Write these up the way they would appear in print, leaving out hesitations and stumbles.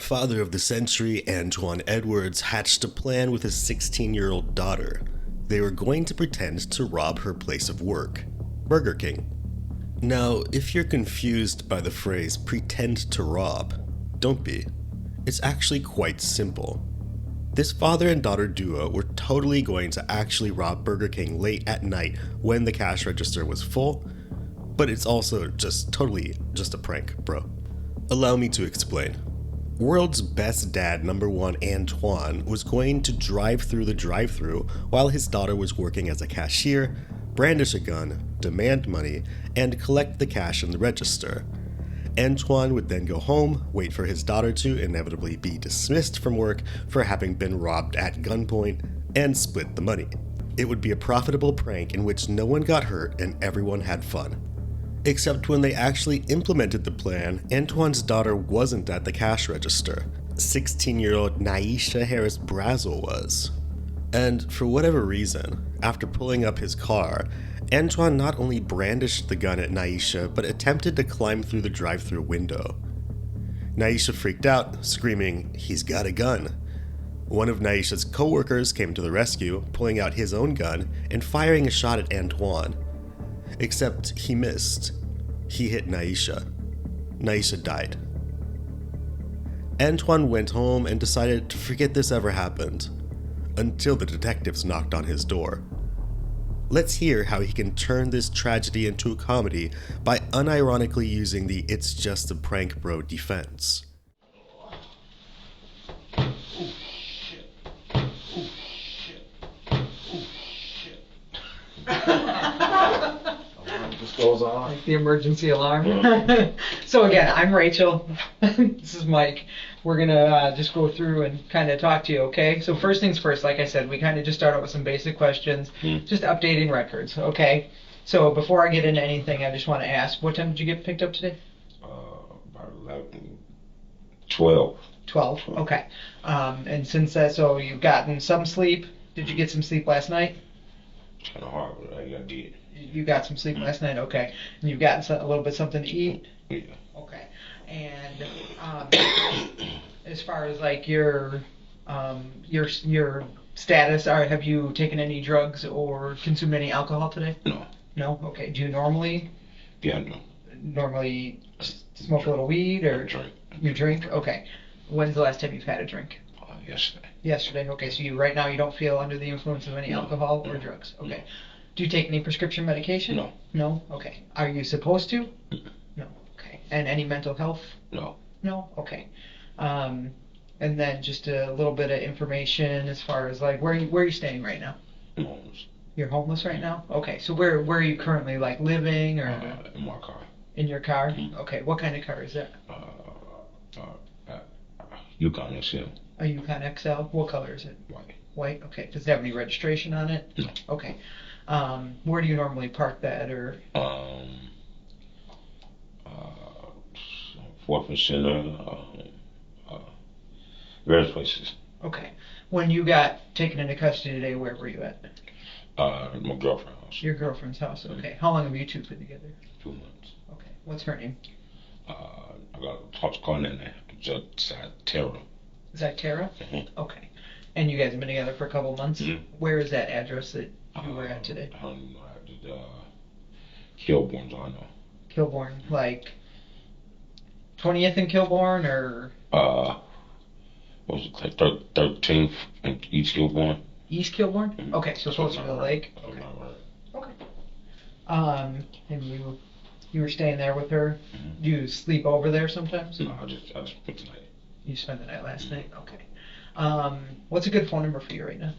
Father of the century Antoine Edwards hatched a plan with his 16-year-old daughter. They were going to pretend to rob her place of work, Burger King. Now, if you're confused by the phrase pretend to rob, don't be. It's actually quite simple. This father and daughter duo were totally going to actually rob Burger King late at night when the cash register was full, but it's also just a prank, bro. Allow me to explain. World's best dad #1 Antoine was going to drive through the drive-thru while his daughter was working as a cashier, brandish a gun, demand money, and collect the cash in the register. Antoine would then go home, wait for his daughter to inevitably be dismissed from work for having been robbed at gunpoint, and split the money. It would be a profitable prank in which no one got hurt and everyone had fun. Except when they actually implemented the plan, Antoine's daughter wasn't at the cash register. 16-year-old Naisha Harris Brazel was. And for whatever reason, after pulling up his car, Antoine not only brandished the gun at Naisha, but attempted to climb through the drive-thru window. Naisha freaked out, screaming, "He's got a gun." One of Naisha's co-workers came to the rescue, pulling out his own gun and firing a shot at Antoine. Except he missed. He hit Naisha. Naisha died. Antoine went home and decided to forget this ever happened, until the detectives knocked on his door. Let's hear how he can turn this tragedy into a comedy by unironically using the "it's just a prank bro" defense. Goes on. Like the emergency alarm. So again, I'm Rachel. This is Mike. We're gonna just go through and kind of talk to you, okay? So first things first, like I said, we kind of just start out with some basic questions, just updating records, okay? So before I get into anything, I just want to ask, what time did you get picked up today? About 11, 12. 12, okay. And since that, so you've gotten some sleep. Did you get some sleep last night? Kind of hard, but I did. You got some sleep last night, okay. And you've gotten a little bit something to eat? Yeah. Okay. And as far as like your status, have you taken any drugs or consumed any alcohol today? No. No? Okay. Do you normally? Yeah, I know. Normally smoke a little weed or? Drink. You drink? Okay. When's the last time you've had a drink? Yesterday. Yesterday. Okay. So right now you don't feel under the influence of any alcohol or drugs? Okay. No. Do you take any prescription medication? No. No? Okay. Are you supposed to? Mm-mm. No. Okay. And any mental health? No. No? Okay. And then just a little bit of information as far as like where are you staying right now? I'm homeless. You're homeless right now? Okay. So where are you currently like living or? In my car. In your car? Okay. What kind of car is that? Yukon XL. A Yukon XL? What color is it? White. White? Okay. Does it have any registration on it? No. Okay. Where do you normally park that or? 4th and Center, various places. Okay. When you got taken into custody today, where were you at? My girlfriend's house. Your girlfriend's house. Okay. How long have you two been together? 2 months. Okay. What's her name? I got a house call in there. Just Tara. Is that Tara? Mm-hmm. Okay. And you guys have been together for a couple months? Mm-hmm. Where is that address that you were at today? I don't know. I did Kilbourne's, I know. Kilbourne, like 20th and Kilbourne, or? What was it, like 13th in East Kilbourne? East Kilbourne? Mm-hmm. Okay, so closer to the lake? Okay. Okay. And you were staying there with her? Mm-hmm. Do you sleep over there sometimes? No, I just put the night. You spent the night last night? Okay. What's a good phone number for you right now?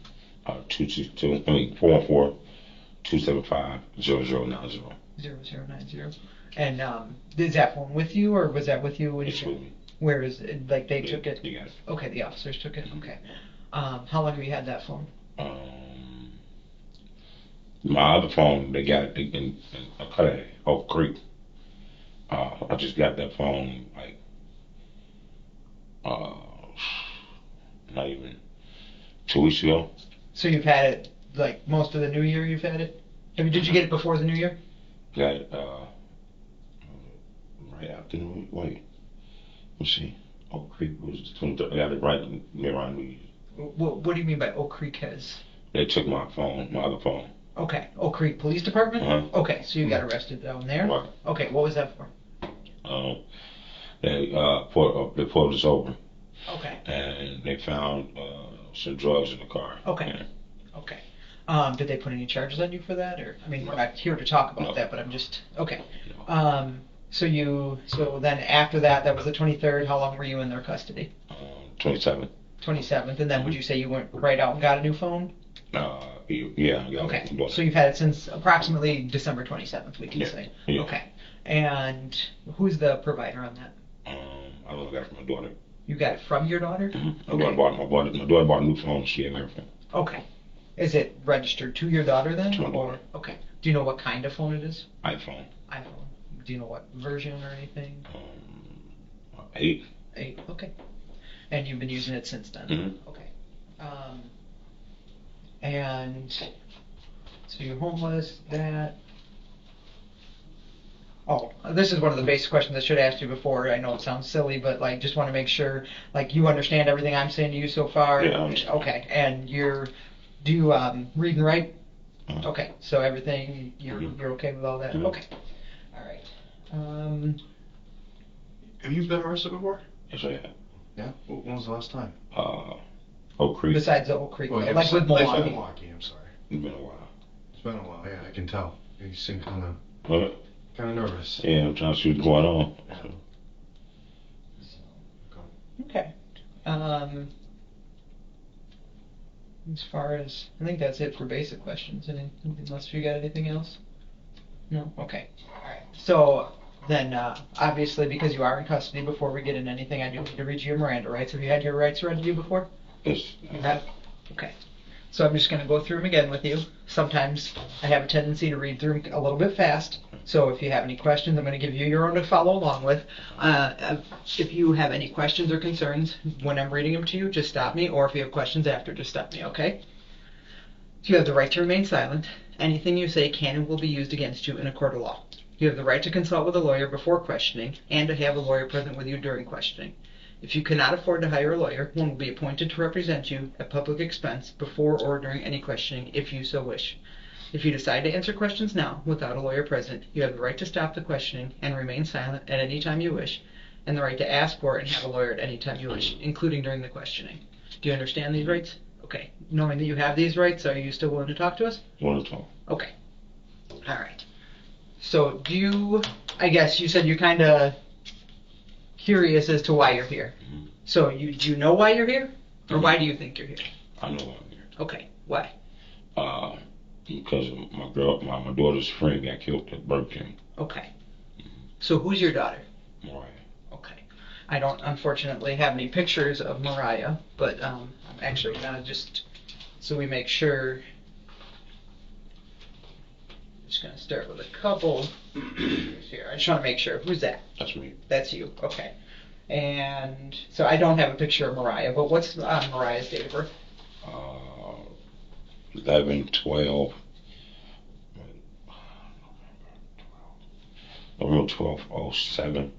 414-275-0090. 0090. And is that phone with you, or was that with you when It's you? with me. Where is it? Like they took it? You got it. Okay, the officers took it. Okay. How long have you had that phone? My other phone, they got it in a cut at Oak Creek. I just got that phone like not even 2 weeks ago. So you've had it like most of the new year. You've had it. Did you get it before the new year? Got it right after the wait. Let's see. Oak Creek was 23rd. I got it right around New Year's. What do you mean by Oak Creek has? They took my phone, my other phone. Okay, Oak Creek Police Department? Okay, so you got arrested down there? Right. Okay, what was that for? They pulled us over. Okay. And they found some drugs in the car. Okay. Yeah. Okay. Did they put any charges on you for that, or I mean, we're not here to talk about that, but I'm just okay. No. So then after that, that was the 23rd. How long were you in their custody? 27th. 27th, and then would you say you went right out and got a new phone? Yeah. Okay. So you've had it since approximately December 27th, we can Yeah. say. Yeah. Okay. And who's the provider on that? I got it from my daughter. You got it from your daughter? Mm-hmm. Okay. My daughter bought a new phone. She gave me her phone. Okay. Is it registered to your daughter then? To my daughter. Okay. Do you know what kind of phone it is? iPhone. iPhone. Do you know what version or anything? 8. 8. Okay. And you've been using it since then? Mm-hmm. Okay. And so you're homeless, that. Oh, this is one of the basic questions I should have asked you before. I know it sounds silly, but like, just want to make sure, like, you understand everything I'm saying to you so far. Yeah, I understand. Okay, and do you read and write? Mm-hmm. Okay, so everything you're okay with all that? Mm-hmm. Okay, all right. Have you been arrested before? Yes, I have. Yeah. When was the last time? Oak Creek. Besides the Oak Creek, Well, yeah, like with Milwaukee. Milwaukee. I'm sorry. It's been a while. It's been a while. Yeah, I can tell. You seem kind What? of nervous. Yeah, I'm trying to see what's going on. Okay. As far as I think that's it for basic questions. Unless you got anything else? No. Okay. All right. So then, obviously, because you are in custody, before we get into anything, I do need to read you your Miranda rights. Have you had your rights read to you before? Yes. You have. Okay. So I'm just going to go through them again with you. Sometimes I have a tendency to read through them a little bit fast. So if you have any questions, I'm going to give you your own to follow along with. If you have any questions or concerns when I'm reading them to you, just stop me. Or if you have questions after, just stop me, okay? You have the right to remain silent. Anything you say can and will be used against you in a court of law. You have the right to consult with a lawyer before questioning and to have a lawyer present with you during questioning. If you cannot afford to hire a lawyer, one will be appointed to represent you at public expense before or during any questioning if you so wish. If you decide to answer questions now without a lawyer present, you have the right to stop the questioning and remain silent at any time you wish, and the right to ask for and have a lawyer at any time you wish, including during the questioning. Do you understand these rights? Okay. Knowing that you have these rights, are you still willing to talk to us? Want to talk? Okay. All right. So I guess you said you're kind of curious as to why you're here. Mm-hmm. So do you know why you're here? Or why do you think you're here? I know why I'm here. Okay. Why? Because my daughter's friend got killed at Burger King. Okay. So who's your daughter? Mariah. Okay. I don't unfortunately have any pictures of Mariah, but I'm actually gonna just so we make sure. Just gonna start with a couple here. I just want to make sure. Who's that? That's me. That's you. Okay. And so I don't have a picture of Mariah, but what's Mariah's date of birth? 11/12. November 12th, 07.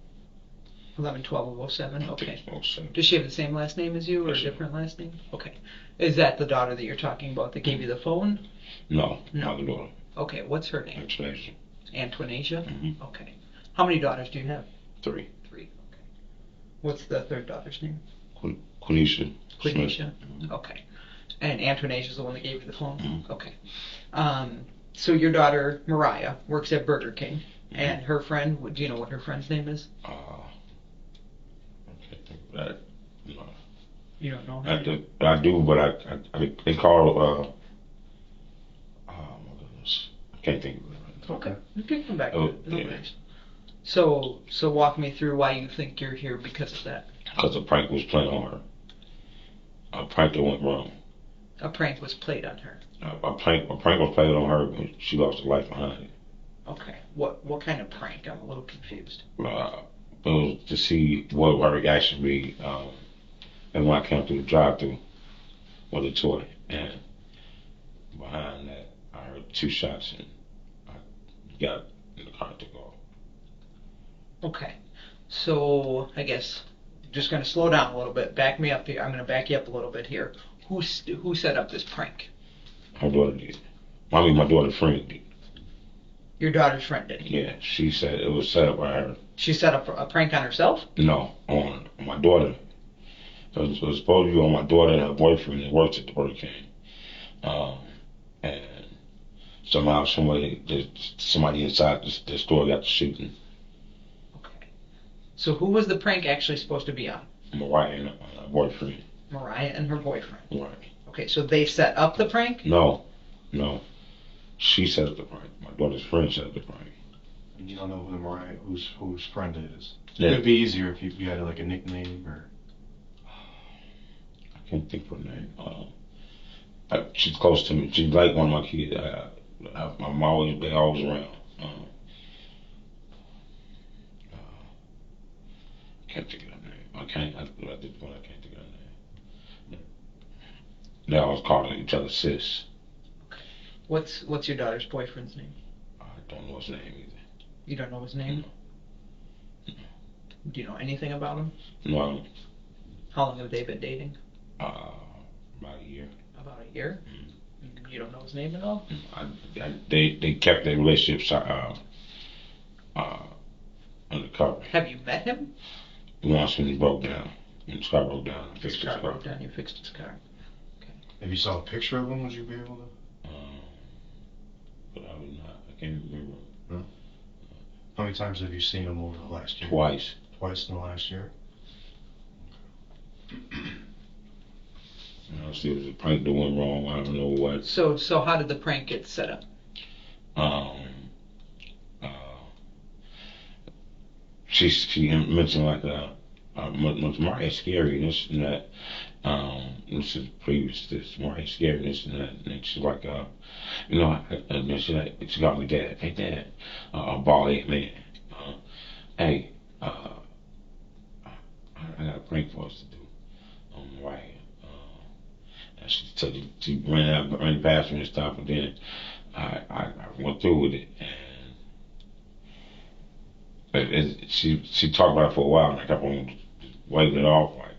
11/12/07. Okay. 07. Does she have the same last name as you, or a Yes. different last name? Okay. Is that the daughter that you're talking about that gave you the phone? No, No. my daughter. Okay. What's her name? Explanation. Antonasia. Mm-hmm. Okay. How many daughters do you have? 3. 3. Okay. What's the third daughter's name? Quenisha. Quenisha. Mm-hmm. Okay. And Antonasia's the one that gave you the phone? Mm-hmm. Okay. So your daughter, Mariah, works at Burger King. Mm-hmm. And her friend, do you know what her friend's name is? I can't think of that. No. You don't know her? I do, but they call oh my goodness. I can't think of it right now. Okay. You can come back to Oh, it. No yeah. worries. So walk me through why you think you're here because of that. Because a prank was played on her. A prank that went wrong. A prank was played on her. A prank was played on her, and she lost her life behind it. Okay. What kind of prank? I'm a little confused. It was to see what her reaction be, and when I came through the drive-thru with a toy, and behind that, I heard 2 shots, and I got in the car and took off. Okay. So I guess just going to slow down a little bit. Back me up here. I'm going to back you up a little bit here. Who set up this prank? My daughter did. I mean, my daughter's friend did. Your daughter's friend did. Yeah, she said it was set up by her. She set up a prank on herself? No, on my daughter. It was supposed to be on my daughter and her boyfriend that works at the Burger King. And somehow, somebody inside the store got the shooting. Okay. So who was the prank actually supposed to be on? Mariah and her boyfriend. Mariah and her boyfriend. Right. Okay, so they set up the prank? No. She set up the prank. My daughter's friend set up the prank. And you don't know who the Mariah, whose friend it is. Yeah. It'd be easier if you had like a nickname or. I can't think of her name. She's close to me. She's like one of my kids. They always around. Can't think of her name. I can't think of her name. They always call each other sis. What's your daughter's boyfriend's name? I don't know his name either. You don't know his name? No. Do you know anything about him? No. How long have they been dating? About a year. About a year? You don't know his name at all? They kept their relationship undercover. Have you met him? Once when he broke down. When his car broke down, I fixed his car. Broke down, you fixed his car. If you saw a picture of him, would you be able to? But I would not. I can't remember. No? How many times have you seen him over the last year? Twice. Twice in the last year? See, it was a prank that went wrong. I don't know what. So how did the prank get set up? She mentioned like Mariah scary, this and that. This is previous to this, Mariah scary, this and that. And she's like, she got me, Dad, hey Dad, a bald-head man. Hey, I got a prank for us to do on Mariah. And she ran past me and stuff, and then I went through with it. And she talked about it for a while, and I kept on waving it off, like,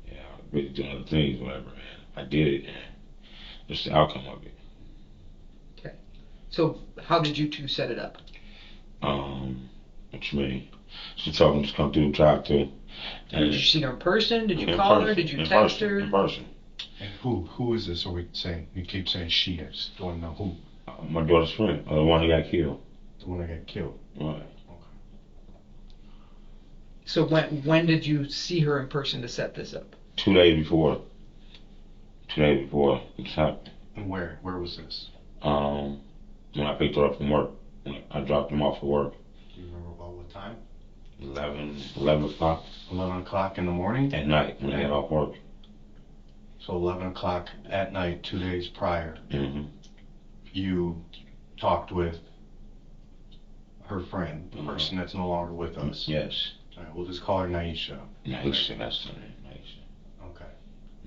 yeah, I'm really doing other things, whatever. And I did it, and that's the outcome of it. Okay. So how did you two set it up? What you mean? She told me to come through the drive-thru. Did you see her in person? Did you call her? Did you text her? In person. And who is this? Are we saying? You keep saying she is. Do I know who? My daughter's friend, the one who got killed. The one that got killed. Right. So when did you see her in person to set this up? 2 days before. 2 days before it happened. And where? Where was this? When I picked her up from work. When I dropped him off at work. Do you remember about what time? 11 o'clock. 11 o'clock in the morning? At night when I got off work. So 11 o'clock at night, 2 days prior, Mm-hmm. you talked with her friend, the person that's no longer with us. Yes. All right, we'll just call her Naisha. Naisha, that's her name. Naisha. Okay.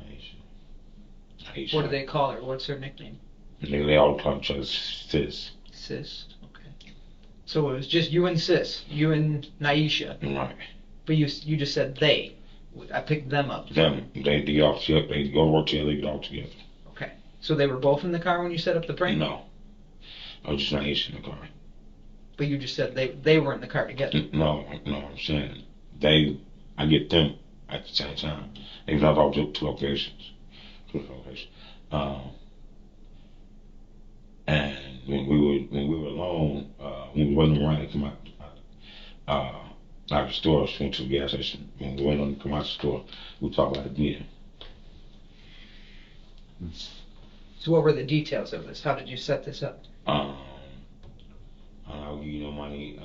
Naisha. What do they call her? What's her nickname? They all call each other sis. Sis. Okay. So it was just you and Sis, you and Naisha. Right. But you just said they. I picked them up. Them. They all together. They go to work together. They get all together. Okay. So they were both in the car when you set up the prank? No. I was just Naisha in the car. But you just said they were in the car together. No, I'm saying I get them at the same time. Even though I was at two locations. And when we were alone, when we were waiting around to come out the store, went to the gas station. When we went on to come out the store, we talked about it again. So what were the details of this? How did you set this up? I'll give you no money.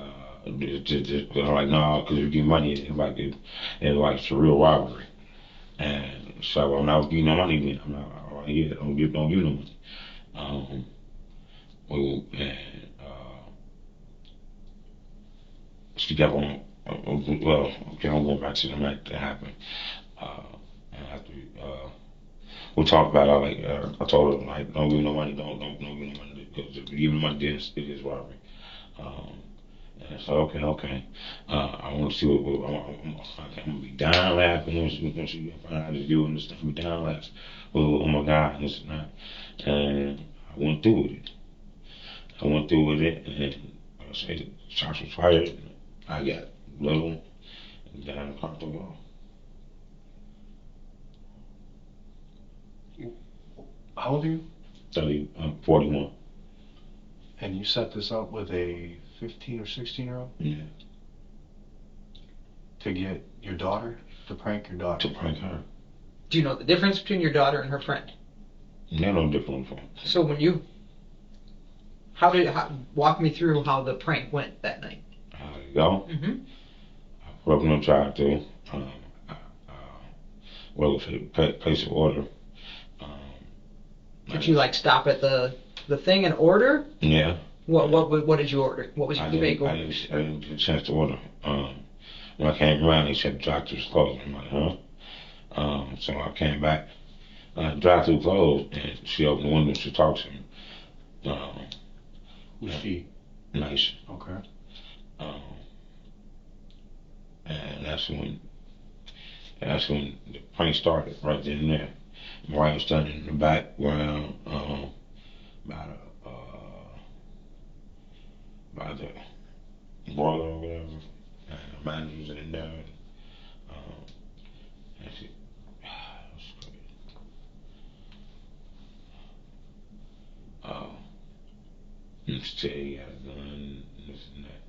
Just like, no, because if you give money, it's like it's a real robbery. And so, well, I'm not giving no money then. I'm not, yeah, don't give no money. She kept on, well, okay, I'm going back to the night that happened. And after, we talked about it, like, I told her, like, don't give no money, don't give no money, because if you give me money, then it is robbery. And I said, okay. I want to see what I'm gonna be down laughing when she find out it's you and this stuff. Be down laughing. Oh my God, this and that. And I went through with it. And like I said, shots was fired. I got little down the car to go. How old are you? 41. And you set this up with a 15 or 16-year-old Yeah. to get your daughter, to prank your daughter. To prank her. Do you know the difference between your daughter and her friend? They're no different from. So when you, walk me through how the prank went that night. How you go? Mm-hmm. I put up in the drive-thru. Well, if it place of order. Did you like stop at the thing and order? Yeah. What did you order? What was your big order? I didn't get a chance to order. When I came around, he said the drive-thru was closed. I'm like, huh? So I came back. Drive-thru closed, and she opened the window to talk to me. Who's she? Nice. Okay. And that's when the prank started, right then and there. Mariah was standing in the background, by the boiler or whatever. And the manager was in there. And she, that's crazy. And she said he had a gun and this and that.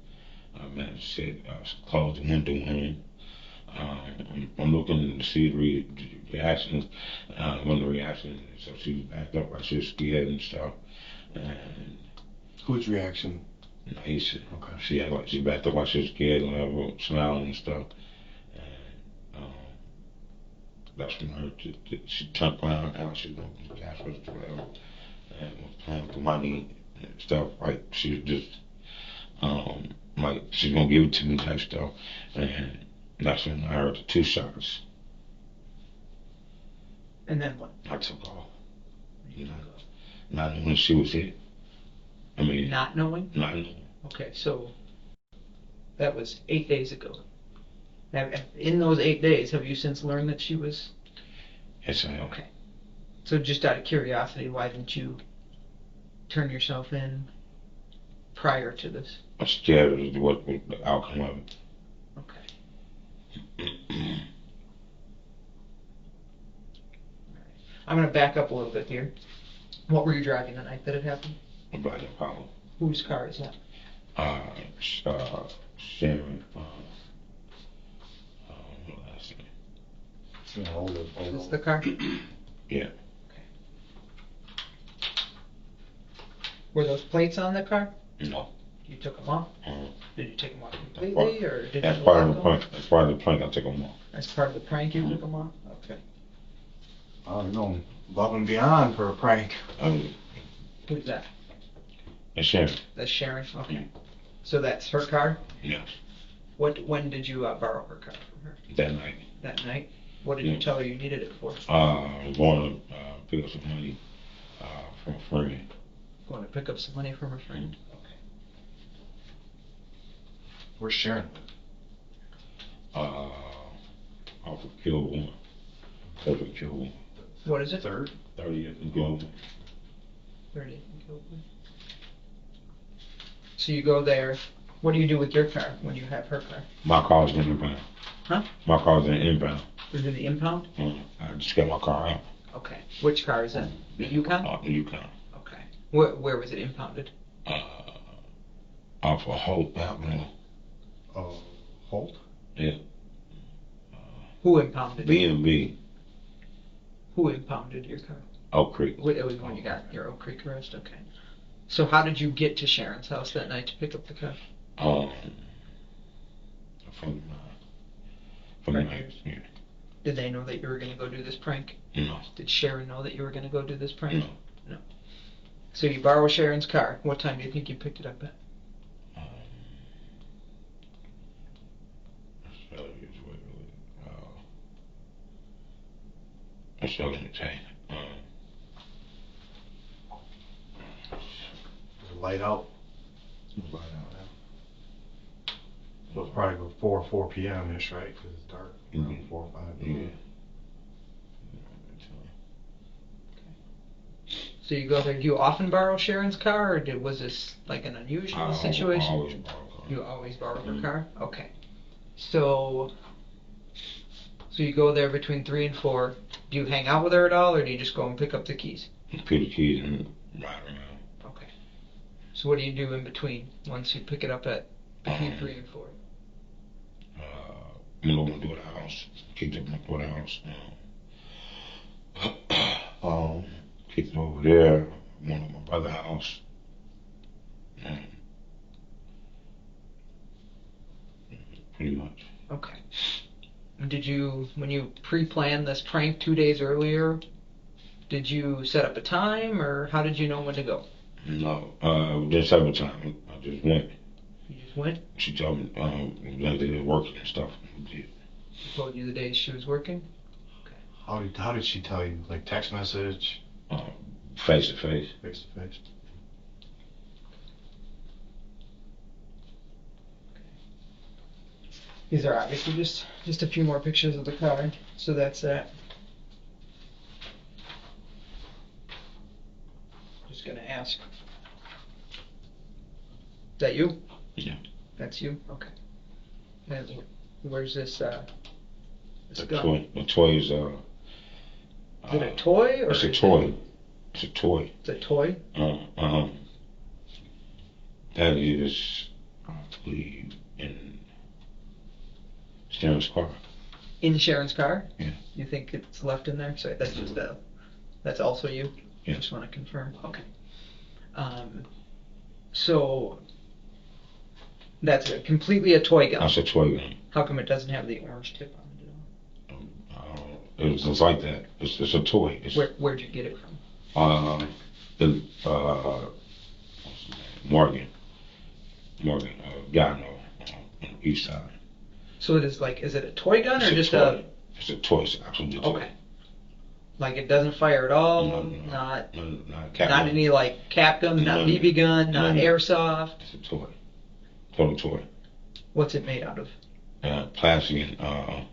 Manager said, close the window on him. I'm looking to see the reactions, one of the reactions. So she was backed up, like she was scared and stuff. And Whose reaction? Aisha, Okay. she backed up like she was scared and whatever, smiling and stuff. And that's when I heard she turned around and she was going to gas register or whatever, and was playing with money and stuff. Like she was just, like she's gonna give it to me type stuff. And that's when I heard the 2 shots. And then what? I took off. You know, not knowing she was hit. I mean, Not knowing? not knowing. Okay, so that was 8 days ago. Now, in those 8 days, have you since learned that she was? Yes, I am. Okay. So just out of curiosity, why didn't you turn yourself in prior to this? I'm scared of what the outcome of it. Okay. I'm going to back up a little bit here. What were you driving the night that it happened? A black Apollo. Whose car is that? Sharon. What last name? Yeah, hold it. Is this the car? Yeah. Were those plates on the car? No. You took them off? Did you take them off completely, or did That's you part of lock the them? prank. That's part of the prank. I took them off. As part of the prank, you took them off? Okay. Oh, you're going above and beyond for a prank. Who's that? And Sharon. That's Sharon? Okay. So that's her car? Yes. When did you borrow her car from her? That night. That night? What did you tell her you needed it for? I was going to pick up some money from a friend. Going to pick up some money from her friend? Okay. Where's Sharon? Off of Kilbourne. Over Kilbourne. What is it? 3rd? 30th and Kilbourne. 30. So you go there. What do you do with your car when you have her car? My car's in inbound. Huh? My car's in inbound. Is it the impound? I just got my car out. Okay. Which car is that? The Yukon? The Yukon. Okay. Where was it impounded? Off of Holt Avenue. Holt? Yeah. Who impounded it? B&B. Who impounded your car? Oak Creek. It was when you got your Oak Creek arrest? Okay. So how did you get to Sharon's house that night to pick up the car? From the Right. night. Yeah. Did they know that you were going to go do this prank? No. Did Sharon know that you were going to go do this prank? No. No. So you borrow Sharon's car. What time do you think you picked it up at? I'm still gonna say. Light out. So it's probably before 4 p.m. ish, right? Because it's dark around Mhm. 4 or 5. Yeah. So you go there. Do you often borrow Sharon's car, or was this like an unusual situation? I always borrow cars. You always borrow her Mhm. car? Okay. So you go there between 3 and 4. Do you hang out with her at all, or do you just go and pick up the keys? Pick the keys and ride around. Okay. So what do you do in between once you pick it up at between 3 and 4? I'm gonna do the house. Kicked up my daughter's house. Kicked it over there. One of my brother's house. Pretty much. Okay. Did you, when you pre-planned this prank 2 days earlier, did you set up a time, or how did you know when to go? No, just every time I just went. You just went? She told me that they was working and stuff. She told you the days she was working? How did she tell you? Like text message? Face to face. Face to face? These are obviously just a few more pictures of the car, so that's that. Just gonna ask. Is that you? Yeah. That's you? Okay. And where's this The gun? toy is Is it a toy or? It's a toy. It's a toy. It's a toy? That is, I believe, in Sharon's car. In Sharon's car? Yeah. You think it's left in there? Sorry, that's just that's also you? Yeah. Just want to confirm. Okay. So that's completely a toy gun. That's a toy gun. How come it doesn't have the orange tip on it at all? It's just like that. It's a toy. Where'd you get it from? The Morgan, guy I know on the east side. So it is is it a toy gun or just toy. It's a toy. It's absolutely a toy. Okay. Like it doesn't fire at all? No, Not not any like cap gun, not BB gun, not airsoft? It's a toy. Total toy. What's it made out of? Plastic and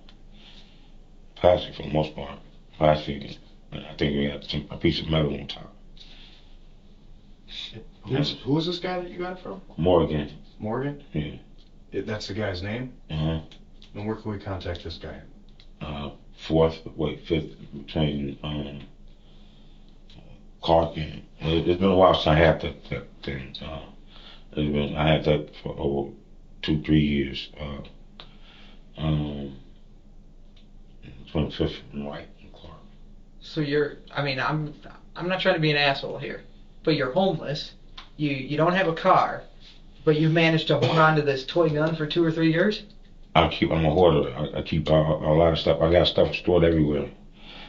plastic for the most part. Plastic and I think we had a piece of metal on top. Who is this guy that you got it from? Morgan. Morgan? Yeah. That's the guy's name? Uh-huh. And where can we contact this guy? Fifth between Clark and it's been a while since I had that thing. I had that for over 2-3 years. 25th and White and Clark. So I'm not trying to be an asshole here, but you're homeless. You don't have a car, but you've managed to hold on to this toy gun for 2 or 3 years? I'm a hoarder. I keep a lot of stuff. I got stuff stored everywhere.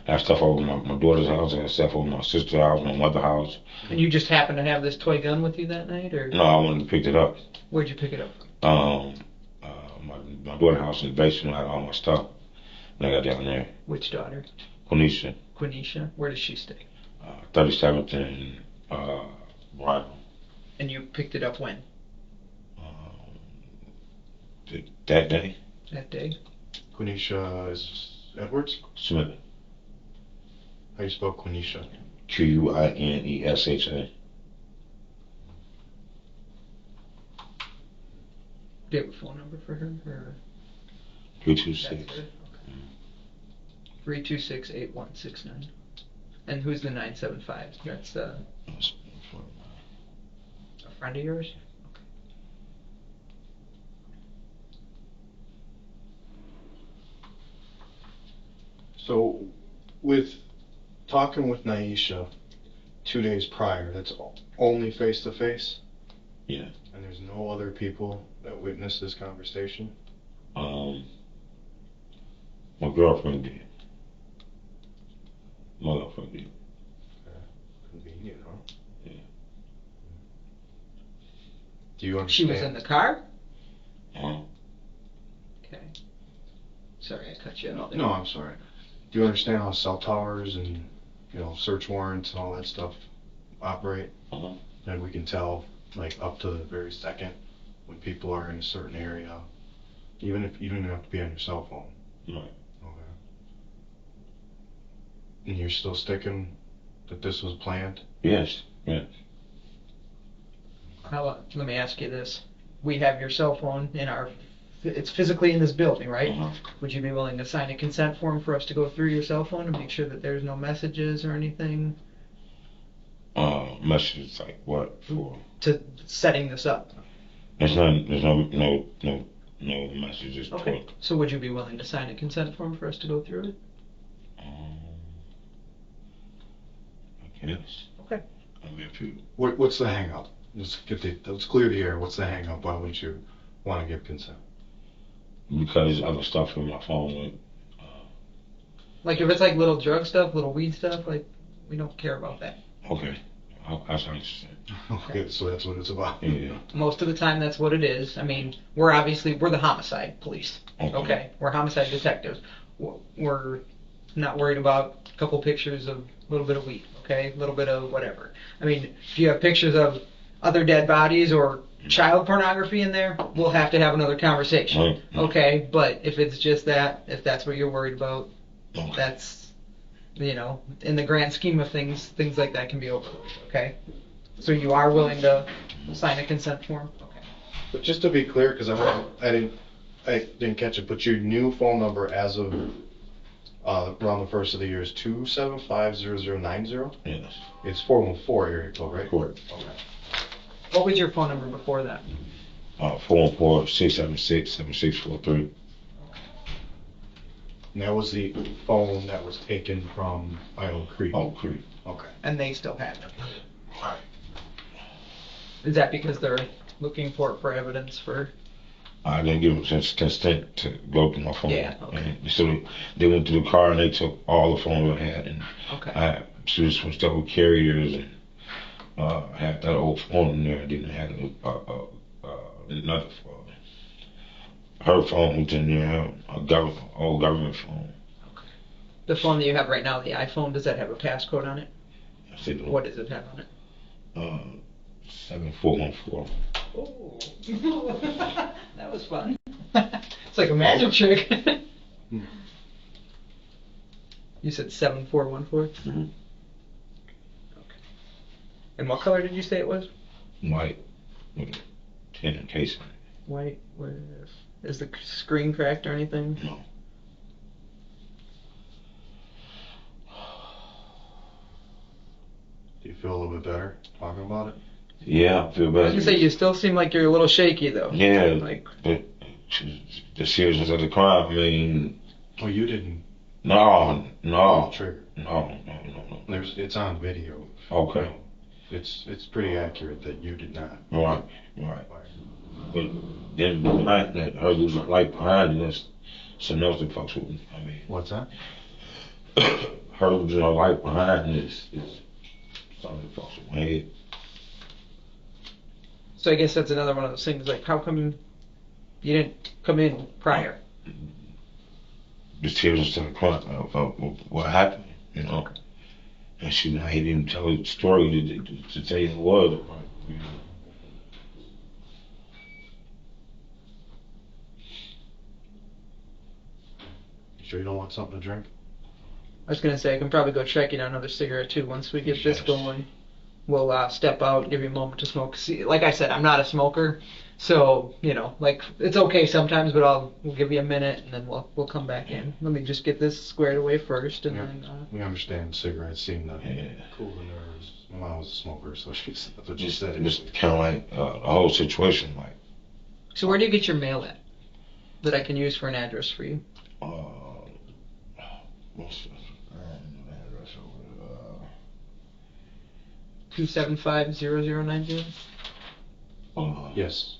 I have stuff over my daughter's house. I have stuff over my sister's house, my mother's house. And you just happened to have this toy gun with you that night, or? No, I went and picked it up. Where'd you pick it up from? My daughter's house in the basement. I had all my stuff. And I got down there. Which daughter? Quenisha. Quenisha? Where does she stay? 37th and Bridal. And you picked it up when? That day. That day? Quenisha is Edwards? Smith. How you spell Quenisha? Quinesa. Do you have a phone number for her? Or? 326. 326-8169. And who's the 975? That's a friend of yours? Okay. So, with talking with Naisha 2 days prior, that's only face to face? Yeah. And there's no other people that witnessed this conversation? My girlfriend did. My girlfriend did. Convenient, huh? Yeah. Do you She understand? was in the car? Uh-huh. Okay. Sorry, I cut you off. No, I'm sorry. Do you understand how cell towers and, search warrants and all that stuff operate? Uh-huh. And we can tell, like, up to the very second when people are in a certain area Even if you don't even have to be on your cell phone. Right. Okay. And you're still sticking that this was planned? Yes. Yes. Let me ask you this. We have your cell phone in it's physically in this building, right? Uh-huh. Would you be willing to sign a consent form for us to go through your cell phone and make sure that there's no messages or anything? Messages like what for? To setting this up. There's no messages. Okay. So would you be willing to sign a consent form for us to go through it? I guess. Okay. I mean, if you, What's the hang up? Let's clear the air. What's the hang up? Why wouldn't you want to give consent? because other stuff in my phone with. Like if it's like little drug stuff, little weed stuff, like we don't care about that. Okay. I understand. Okay, so that's what it's about. Yeah. Most of the time that's what it is. I mean, we're the homicide police. Okay. We're homicide detectives. We're not worried about a couple pictures of a little bit of weed, okay? A little bit of whatever. I mean, if you have pictures of other dead bodies or child pornography in there, we'll have to have another conversation. Right. Okay? But if it's just that, if that's what you're worried about, Okay. that's, you know, in the grand scheme of things like that can be overlooked, okay? So you are willing to sign a consent form? Okay. But just to be clear, because I didn't catch it, but your new phone number as of around the first of the year is 2750090? Yes. It's 414 area code, right? Correct. Okay. What was your phone number before that? 414-676-7643. And that was the phone that was taken from Oak Creek. Oak Creek. Okay. And they still have it. Right. Is that because they're looking for it for evidence for? I didn't give them consent to go through my phone. Yeah, okay. And so they went to the car and they took all the phones I had, and Okay. I switched some stuff with carriers and had that old phone in there. I didn't have another phone. Her phone was in there, old government phone. The phone that you have right now, the iPhone, does that have a passcode on it? I said, What does it have on it? 7414. Oh, that was fun. It's like a magic trick. You said 7414? Mm-hmm. Okay. And what color did you say it was? White with a tin encasing. White with... Is the screen cracked or anything? No. Do you feel a little bit better talking about it? Yeah, I feel better. I was gonna say, you still seem like you're a little shaky though. Yeah, Like, but the seriousness of the crime, I mean... Oh, you didn't No. pull the trigger. No. It's on video. Okay. It's pretty accurate that you did not. Right. But then behind that, her losing life behind us, something else that fucks with me. I mean, What's that? her losing her life behind is something that fucks with my head. so I guess that's another one of those things, like, how come you didn't come in prior? The seriousness of the crime, what happened, you know. And he didn't tell the story to say it was. You know. You sure you don't want something to drink? I was gonna say, I can probably go check you on another cigarette too, once we get this Yes. going. We'll step out, give you a moment to smoke. See, like I said, I'm not a smoker, so, you know, like, it's okay sometimes, but we'll give you a minute, and then we'll come back in. Let me just get this squared away first, and Yeah. then, We understand cigarettes seem to Yeah. cool the nerves. My mom was a smoker, so that's what she Just said. kind of like the whole situation, like. So where do you get your mail at? That I can use for an address for you? What's the address over 275-0090? Yes.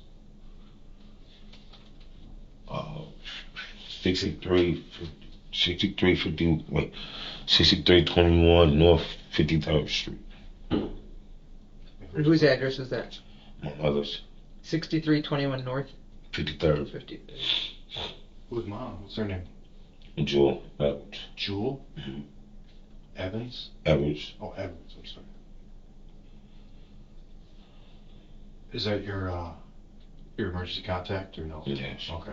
6321 North 53rd Street. And whose address is that? My mother's 6321 North 53rd. 50. Who's mom? What's her name? Jewel Edwards. Jewel? Mhm. Evans? Edwards. Oh, Evans, I'm sorry. Is that your emergency contact or no? Yes. Okay.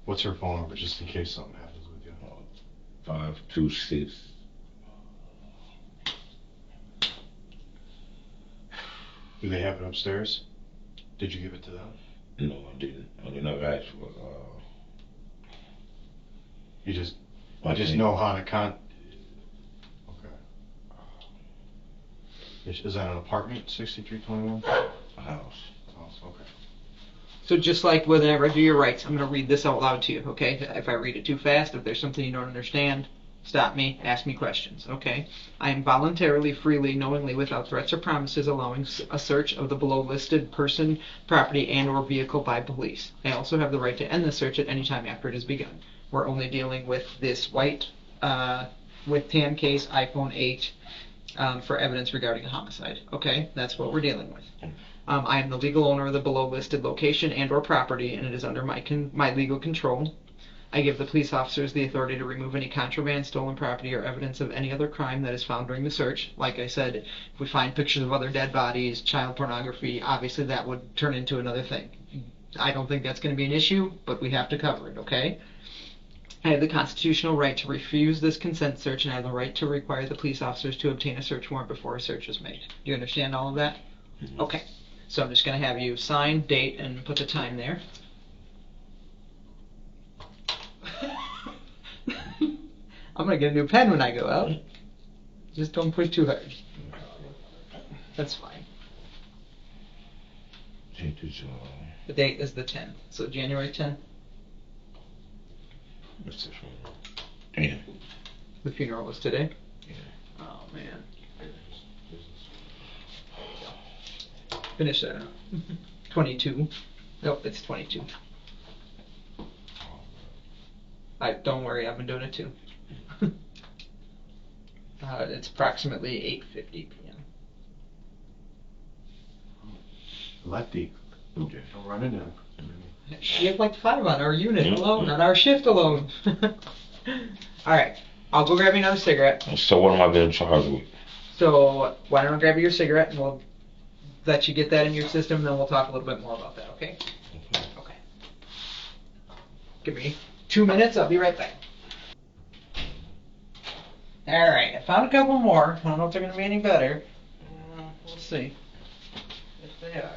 What's her phone number, just in case something happens with you? 526. Do they have it upstairs? Did you give it to them? No, I didn't. I did not ask for. You just, I I just think- know how to Okay. Is that an apartment, 6321? a house. Oh, okay. So just like whenever I do your rights, I'm going to read this out loud to you, okay? If I read it too fast, if there's something you don't understand, stop me, ask me questions, okay? I am voluntarily, freely, knowingly, without threats or promises, allowing a search of the below-listed person, property, and/or vehicle by police. I also have the right to end the search at any time after it has begun. We're only dealing with this white, with tan case iPhone 8 for evidence regarding a homicide, okay? That's what we're dealing with. I am the legal owner of the below-listed location and/or property, and it is under my legal control. I give the police officers the authority to remove any contraband, stolen property, or evidence of any other crime that is found during the search. Like I said, if we find pictures of other dead bodies, child pornography, obviously that would turn into another thing. I don't think that's going to be an issue, but we have to cover it, okay? I have the constitutional right to refuse this consent search, and I have the right to require the police officers to obtain a search warrant before a search is made. Do you understand all of that? Okay. So I'm just going to have you sign, date, and put the time there. I'm going to get a new pen when I go out. Just don't push too hard. That's fine. The date is the 10th. So January 10th. What's this one? Damn. The funeral was today. Yeah. Oh, man. Finish that up. 22. Nope, it's 22. Don't worry, I've been doing it too. It's approximately 8:50 p.m. Lefty. Okay. Don't run into him. We have like 5 on our unit alone, on our shift alone. Alright, I'll go grab you another cigarette. So what am I being charged with? So, why don't I grab you your cigarette and we'll let you get that in your system, and then we'll talk a little bit more about that, okay? Okay. Give me 2 minutes, I'll be right back. Alright, I found a couple more. I don't know if they're going to be any better. We'll see. If they are.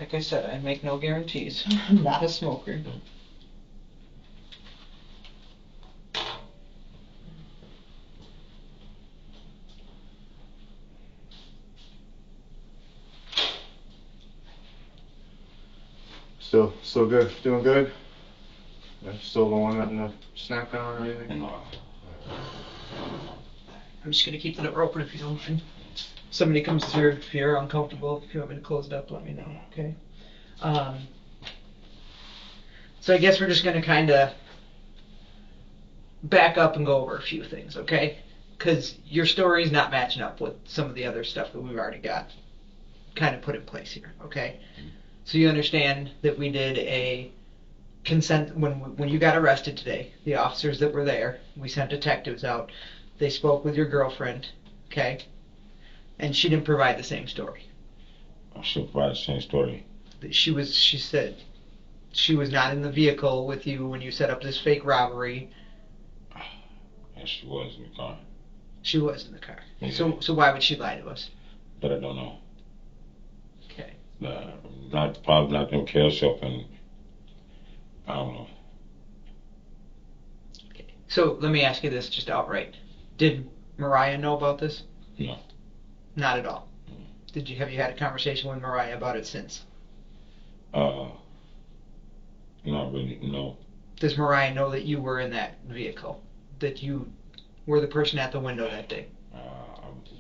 Like I said, I make no guarantees. I'm not a smoker. Still good, doing good? Yeah, still the one in the snap down or anything? No. I'm just gonna keep the door open if you don't mind. Somebody comes through, if you're uncomfortable, if you want me to close it up, let me know, okay? So I guess we're just gonna kinda back up and go over a few things, okay? Because your story's not matching up with some of the other stuff that we've already got kind of put in place here, okay? So you understand that we did a consent, when you got arrested today, the officers that were there, we sent detectives out, they spoke with your girlfriend, okay? And she didn't provide the same story. I should provide the same story. She said she was not in the vehicle with you when you set up this fake robbery. Yes, she was in the car. She was in the car. Yeah. So why would she lie to us? But I don't know. Okay. Probably not gonna kill herself, and I don't know. Okay. So let me ask you this just outright. Did Mariah know about this? No. Not at all. Have you had a conversation with Mariah about it since? Not really, no. Does Mariah know that you were in that vehicle? That you were the person at the window that day? I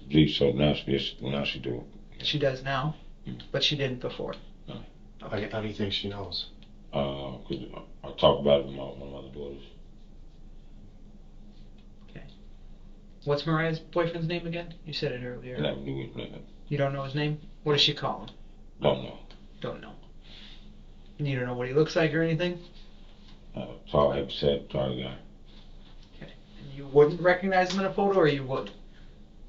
believe so. Now she do. She does now, but she didn't before. No. Okay. How do you think she knows? 'Cause I talked about it with one of my other daughters. Okay. What's Mariah's boyfriend's name again? You said it earlier. And I knew it, nothing. You don't know his name? What does she call him? Don't know. Don't know. You don't know what he looks like or anything? Tall, heavy-set, tall guy. Okay. And you wouldn't recognize him in a photo, or you would?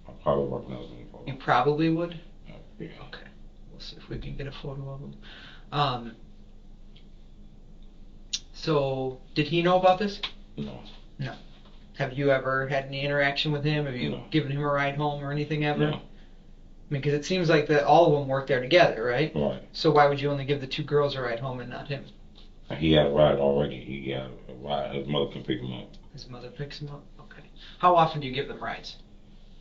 I probably recognize him. You probably would? Yeah. Okay. We'll see if we can get a photo of him. So, did he know about this? No. Have you ever had any interaction with him? Have you No. given him a ride home or anything ever? No. I mean, because it seems like that all of them work there together, right? Right. So why would you only give the two girls a ride home and not him? He had a ride already. He had a ride. His mother can pick him up. His mother picks him up? Okay. How often do you give them rides?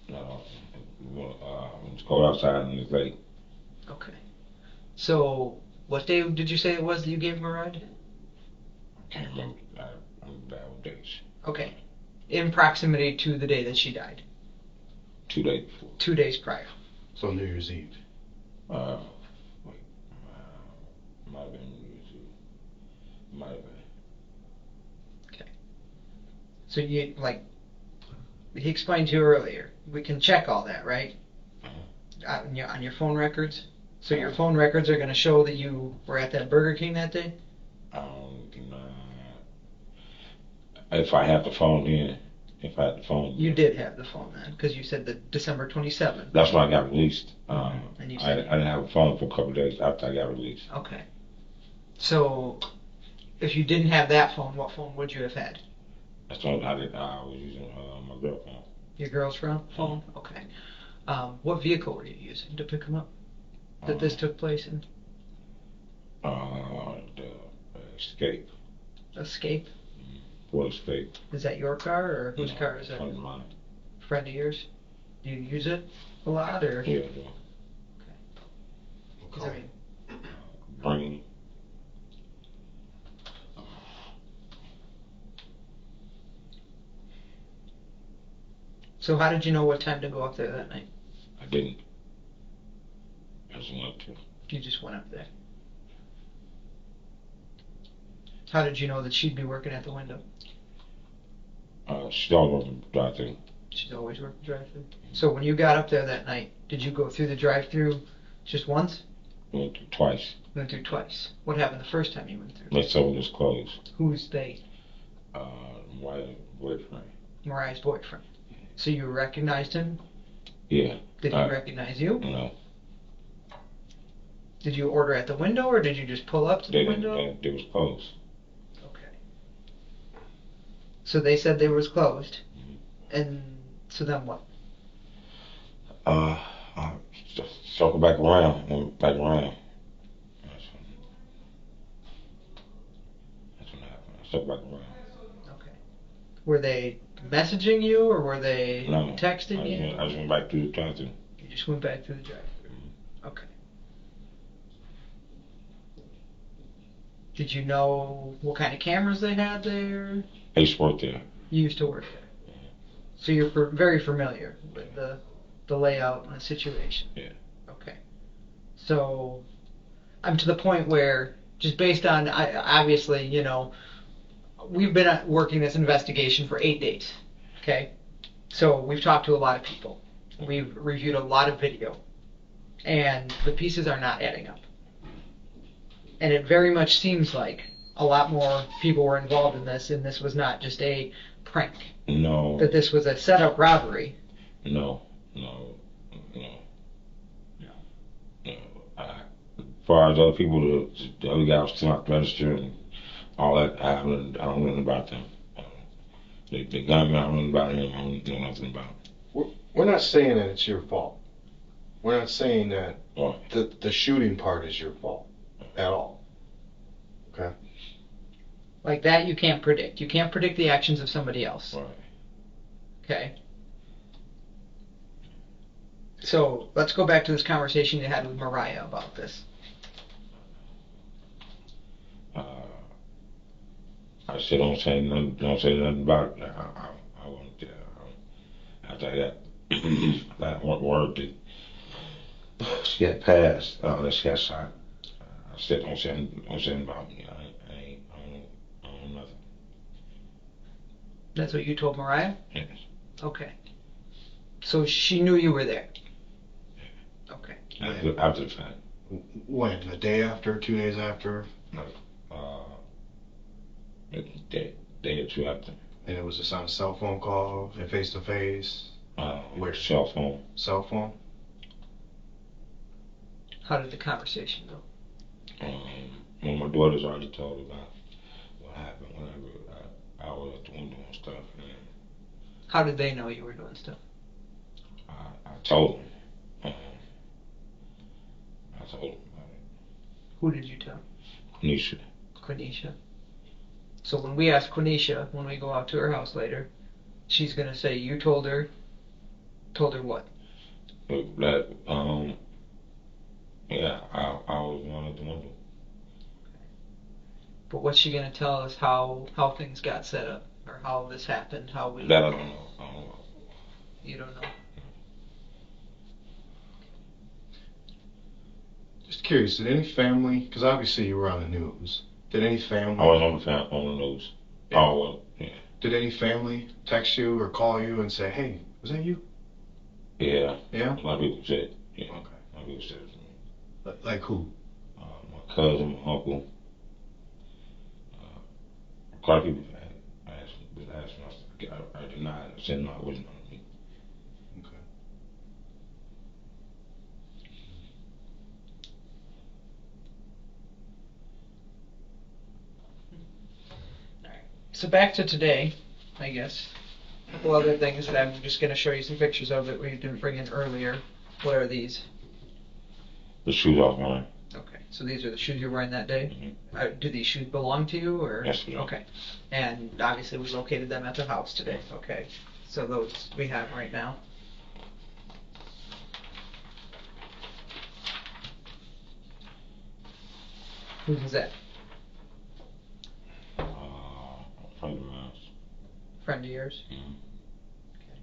It's cold outside and it's late. Okay. So, what day did you say it was that you gave him a ride? Can't remember. I'm bad with dates. Okay. In proximity to the day that she died? 2 days before. 2 days prior. So New Year's Eve. Wait. Might have been New Year's Eve. Might have been. So you, like, he explained to you earlier, we can check all that, right? On your phone records? So your phone records are going to show that you were at that Burger King that day? If I have the phone in. If I had the phone. You did have the phone then, because you said that December 27th. That's when I got released. And you I said didn't have a phone for a couple of days after I got released. Okay. So, if you didn't have that phone, what phone would you have had? That's when I was using my girl phone. Your girl's phone? Okay. What vehicle were you using to pick him up? That this took place in? The Escape. Escape? Ford Escape. Is that your car, or whose car is that? Friend of mine. Friend of yours? Do you use it a lot, or? Yeah. I mean, Green. so how did you know what time to go up there that night? I didn't. I just went up to. You just went up there. How did you know that she'd be working at the window? She always working drive-thru. She's always working drive-thru. So when you got up there that night, did you go through the drive-thru just once? Went through twice. Went through twice. What happened the first time you went through? They sold was closed. Who's they? My boyfriend. Mariah's boyfriend. So you recognized him? Yeah. Did he recognize you? No. Did you order at the window, or did you just pull up to the window? They was closed. Okay. So they said they was closed, and so then what? Just circle back around, went back around. That's what happened. I circled back around. Okay. Were they messaging you, or were they texting you? I just went back through the drive-thru. You just went back through the drive-thru. Okay. Did you know what kind of cameras they had there? I used to work there. You used to work there. So you're very familiar with the layout and the situation. Yeah. Okay. So I'm to the point where, just based on, obviously, you know, we've been working this investigation for 8 days. Okay. So we've talked to a lot of people. We've reviewed a lot of video. And the pieces are not adding up. And it very much seems like a lot more people were involved in this, and this was not just a prank. No. That this was a set-up robbery. No. As far as other people, the other guys still not registered and all that, I don't know nothing about them. The gunman, I don't know about him. I don't know nothing about him. We're not saying that it's your fault. We're not saying that Right. the shooting part is your fault at all. Okay? Like that you can't predict. You can't predict the actions of somebody else. Right. Okay? So, let's go back to this conversation you had with Mariah about this. I said don't say nothing about it. I won't. After that, that one word that she had passed, that she had shot. I said don't say nothing about me. I don't know nothing. That's what you told Mariah? Yes. Okay. So she knew you were there? Okay. After the fact. When? The day after? 2 days after? A day or two after. And it was just on a cell phone call and face to face? Where? Cell phone. Cell phone? How did the conversation go? One of my daughters already told about what happened whenever I was at the window and stuff. And How did they know you were doing stuff? I told them. I told them about it. Who did you tell? Nisha. Quenisha. So when we ask Quenisha, when we go out to her house later, she's gonna say you told her. Told her what? That yeah, I was one at the window. But what's she gonna tell us how things got set up or how this happened? How we? That I don't know. I don't know. You don't know. Just curious, did any family, because obviously you were on the news, did any family, I was on the news. Yeah. Oh well, yeah. did any family text you or call you and say, hey, was that you? Yeah. Yeah? A lot of people said. Yeah. Okay. A lot of people said it to me. Like who? My cousin, my uncle. Quite a few people asked me. I denied. I said no, it wasn't on me. Okay. So back to today, I guess. A couple other things that I'm just gonna show you some pictures of that we didn't bring in earlier. What are these? The shoes off mine. Okay, so these are the shoes you're wearing that day? Mhm. Do these shoes belong to you, or? Yes, they do. Okay, and obviously we located them at the house today, okay. So those we have right now. Whose is that? Friend of mine. Friend of yours? Mhm. Okay.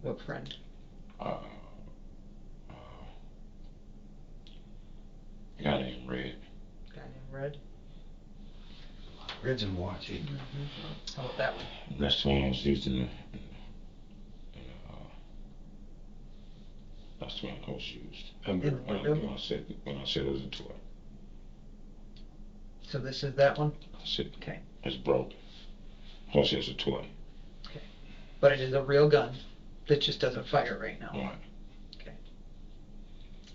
What friend? A guy named Red. Guy named Red? Red's in watching. How about that one? That's the one I was using. That's the one I was used. In When I said it was a toy. So this is that one? I said Okay. it's broken. So I said it's a toy. But it is a real gun that just doesn't fire right now. Right. Okay.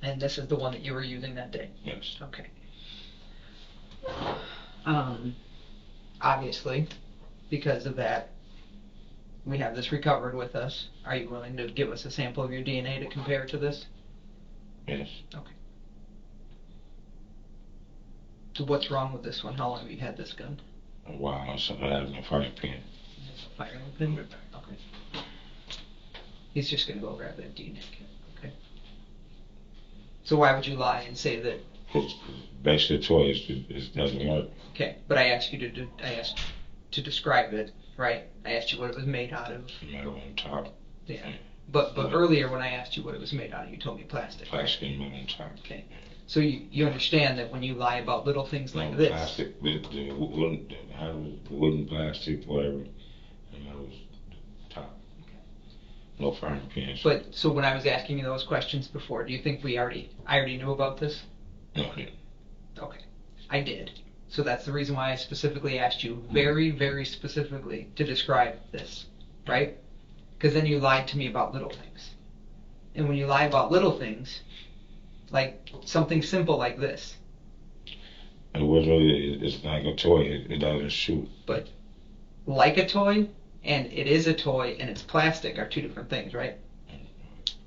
And this is the one that you were using that day? Yes. Okay. Obviously, because of that, we have this recovered with us. Are you willing to give us a sample of your DNA to compare to this? Yes. Okay. So what's wrong with this one? How long have you had this gun? A while. So I had no firing pin. Firing pin? Okay. He's just gonna go grab that DNA kit. Okay. So why would you lie and say that? It's basically a toy. It doesn't work. Okay, but I asked you to describe it, right? I asked you what it was made out of. Metal on top. Yeah. But earlier when I asked you what it was made out of, you told me plastic. Right? Plastic and metal on top. Okay. So you understand that when you lie about little things like No, this. Plastic. The wooden plastic, whatever. And metal was the top. No firing pins. But so when I was asking you those questions before, do you think I already knew about this? No, I didn't. Okay. I did. So that's the reason why I specifically asked you very, very specifically to describe this, right? Because then you lied to me about little things. And when you lie about little things, like something simple like this. It was really, it's like a toy. It doesn't shoot. But like a toy and it is a toy and it's plastic are two different things, right?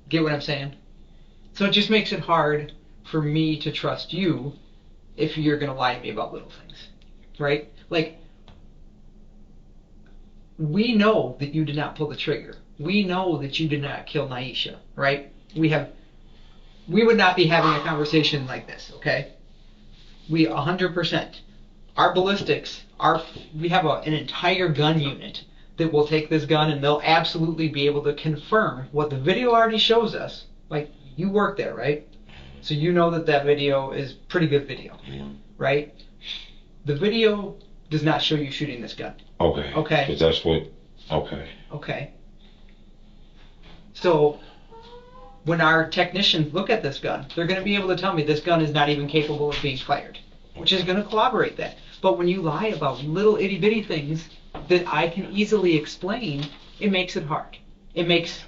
Get what I'm saying? So it just makes it hard for me to trust you if you're going to lie to me about little things, right? Like, we know that you did not pull the trigger. We know that you did not kill Naisha, right? We would not be having a conversation like this, okay? We 100%. Our ballistics, we have an entire gun unit that will take this gun and they'll absolutely be able to confirm what the video already shows us. Like, you work there, right? So you know that video is pretty good video, right? The video does not show you shooting this gun. Okay. Okay. 'Cause that's what. Okay. Okay. So when our technicians look at this gun, they're going to be able to tell me this gun is not even capable of being fired, which is going to corroborate that. But when you lie about little itty bitty things that I can easily explain, it makes it hard. It makes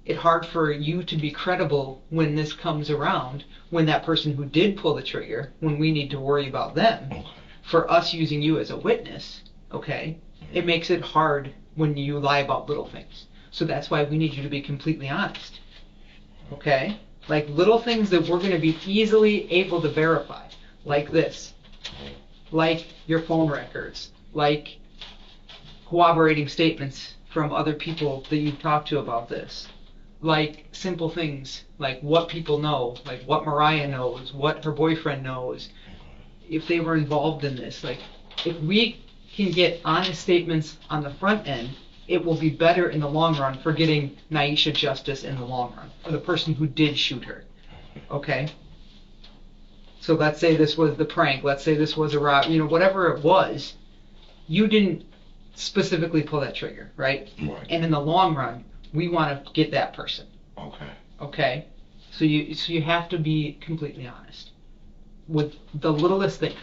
it hard for you to be credible when this comes around, when that person who did pull the trigger, when we need to worry about them, Okay. for us using you as a witness, okay, it makes it hard when you lie about little things. So that's why we need you to be completely honest. Okay? Like little things that we're going to be easily able to verify, like this, like your phone records, like corroborating statements from other people that you've talked to about this, like simple things, like what people know, like what Mariah knows, what her boyfriend knows, if they were involved in this. Like, if we can get honest statements on the front end, it will be better in the long run for getting Naisha justice in the long run, for the person who did shoot her. Okay? So let's say this was the prank, let's say this was a rob, whatever it was, you didn't specifically pull that trigger, right? Right. And in the long run, we want to get that person. Okay. Okay? So you have to be completely honest with the littlest things,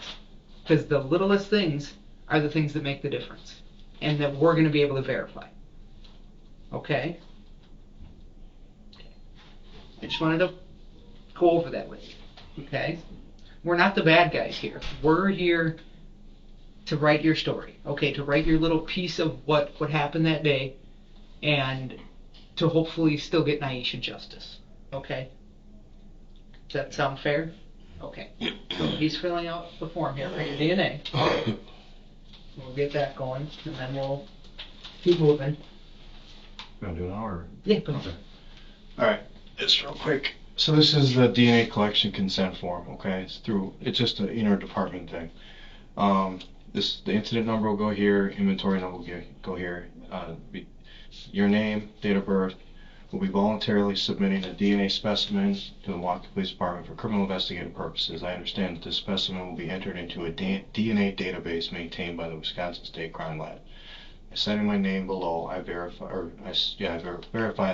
because the littlest things are the things that make the difference, and that we're going to be able to verify. Okay? I just wanted to go over that with you. Okay? We're not the bad guys here. We're here to write your story. Okay? To write your little piece of what happened that day, and to hopefully still get Naisha justice. Okay? Does that sound fair? Okay. So he's filling out the form here for your DNA. We'll get that going, and then we'll keep moving. Gonna do an hour? Yeah, go ahead. Okay. Alright, just real quick. So this is the DNA collection consent form, okay? It's just an inter-department thing. The incident number will go here, inventory number will go here. Your name, date of birth. Will be voluntarily submitting a DNA specimen to the Milwaukee Police Department for criminal investigative purposes. I understand that this specimen will be entered into a DNA database maintained by the Wisconsin State Crime Lab. By setting my name below, I verify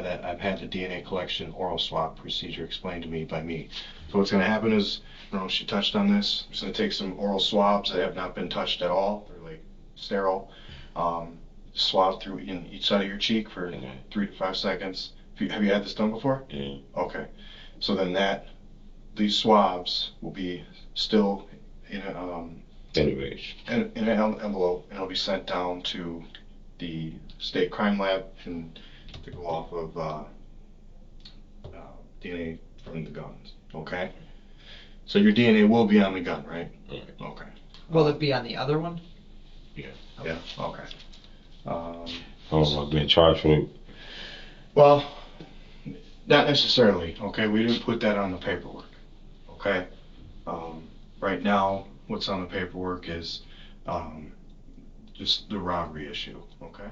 that I've had the DNA collection oral swab procedure explained to me by me. So what's going to happen is, I don't know if she touched on this, I'm just going to take some oral swabs that have not been touched at all. They're like sterile. Swab through in each side of your cheek for 3 to 5 seconds. Have you had this done before? Yeah. Okay. So then these swabs will be still in an envelope, and it'll be sent down to the state crime lab and to go off of DNA from the guns. Okay. So your DNA will be on the gun, right? Right. Okay. Will it be on the other one? Yeah. Yeah. Okay. I've been charged with. Well, not necessarily. Okay, we didn't put that on the paperwork. Okay. Right now, what's on the paperwork is just the robbery issue. Okay.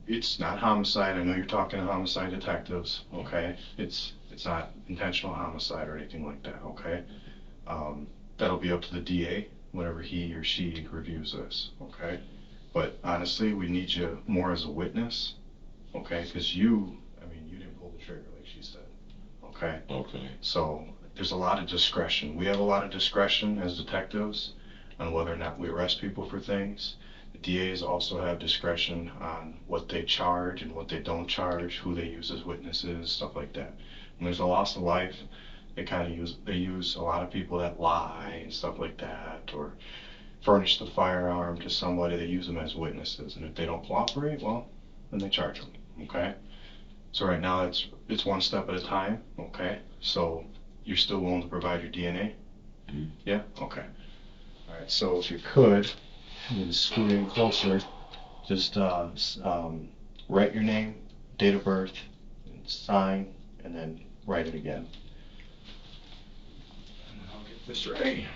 It's not homicide. I know you're talking to homicide detectives. Okay. It's not intentional homicide or anything like that. Okay. That'll be up to the DA whenever he or she reviews this. Okay. But honestly, we need you more as a witness. Okay, because you didn't pull the trigger like she said. Okay. Okay. So there's a lot of discretion. We have a lot of discretion as detectives on whether or not we arrest people for things. The DAs also have discretion on what they charge and what they don't charge, who they use as witnesses, stuff like that. When there's a loss of life, they use a lot of people that lie and stuff like that, or furnish the firearm to somebody. They use them as witnesses, and if they don't cooperate, well, then they charge them. Okay. So right now it's one step at a time. Okay. So you're still willing to provide your DNA? Mm-hmm. Yeah. Okay. All right. So if you could, just scoot in closer. Just write your name, date of birth, and sign, and then write it again. And I'll get this ready.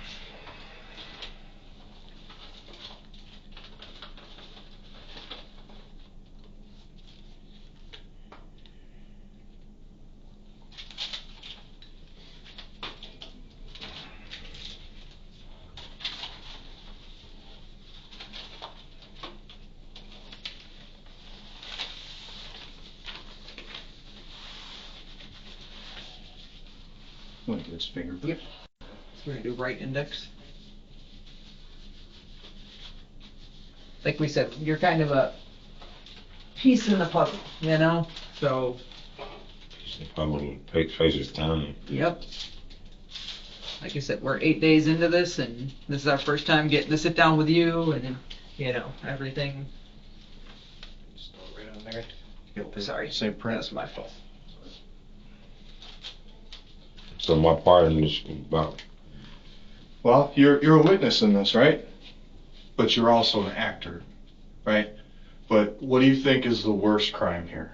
Look at his finger. Yep. So we're going to do right index. Like we said, you're kind of a piece in the puzzle, you know? So, Faces down. yep. like I said, we're 8 days into this, and this is our first time getting to sit down with you, and everything. Just throw it right on there. Get the Sorry, same print. that's my fault. So my part in this about Well, you're a witness in this, right? But you're also an actor, right? But what do you think is the worst crime here?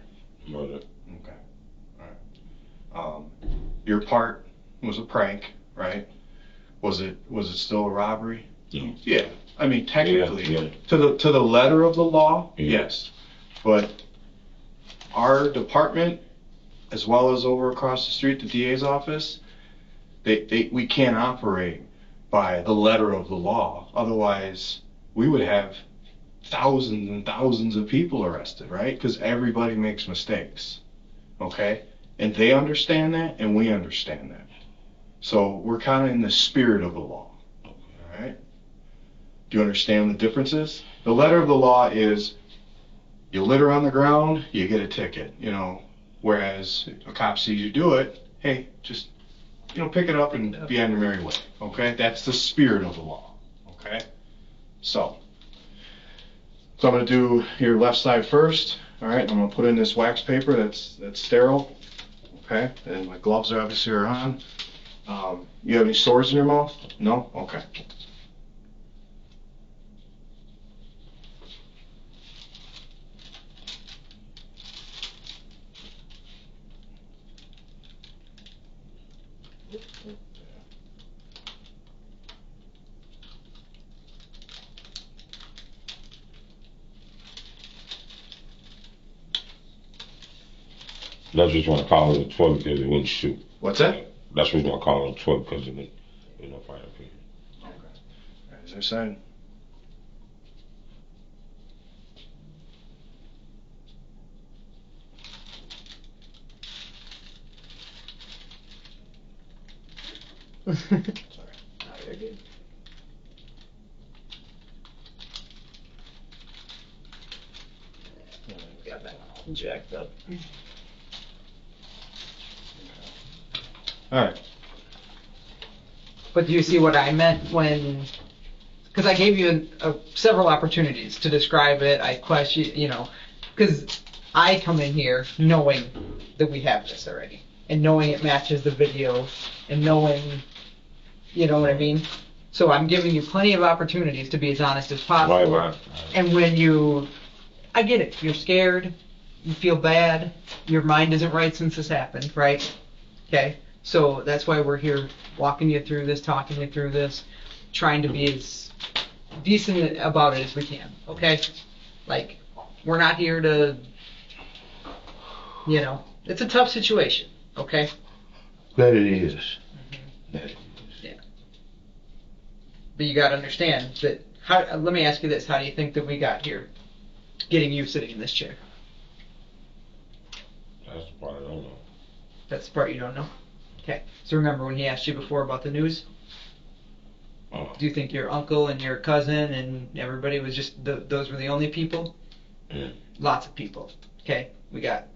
murder. Okay. All right. Your part was a prank, right? Was it still a robbery? No. Yeah. I mean, technically, Yeah. to the letter of the law, Yeah. yes. But our department, as well as over across the street, the DA's office, we can't operate by the letter of the law. Otherwise, we would have thousands and thousands of people arrested, right? Because everybody makes mistakes, okay? And they understand that, and we understand that. So we're kind of in the spirit of the law, all right? Do you understand the differences? The letter of the law is you litter on the ground, you get a ticket, whereas a cop sees you do it, hey, just, pick it up and be on your merry way, okay? That's the spirit of the law, okay? So I'm going to do your left side first, all right? I'm going to put in this wax paper that's sterile, okay? And my gloves are obviously on. You have any sores in your mouth? No? Okay. That's just want to call it a toy because it wouldn't shoot. What's that? That's what want to call it a toy because it wouldn't, fire up here. Okay. All right, is there a sign? Sorry. No, you're good. Got that all jacked up. All right. But do you see what I meant when? Because I gave you several opportunities to describe it. I question, because I come in here knowing that we have this already, and knowing it matches the video, and knowing, you know what I mean. So I'm giving you plenty of opportunities to be as honest as possible. Right. And when I get it. You're scared. You feel bad. Your mind isn't right since this happened, right? Okay. So that's why we're here, walking you through this, talking you through this, trying to be as decent about it as we can. Okay. Like, we're not here to, it's a tough situation. Okay. That it is. That it is. Yeah. But you got to understand that. Let me ask you this: how do you think that we got here, getting you sitting in this chair? That's the part I don't know. That's the part you don't know? Okay. So remember when he asked you before about the news? Do you think your uncle and your cousin and everybody was just, those were the only people? Yeah. Lots of people. Okay. We got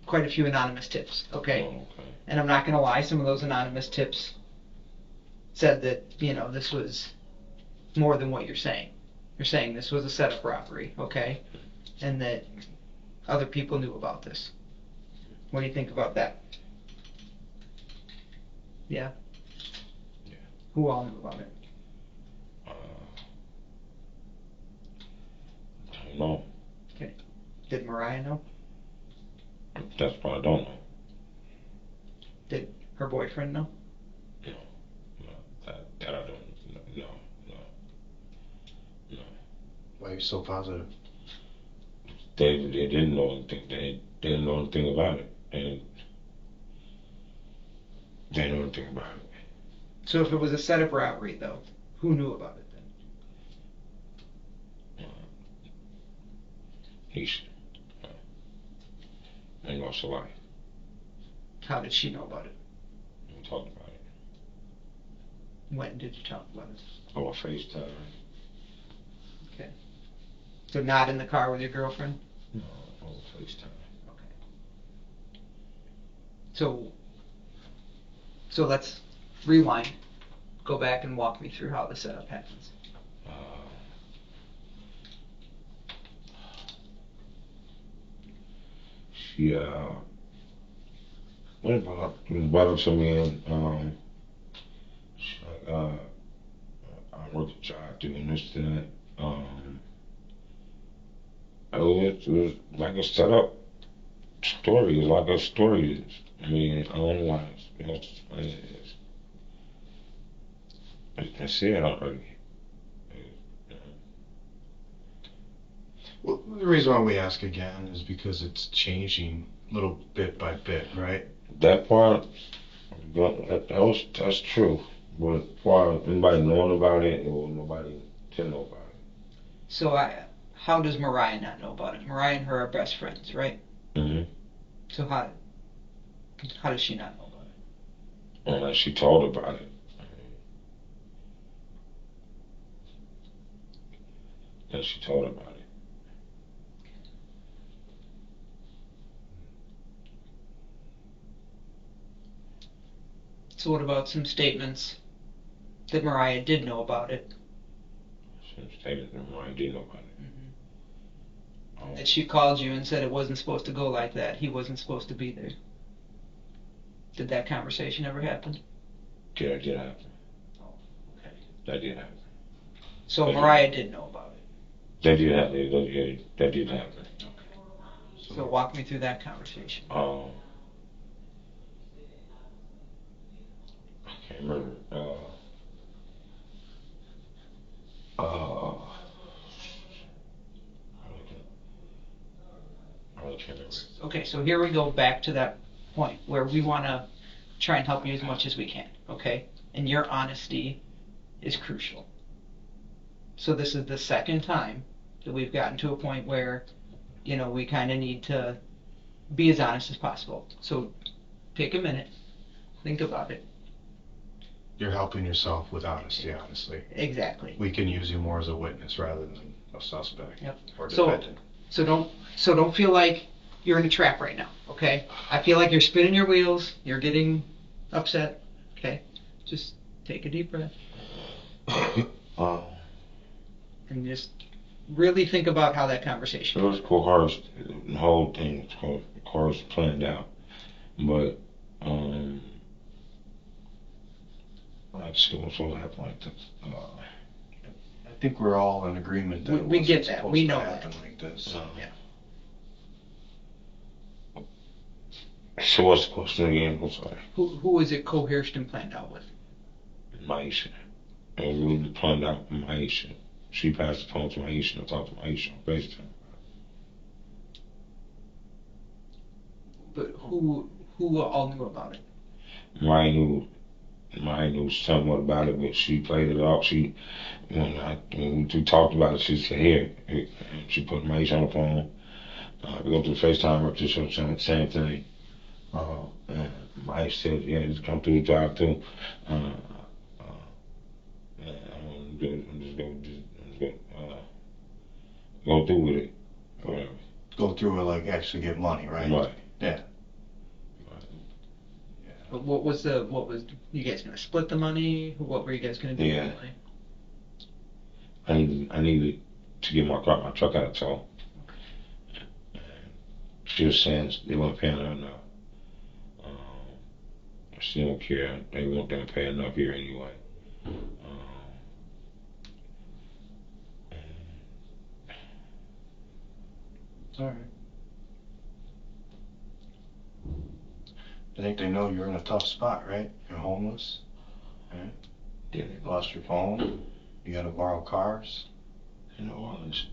quite a few anonymous tips. Okay. Oh, okay. And I'm not going to lie, some of those anonymous tips said that, this was more than what you're saying. You're saying this was a setup robbery, okay? And that other people knew about this. What do you think about that? Yeah? Yeah. Who all knew about it? I don't know. Okay. Did Mariah know? That's the part I don't know. Did her boyfriend know? No. That I don't. No. Why are you so positive? They didn't know anything. They didn't know anything about it, and they didn't know anything about it. So if it was a setup robbery, though, who knew about it then? He's and lost a life. How did she know about it? We talked about it. When did you talk about it? Over FaceTime. Okay. So not in the car with your girlfriend? No, over FaceTime. Okay. So let's rewind. go back and walk me through how the setup happens. She brought up to me and she like I work a job doing this to that. It was like a setup story. It's like a story. I mean, I don't know why. I see it already. Well, the reason why we ask again is because it's changing little bit by bit, right? That part, that's true. But for anybody knowing about it, or nobody to know about it. So how does Mariah not know about it? Mariah and her are best friends, right? Mm-hmm. So how does she not know about it? Unless she told about it. Unless she told about it. So what about some statements that Mariah did know about it? Some statement that Mariah did know about it. That she called you and said it wasn't supposed to go like that. He wasn't supposed to be there. Did that conversation ever happen? Yeah, it did happen. Oh, okay. That did happen. So That Mariah did know about it. That did happen. That did happen. Okay. So walk me through that conversation. I can't remember. I really can't remember. Okay, so here we go back to that point where we want to try and help you as much as we can, okay? And your honesty is crucial. So this is the second time that we've gotten to a point where, we kind of need to be as honest as possible. So take a minute, think about it. You're helping yourself with honesty, honestly. Exactly. We can use you more as a witness rather than a suspect. Yep. Or defendant. So don't feel like you're in a trap right now, okay? I feel like you're spinning your wheels, you're getting upset, okay? Just take a deep breath. And just really think about how that conversation It was coerced. The whole thing was coerced, planned out. But like shit was supposed to happen like this. I think we're all in agreement that We it get wasn't that. supposed We to know happen that. like this. Yeah. So what's the question again? I'm sorry. Who was it coerced and planned out with? Maisha. And we were planned out with Maisha. She passed the phone to Maisha and talked to Maisha on FaceTime. But who all knew about it? Mariah knew somewhat about it, but she played it off. When we talked about it, she said, here. And she put Maisha on the phone. We go through FaceTime up to the same thing. And Mike said, yeah, just come through the drive-thru. I'm just gonna go through with it. Whatever. Go through it like actually get money, right? Right. Yeah. But what was you guys gonna split the money? What were you guys gonna do with the money? I needed to get my truck out of tow. She was saying they weren't paying her enough. She don't care. They want them to pay enough here anyway. It's alright. I think they know you're in a tough spot, right? You're homeless. Right? Yeah. You lost your phone. You gotta borrow cars. You know all this.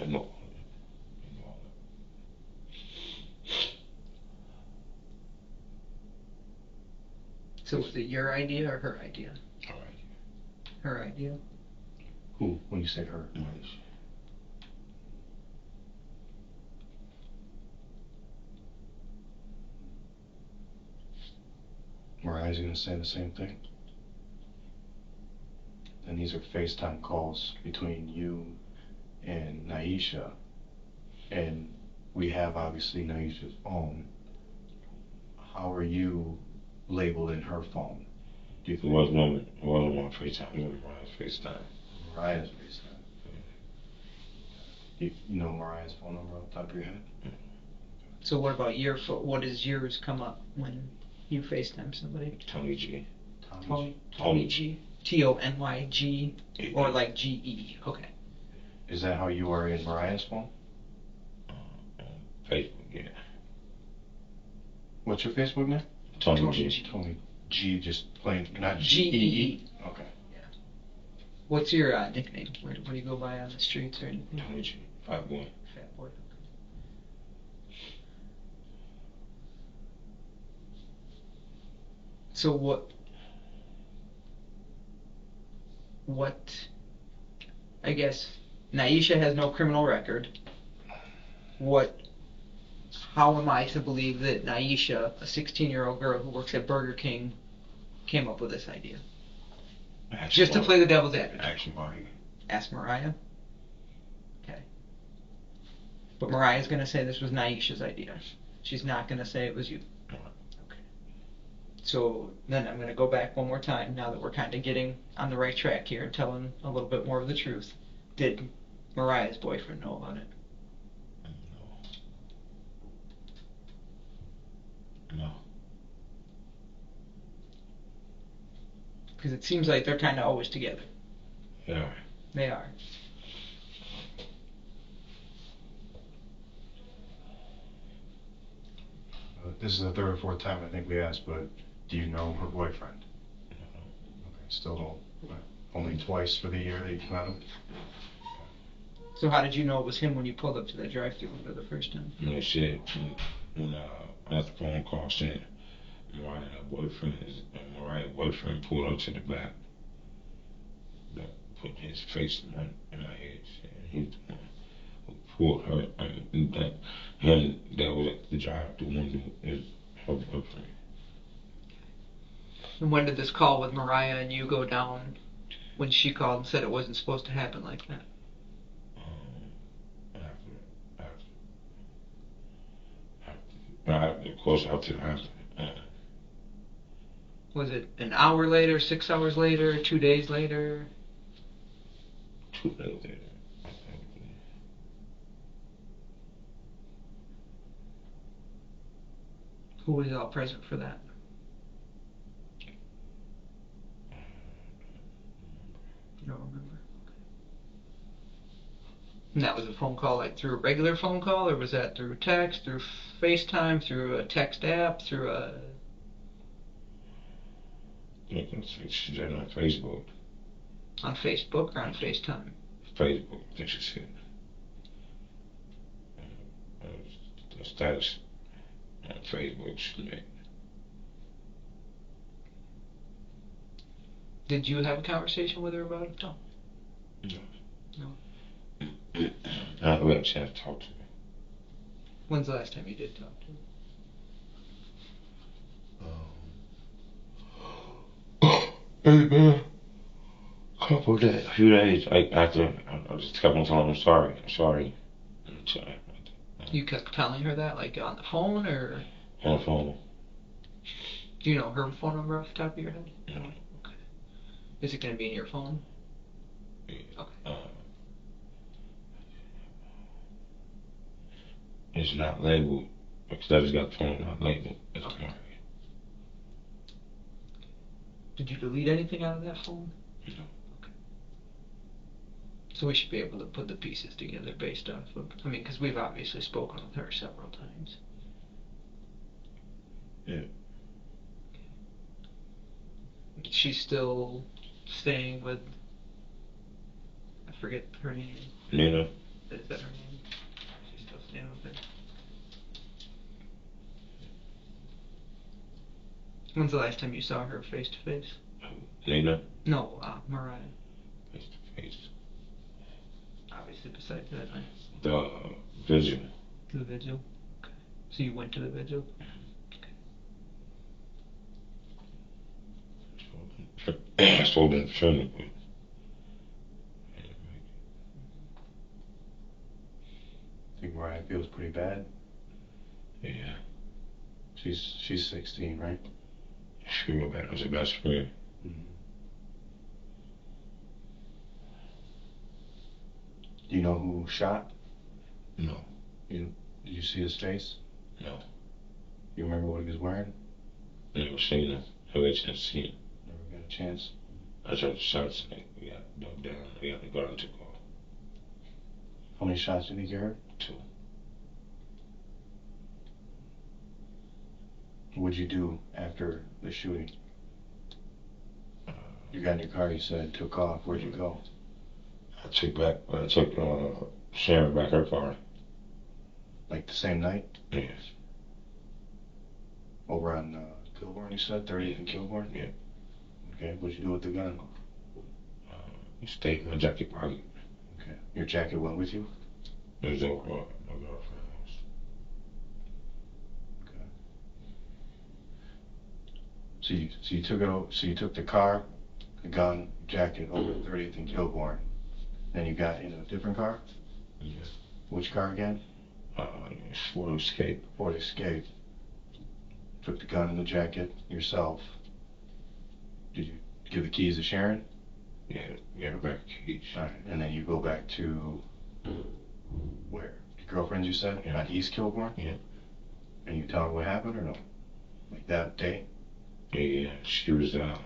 No. So was it your idea or her idea? All right. Her idea. Who? When you say her? Mariah. Mariah's gonna say the same thing. And these are FaceTime calls between you and Naisha. And we have obviously Naisha's phone. How are you labeled in her phone? Do you It think? wasn't on FaceTime. It was Mariah's FaceTime. Mariah's FaceTime. You know Mariah's phone number off the top of your head? So what about what does yours come up when you FaceTime somebody? Tony G. Tony G. Tonyg, or like GE. Okay. Is that how you are in Mariah's phone? Facebook, yeah. What's your Facebook name? Tony G. Tony G, just plain, not GEE. GEE. Okay. What's your nickname? What do you go by on the streets or anything? Tony G. Fat boy. Fat boy. So what, I guess, Naisha has no criminal record. How am I to believe that Naisha, a 16-year-old girl who works at Burger King, came up with this idea? Just to play the devil's advocate. Action Mariah. Ask Mariah? Okay. But Mariah's going to say this was Naisha's idea. She's not going to say it was you. Okay. So then I'm going to go back one more time now that we're kind of getting on the right track here and telling a little bit more of the truth. Did Mariah's boyfriend know about it? No. Because it seems like they're kind of always together. Yeah. They are. This is the third or fourth time I think we asked, but do you know her boyfriend? Okay, still don't. Only twice for the year that you met him? So how did you know it was him when you pulled up to that drive-thru for the first time? You know, shit, when after the phone call saying Mariah's boyfriend pulled up to the back, put his face in my head, and he's the one who pulled her, that was at the drive-thru window is her boyfriend. And when did this call with Mariah and you go down when she called and said it wasn't supposed to happen like that? Of course, after Was it an hour later, 6 hours later, 2 days later? 2 days later. Who was all present for that? You don't remember? Okay. And that was a phone call like through a regular phone call, or was that through text, through FaceTime, through a text app, through a... She said on Facebook. On Facebook or on FaceTime? Facebook, I think she said. The status on Facebook she made. Did you have a conversation with her about it? No. No. I haven't had a chance to talk to her. When's the last time you did talk to her? Hey man, a few days after, I just kept on telling her I'm sorry. You kept telling her that, like on the phone or? On the phone. Do you know her phone number off the top of your head? No. Okay. Is it going to be in your phone? Yeah. Okay. It's not labeled, because I just got the phone not labeled. It's Okay. Mariah. Did you delete anything out of that phone? No. Okay. So we should be able to put the pieces together based off of, because we've obviously spoken with her several times. Yeah. She's still staying with, I forget her name. Nina. Is that her name? She's still staying with her. When's the last time you saw her face to face? Nina. No, Mariah. Face to face. Obviously besides that night. The vigil. The vigil? Okay. So you went to the vigil? Okay. supposed to be defending, but Think Mariah feels pretty bad. yeah, She's 16, right? she went back as her best friend. Mm-hmm. Do you know who shot? No, Did you see his face? no, You remember what he was wearing? never seen him. Never had a chance to see him. Never got a chance. I tried to shots and we got dumped down. We got the ground took off. How many shots do you think you heard? 2. What'd you do after the shooting? You got in your car, you said, took off. Where'd you go? I took Sharon back her car. Like the same night? Yes. Over on Kilbourne, you said? 30th and Kilbourne? Yeah. Okay, what'd you do with the gun? He stayed in my jacket pocket. Okay. Your jacket went with you? It was over my girlfriend's house. Okay. So you took it over, so you took the car, the gun, jacket over 30th and Kilbourne. Then you got in a different car? Yeah. Which car again? Ford Escape. Ford Escape. Took the gun and the jacket yourself. Did you give the keys to Sharon? Yeah, gave her back the keys. Alright, and then you go back to where? Your girlfriend's, you said? Yeah. On East Kilbourne? Yeah. And you tell her what happened or no? Like that day? Yeah, she was yeah.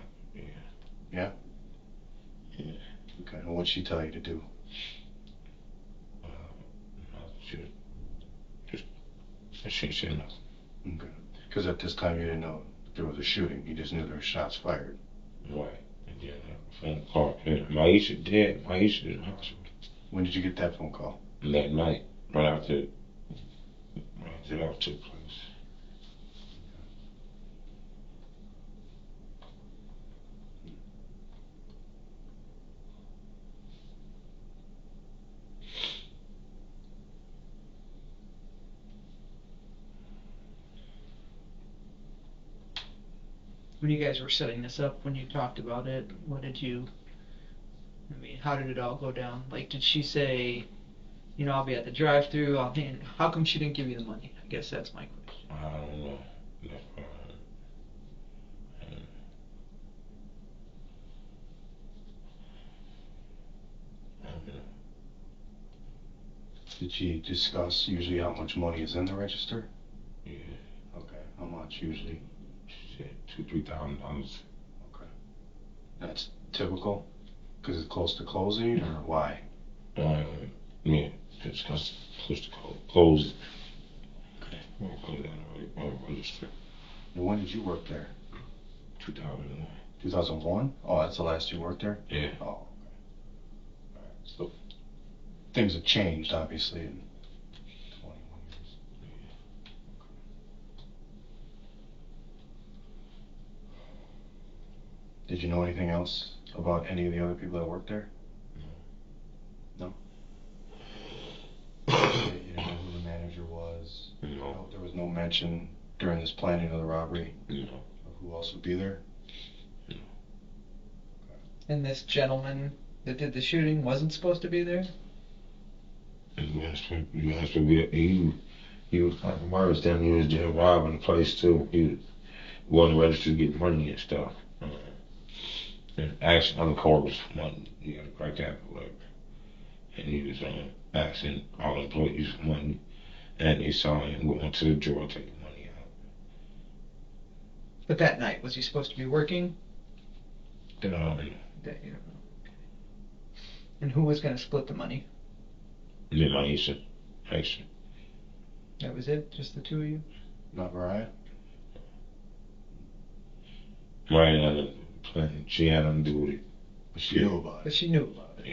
Yeah? Yeah. Okay, and what'd she tell you to do? She said nothing. Okay. Because at this time you didn't know there was a shooting. You just knew there were shots fired. Right. And then a phone call. And Maisha dead. Maisha in the hospital. When did you get that phone call? That night, right after that took place. When you guys were setting this up, when you talked about it, how did it all go down? Like, did she say, I'll be at the drive-thru, how come she didn't give you the money? I guess that's my question. I don't know. Did she discuss usually how much money is in the register? Yeah. Okay, how much usually? She said $2,000-$3,000. Okay. That's typical? Because it's close to closing or why? Yeah, it's close to close. Okay. We'll close down the register. And when did you work there? 2001. 2001? Oh, that's the last you worked there? Yeah. Oh, okay. Alright, so things have changed obviously in 21 years. Did you know anything else about any of the other people that worked there? No? You didn't know who the manager was? No. There was no mention during this planning of the robbery No. of who else would be there? No. And this gentleman that did the shooting wasn't supposed to be there? You asked me, he was like a murder stand. He was just robbing the place too. He was going to register to get money and stuff. And asking other coworkers for money. He got a crack that or whatever. And he was asking all employees for money. And they saw him going to the drawer taking money out. But that night, was he supposed to be working? Then I don't know. That you don't know. And who was going to split the money? And then Maisha. That was it? Just the two of you? Not Mariah? Mariah had a plan. She had nothing to do with it. But she knew about But it. she knew about it.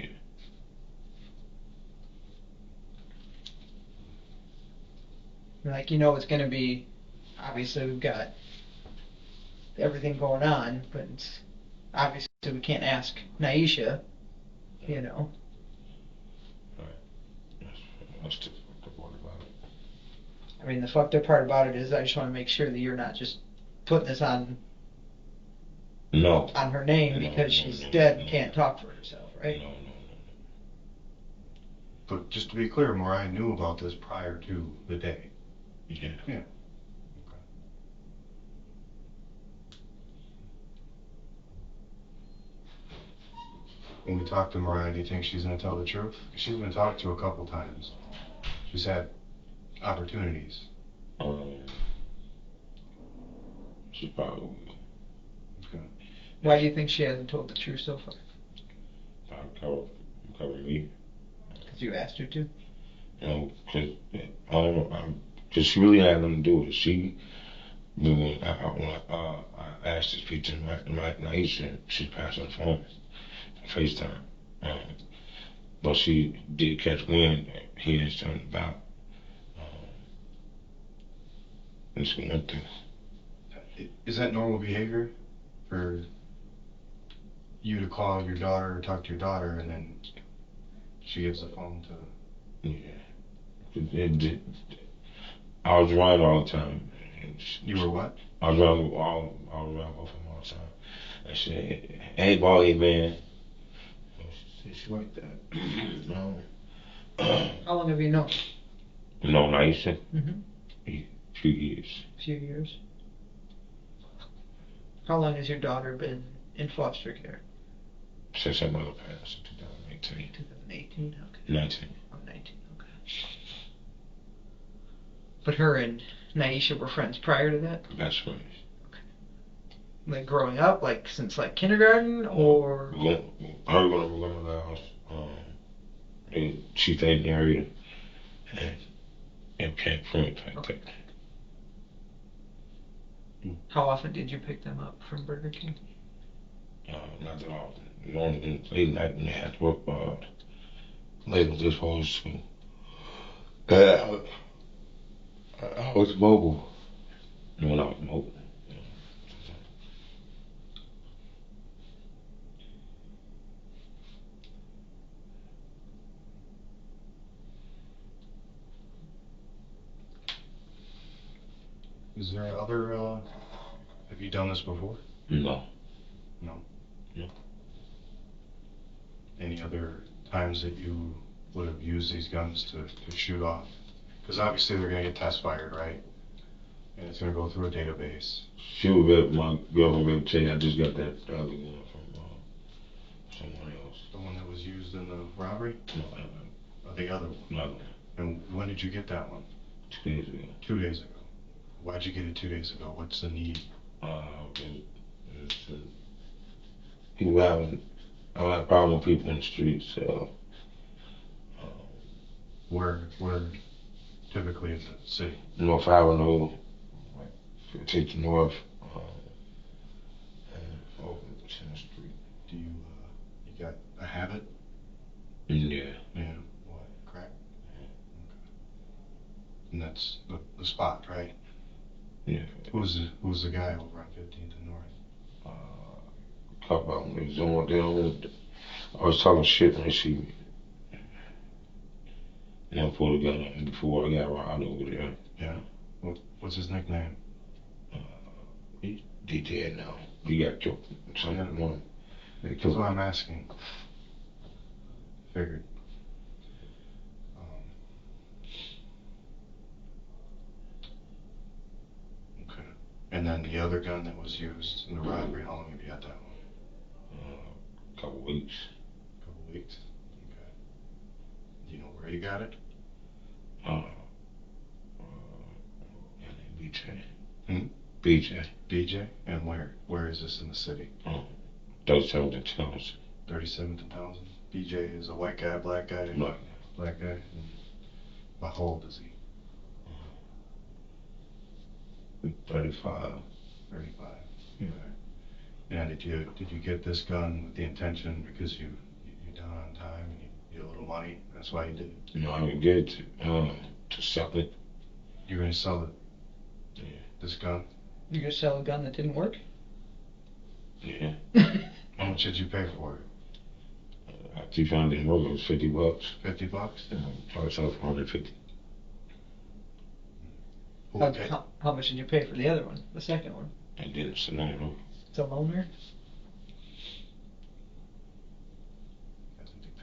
Yeah. Like, it's going to be, obviously we've got everything going on, but it's, obviously we can't ask Naisha, That's the part about it. the fucked up part about it is I just want to make sure that you're not just putting this on No. on her name No, because no, she's no, dead no, and can't talk for herself, right? No, no, But just to be clear, Mariah knew about this prior to the day. no. Yeah. Yeah. When we talk to Mariah, do you think she's going to tell the truth? She's been talked to a couple times. She's had opportunities. She probably Okay. Why do you think she hasn't told the truth so far? cover me. Because you asked her to? You know, because she really had nothing to do with it. She, when I asked to speak to Naisha, she passed on the phone, FaceTime. But she did catch wind that he had something about this one thing. Is that normal behavior for you to call your daughter or talk to your daughter and then she gives the phone to... Yeah. I was around all the time. You were what? I was around both of them all the time. I said, hey, boy, man. She like that. No. How long have you known? No, Naisha. Mm-hmm. A few years. Few years. How long has your daughter been in foster care? Since her mother passed in 2018. 2018, okay. 19. Oh, 19, okay. But her and Naisha were friends prior to that? Best friends. Like growing up, like since like kindergarten, or? We're gonna go to the house. And she stayed in the area and became friends like that. How often did you pick them up from Burger King? Not that often. Only late night when they had to work late on this whole school. I was mobile when I was mobile. Is there other, have you done this before? No. No? No. Any other times that you would have used these guns to shoot off? Because obviously they're going to get test fired, right? And it's going to go through a database. She would bet my girlfriend would tell you I just got that other one from someone else. The one that was used in the robbery? No, Or the other one? another one. And when did you get that one? 2 days ago. 2 days ago. Why'd you get it 2 days ago? What's the need? People having a problem with people in the streets, so. Where typically in the city? North Avenue, like 15th North, and over 10th Street. Do you got a habit? Yeah. Yeah. What? Crack? Okay. And that's the spot, right? Yeah. Who's the guy over on 15th and North? Talk about when they don't, I was talking shit when they see me. And I pulled a gun on him before I got robbed over there. Yeah. What's his nickname? He's dead now. He got killed. Something one. They That's killed what him. I'm asking. Figured. Okay. And then the other gun that was used in the robbery, how long have you had that one? Couple weeks. Couple weeks. Okay. Do you know where you got it? BJ. Hmm? BJ. BJ? And where? Where is this in the city? 37th and Townsend. 37th and Townsend. BJ is a white guy, black guy? Black. Black guy. How old is he? 35. 35. Yeah. Okay. And did you get this gun with the intention because you're down on time and you had a little money? That's why you did it? No, I didn't get it to sell it. You're going to sell Yeah. this gun? You gonna sell a gun that didn't work? Yeah. How much did you pay for it? After you found it didn't work, it was $50. $50? I was selling for 150. Okay. How much did you pay for the other one? The second one? I didn't sell it. It's a loaner?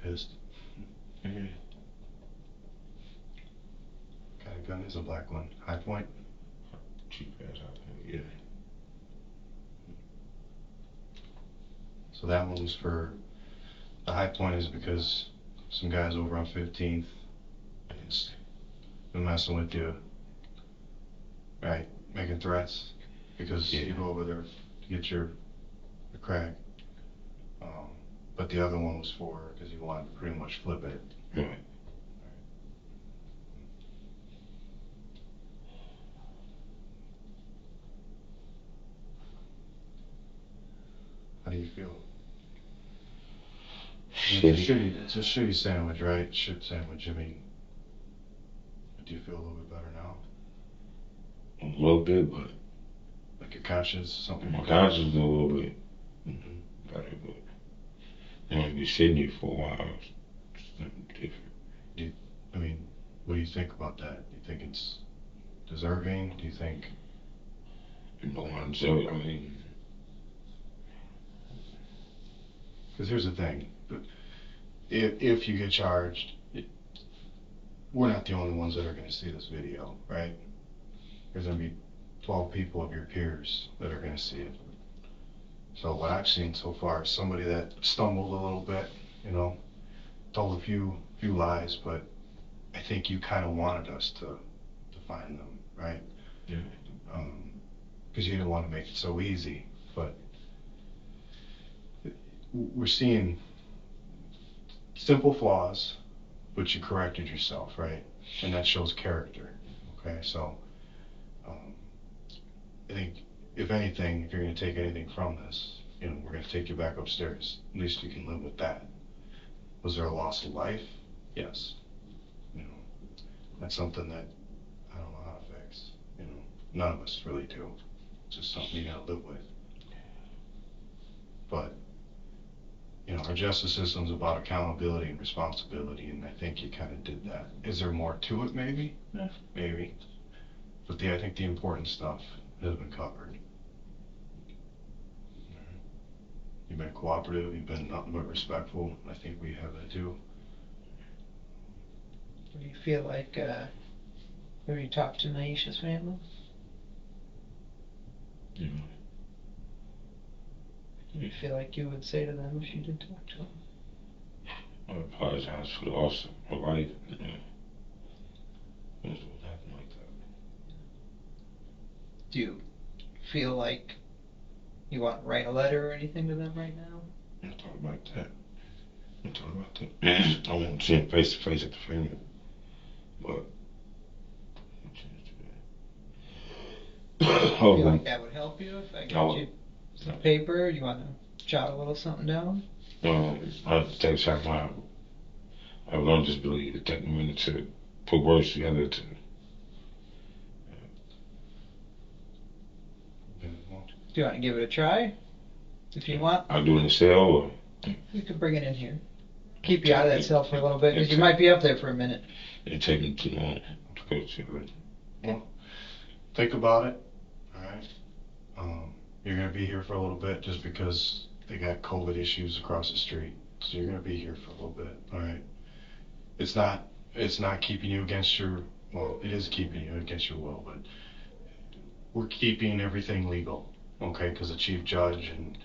pissed. Mm-hmm. Kind of gun is a black one. High point. Cheap ass out there, yeah. So that one was for, the high point is because some guys over on 15th is been messing with you, right? Making threats because Yeah. you go over there to get your crack. But the other one was for, because you wanted to pretty much flip it. Right. How do you feel? Shitty. It's a shitty sandwich, right? Shit sandwich. I mean, do you feel a little bit better now? A little bit, but Like your conscience, something? my conscience is a little bit Mm-hmm. better, but I'm gonna be sitting here for a while. It's something different. I mean, what do you think about that? Do you think it's deserving? Do you think? No one, so I mean, Because here's the thing, if you get charged, we're not the only ones that are going to see this video, right? There's going to be 12 people of your peers that are going to see it. So what I've seen so far is somebody that stumbled a little bit, you know, told a few lies, but I think you kind of wanted us to find them, right? yeah. Because you didn't want to make it so easy, but we're seeing simple flaws, but you corrected yourself, right? And that shows character. Okay, so I think if anything, if you're going to take anything from this, you know, we're going to take you back upstairs. At least you can live with that. Was there a loss of life? Yes. You know, that's something that I don't know how to fix. You know, none of us really do. It's just something you got to live with. But you know, our justice system's about accountability and responsibility, and I think you kind of did that. Is there more to it? Maybe. Yeah, maybe. But I think the important stuff has been covered. You've been cooperative. You've been nothing but respectful. I think we have that too. Do you feel like, have you talked to Naisha's family? Yeah. Do you feel like you would say to them if you did talk to them? I apologize for the loss of my life. You know, things will happen like that. Do you feel like you want to write a letter or anything to them right now? I thought about that. I thought about that. I won't see him face to face at the funeral, but. Do you feel like that would help you if I got you some paper? Do you want to jot a little something down? I take time out. I have learned disability to take a minute to put words together to. Do you want to give it a try? If you want, I'll do it in the cell or. you could bring it in here. Keep you out of that cell for a little bit, because you might be up there for a minute. It take me too long to go to it. Well, think about it. All right. You're gonna be here for a little bit just because they got COVID issues across the street. So you're gonna be here for a little bit. All right. It's not keeping you against your. Well, it is keeping you against your will, but we're keeping everything legal. Okay, because the chief judge and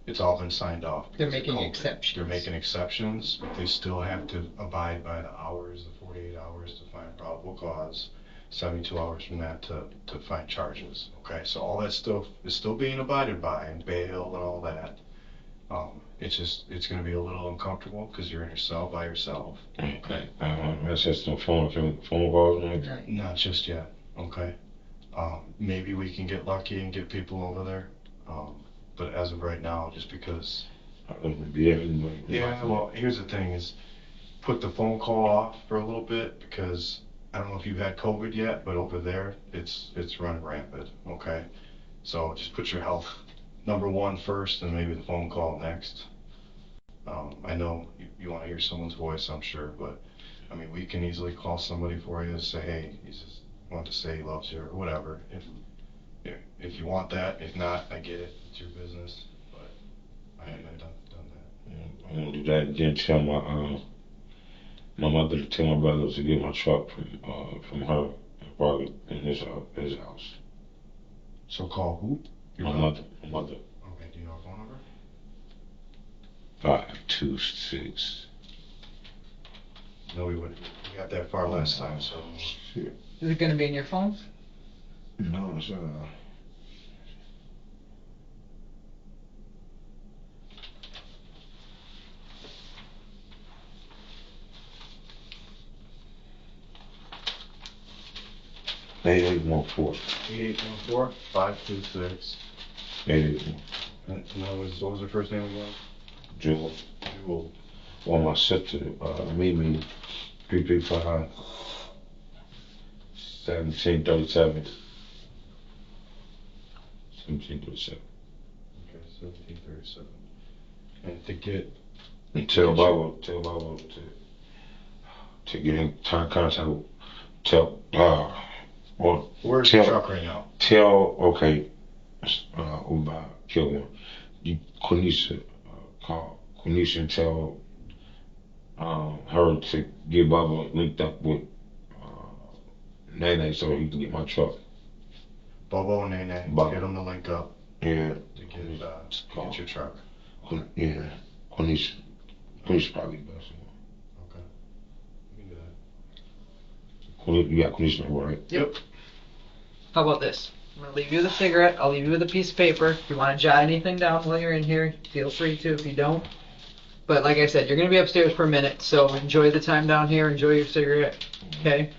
it's all been signed off. They're making exceptions. They're making exceptions, but they still have to abide by the hours, the 48 hours to find probable cause, 72 hours from that to find charges. Okay, so all that stuff is still being abided by, and bail and all that. It's going to be a little uncomfortable because you're in your cell by yourself. Okay. That's just no phone calls. Right. Not just yet. Okay. Maybe we can get lucky and get people over there. But as of right now, just because. I don't be everywhere. Yeah, well, here's the thing is, put the phone call off for a little bit because I don't know if you've had COVID yet, but over there, it's running rampant, okay? So just put your health number one first and maybe the phone call next. I know you want to hear someone's voice, I'm sure, but I mean, we can easily call somebody for you and say, hey, he just wanted to say he loves you or whatever. If you want that, if not, I get it, it's your business, but I haven't done that. Yeah, I'm gonna do that. Then tell my mother to tell my brother to get my truck from her brother in his house. So call who? Your My brother? mother. Okay, do you know her phone number? 526. No, we wouldn't. We got that far last time, so. Shit. Is it gonna be in your phone? No, it's 8814. 8814-526. 8814. And what was her first name again? Jewel. Jewel. Well, my sister, meet me 335 1737. 1737. Okay, 1737. And to get. And tell Bubba to get in contact with, well, Where's tell, the truck right now? Tell, okay, about kill one. You, Quenisha, call Quenisha and tell her to get Bubba linked up with Nene so he can get my truck. Bobo and Nene, Bobo. get them to link up Yeah. to get your truck. Yeah. Quenisha probably the best one. Okay. You can do that. You got Quenisha number, right? Yep. How about this? I'm gonna leave you with a cigarette. I'll leave you with a piece of paper. If you want to jot anything down while you're in here, feel free to. If you don't, but like I said, you're gonna be upstairs for a minute, so enjoy the time down here. Enjoy your cigarette. Okay.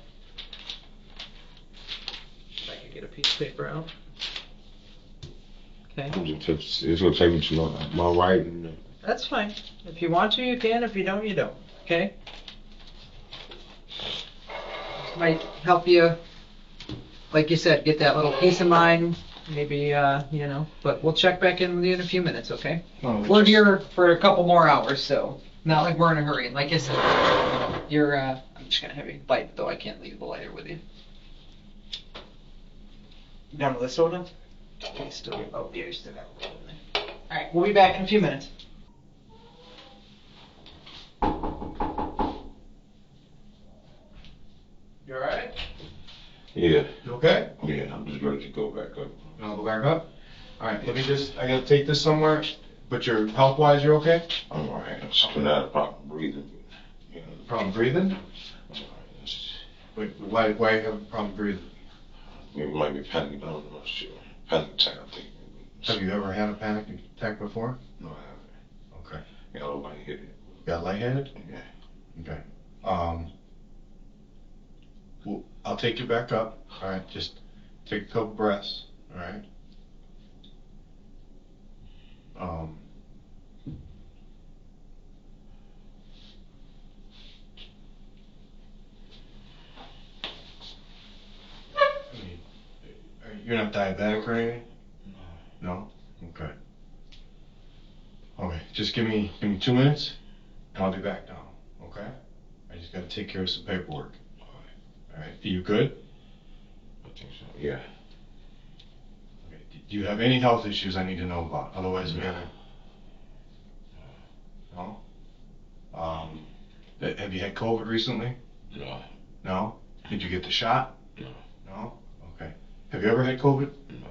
If I can get a piece of paper out. Okay. It's gonna take me too long. My writing. That's fine. If you want to, you can. If you don't, you don't. Okay? This might help you, like you said, get that little peace of mind. Maybe, but we'll check back in with you in a few minutes, okay? No, We're here for a couple more hours, so not like we're in a hurry. And like I said, I'm just gonna have you light, though I can't leave the lighter with you. You done with this soda? Okay, still, oh, yeah, you still got a little in there. Alright, we'll be back in a few minutes. You alright? Yeah. You okay? Yeah, I'm just ready to go back up. You wanna go back up? Alright, let me I gotta take this somewhere, but health-wise, you're okay? I'm alright. I'm just gonna have a problem breathing. You know, Problem breathing? I'm alright. Wait, why you have a problem breathing? It might be panic, but I'm not sure. Panic attack, I think. Have you ever had a panic attack before? No, I haven't. Okay. Yeah, nobody hit it. Got lightheaded? Yeah. Okay. Well, I'll take you back up. Alright, just take a couple breaths. Alright. You're not diabetic or anything? No? Okay. Okay, just give me 2 minutes, and I'll be back down, okay? I just gotta take care of some paperwork. Alright, are you good? I think so. Yeah. Okay. Do you have any health issues I need to know about? Otherwise, we're gonna... No? Have you had COVID recently? No. No? Did you get the shot? No. No? Okay. Have you ever had COVID? No.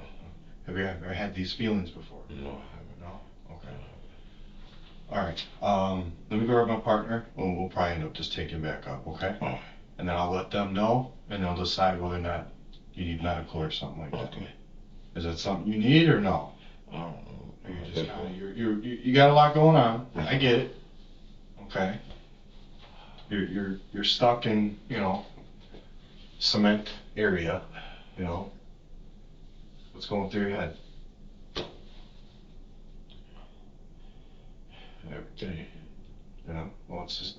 Have you ever had these feelings before? No, I haven't. No? Okay. Alright, let me grab my partner, and we'll probably end up just taking back up, okay? Alright. And then I'll let them know, and they'll decide whether or not you need medical or something like that. Okay. Is that something you need or no? I don't know. Or you just you got a lot going on. I get it. Okay. You're stuck in, cement area, What's going through your head? Everything. Well, it's just,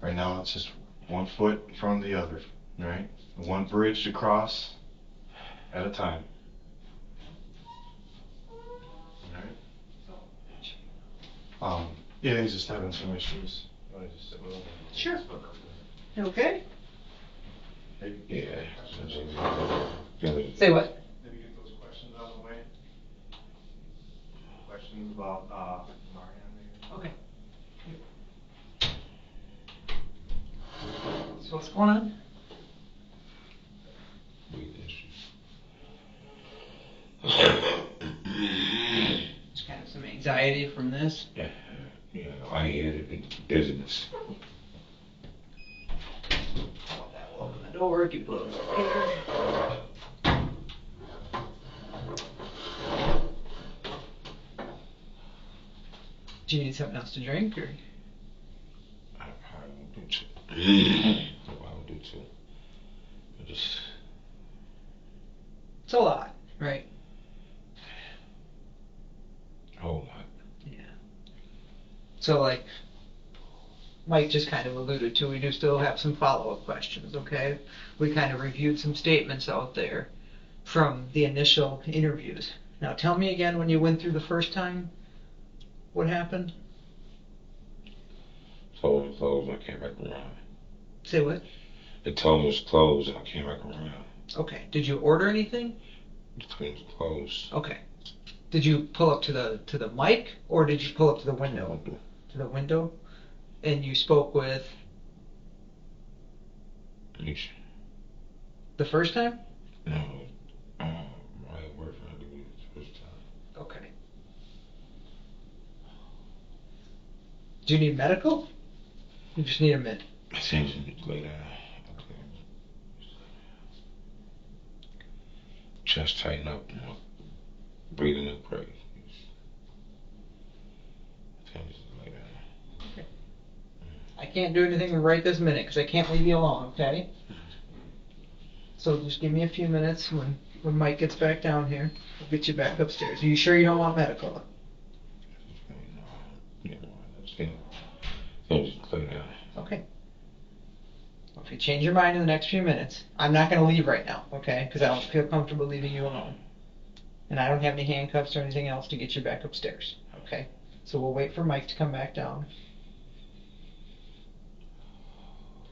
right now it's just one foot in front of the other, right? One bridge to cross at a time. Alright? Yeah, he's just having some issues. Sure. You okay? Yeah. Say what? Maybe get those questions out of the way. Questions about Marianne. Okay. So what's going on? Breathing issues. Just kind of some anxiety from this. Yeah, lightheaded and dizziness. Hold that, we'll open the door, keep it a little more. Do you need something else to drink, or? I probably won't do too. I won't do too. I just. It's a lot, right? A whole lot. Yeah. So, like Mike just kind of alluded to, we do still have some follow-up questions, okay? We kind of reviewed some statements out there from the initial interviews. Now, tell me again, when you went through the first time, what happened? Told me closed, I came back around. Say what? They told me it was closed, and I came back around. Okay. Did you order anything? It was closed. Okay. Did you pull up to the mic, or did you pull up to the window? To the window? And you spoke with Nisha. the first time? No, my boyfriend did it the first time. Okay. Do you need medical? You just need a minute. I think you lay down. Okay. Chest tighten up. Breathing in praise. I think just lay down. I can't do anything right this minute because I can't leave you alone, okay? So just give me a few minutes. When Mike gets back down here, we'll get you back upstairs. Are you sure you don't want medical? Yeah, that's it. Just lay down. Okay. Well, if you change your mind in the next few minutes, I'm not going to leave right now, okay? Because I don't feel comfortable leaving you alone. And I don't have any handcuffs or anything else to get you back upstairs, okay? So we'll wait for Mike to come back down.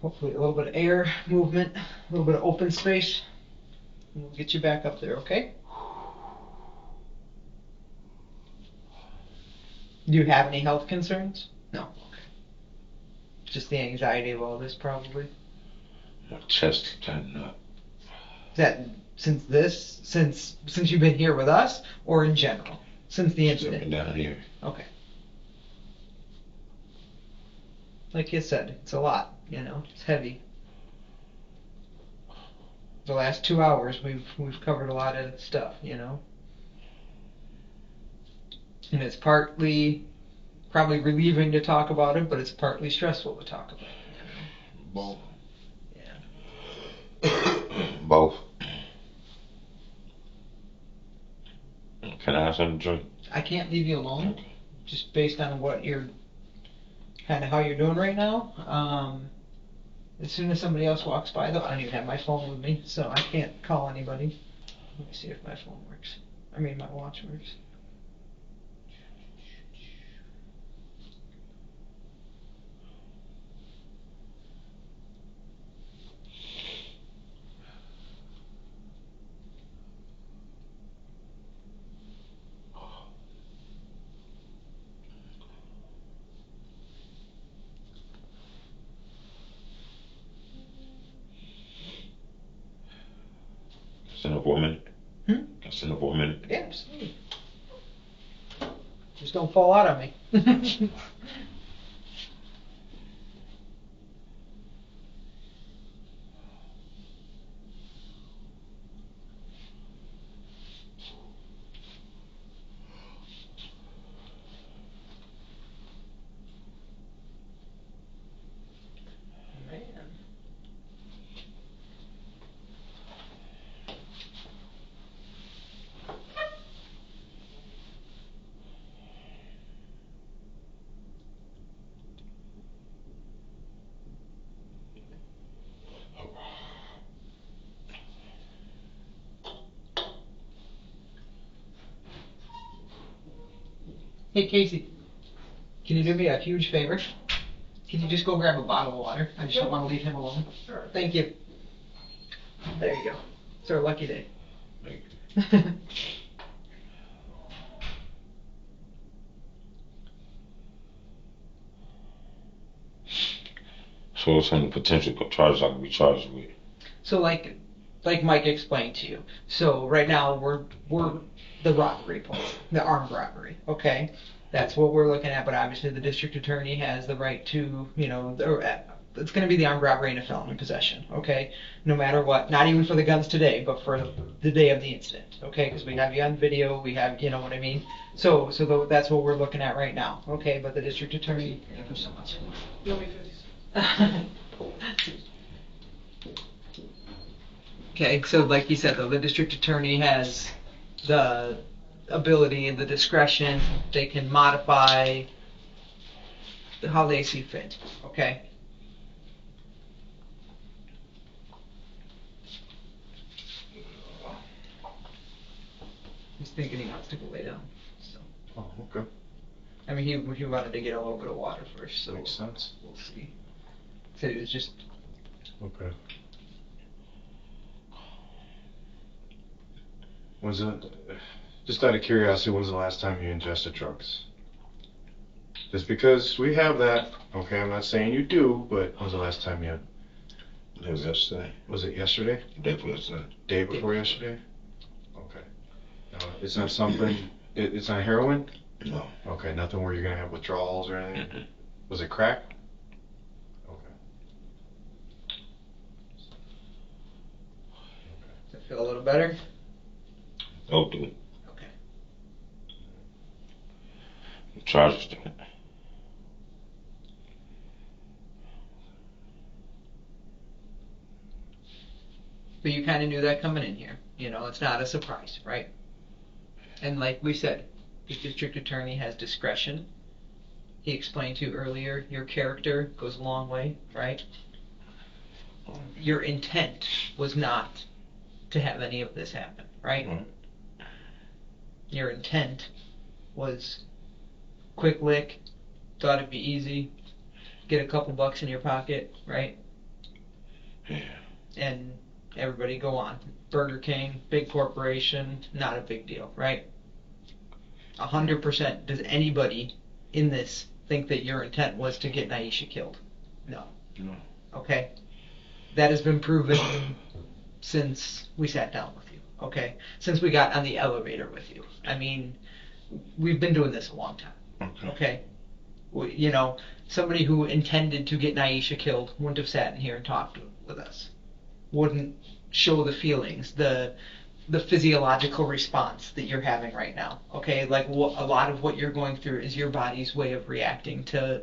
Hopefully a little bit of air, movement, a little bit of open space. And we'll get you back up there, okay? Do you have any health concerns? No. Okay. Just the anxiety of all this, probably. My chest tighten up. Is that since you've been here with us, or in general? Since the incident? Down here. Okay. Like you said, it's a lot, it's heavy. The last 2 hours we've covered a lot of stuff, And it's partly probably relieving to talk about it, but it's partly stressful to talk about it, Both. Yeah. Both. Can I have something to drink? I can't leave you alone, Okay. just based on what you're kind of how you're doing right now. As soon as somebody else walks by, though, I don't even have my phone with me, so I can't call anybody. Let me see if my phone works. My watch works. Send up 1 minute. Hmm? Can I send up 1 minute? Yeah, absolutely. Just don't fall out on me. Man. Hey Casey, can you do me a huge favor? Can you just go grab a bottle of water? I just don't want to leave him alone. Sure. Thank you. There you go. It's our lucky day. Thank you. So what's some potential charges I could be charged with? So like Mike explained to you. So right now we're the robbery point, the armed robbery. Okay, that's what we're looking at. But obviously the district attorney has the right to, it's going to be the armed robbery and a felon in possession. Okay, no matter what. Not even for the guns today, but for the day of the incident. Okay, because we have you on video. We have, you know what I mean. So that's what we're looking at right now. Okay, but the district attorney. Thank you so much. You owe me 50 cents. Okay, so like you said, though, the district attorney has the ability and the discretion. They can modify how they see fit. Okay. He's thinking he wants to go lay down. So, Oh, okay. I mean, he wanted to get a little bit of water first. So Makes sense. we'll see. So it was just. Okay. Was it, just out of curiosity, when's the last time you ingested drugs? Just because we have that, okay, I'm not saying you do, but when's the last time you, It was yesterday. was it yesterday? Day before yesterday. Day before yesterday? Okay. No, it's not something, it's not heroin? No. Okay, nothing where you're gonna have withdrawals or anything? Was it crack? Okay. Does it feel a little better? Okay. Okay. Charges to it. But you kind of knew that coming in here. It's not a surprise, right? And like we said, the district attorney has discretion. He explained to you earlier, your character goes a long way, right? Your intent was not to have any of this happen, right? Right. Your intent was quick lick, thought it'd be easy, get a couple bucks in your pocket, right? Yeah. And everybody go on. Burger King, big corporation, not a big deal, right? 100%. Does anybody in this think that your intent was to get Naisha killed? No. No. Okay? That has been proven since we sat down with you, okay? Since we got on the elevator with you. I mean, we've been doing this a long time, okay? Somebody who intended to get Naisha killed wouldn't have sat in here and talked with us. Wouldn't show the feelings, the physiological response that you're having right now. Okay, like a lot of what you're going through is your body's way of reacting to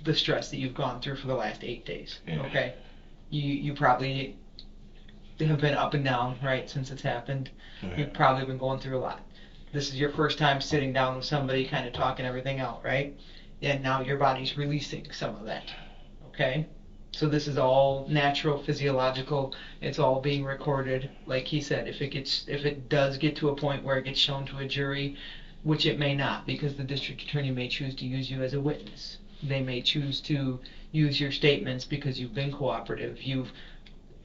the stress that you've gone through for the last 8 days. Yeah. Okay, you probably have been up and down, right, since it's happened. Yeah. You've probably been going through a lot. This is your first time sitting down with somebody, kind of talking everything out, right? And now your body's releasing some of that. Okay. So this is all natural, physiological. It's all being recorded. Like he said, if it does get to a point where it gets shown to a jury, which it may not, because the district attorney may choose to use you as a witness. They may choose to use your statements because you've been cooperative. You've,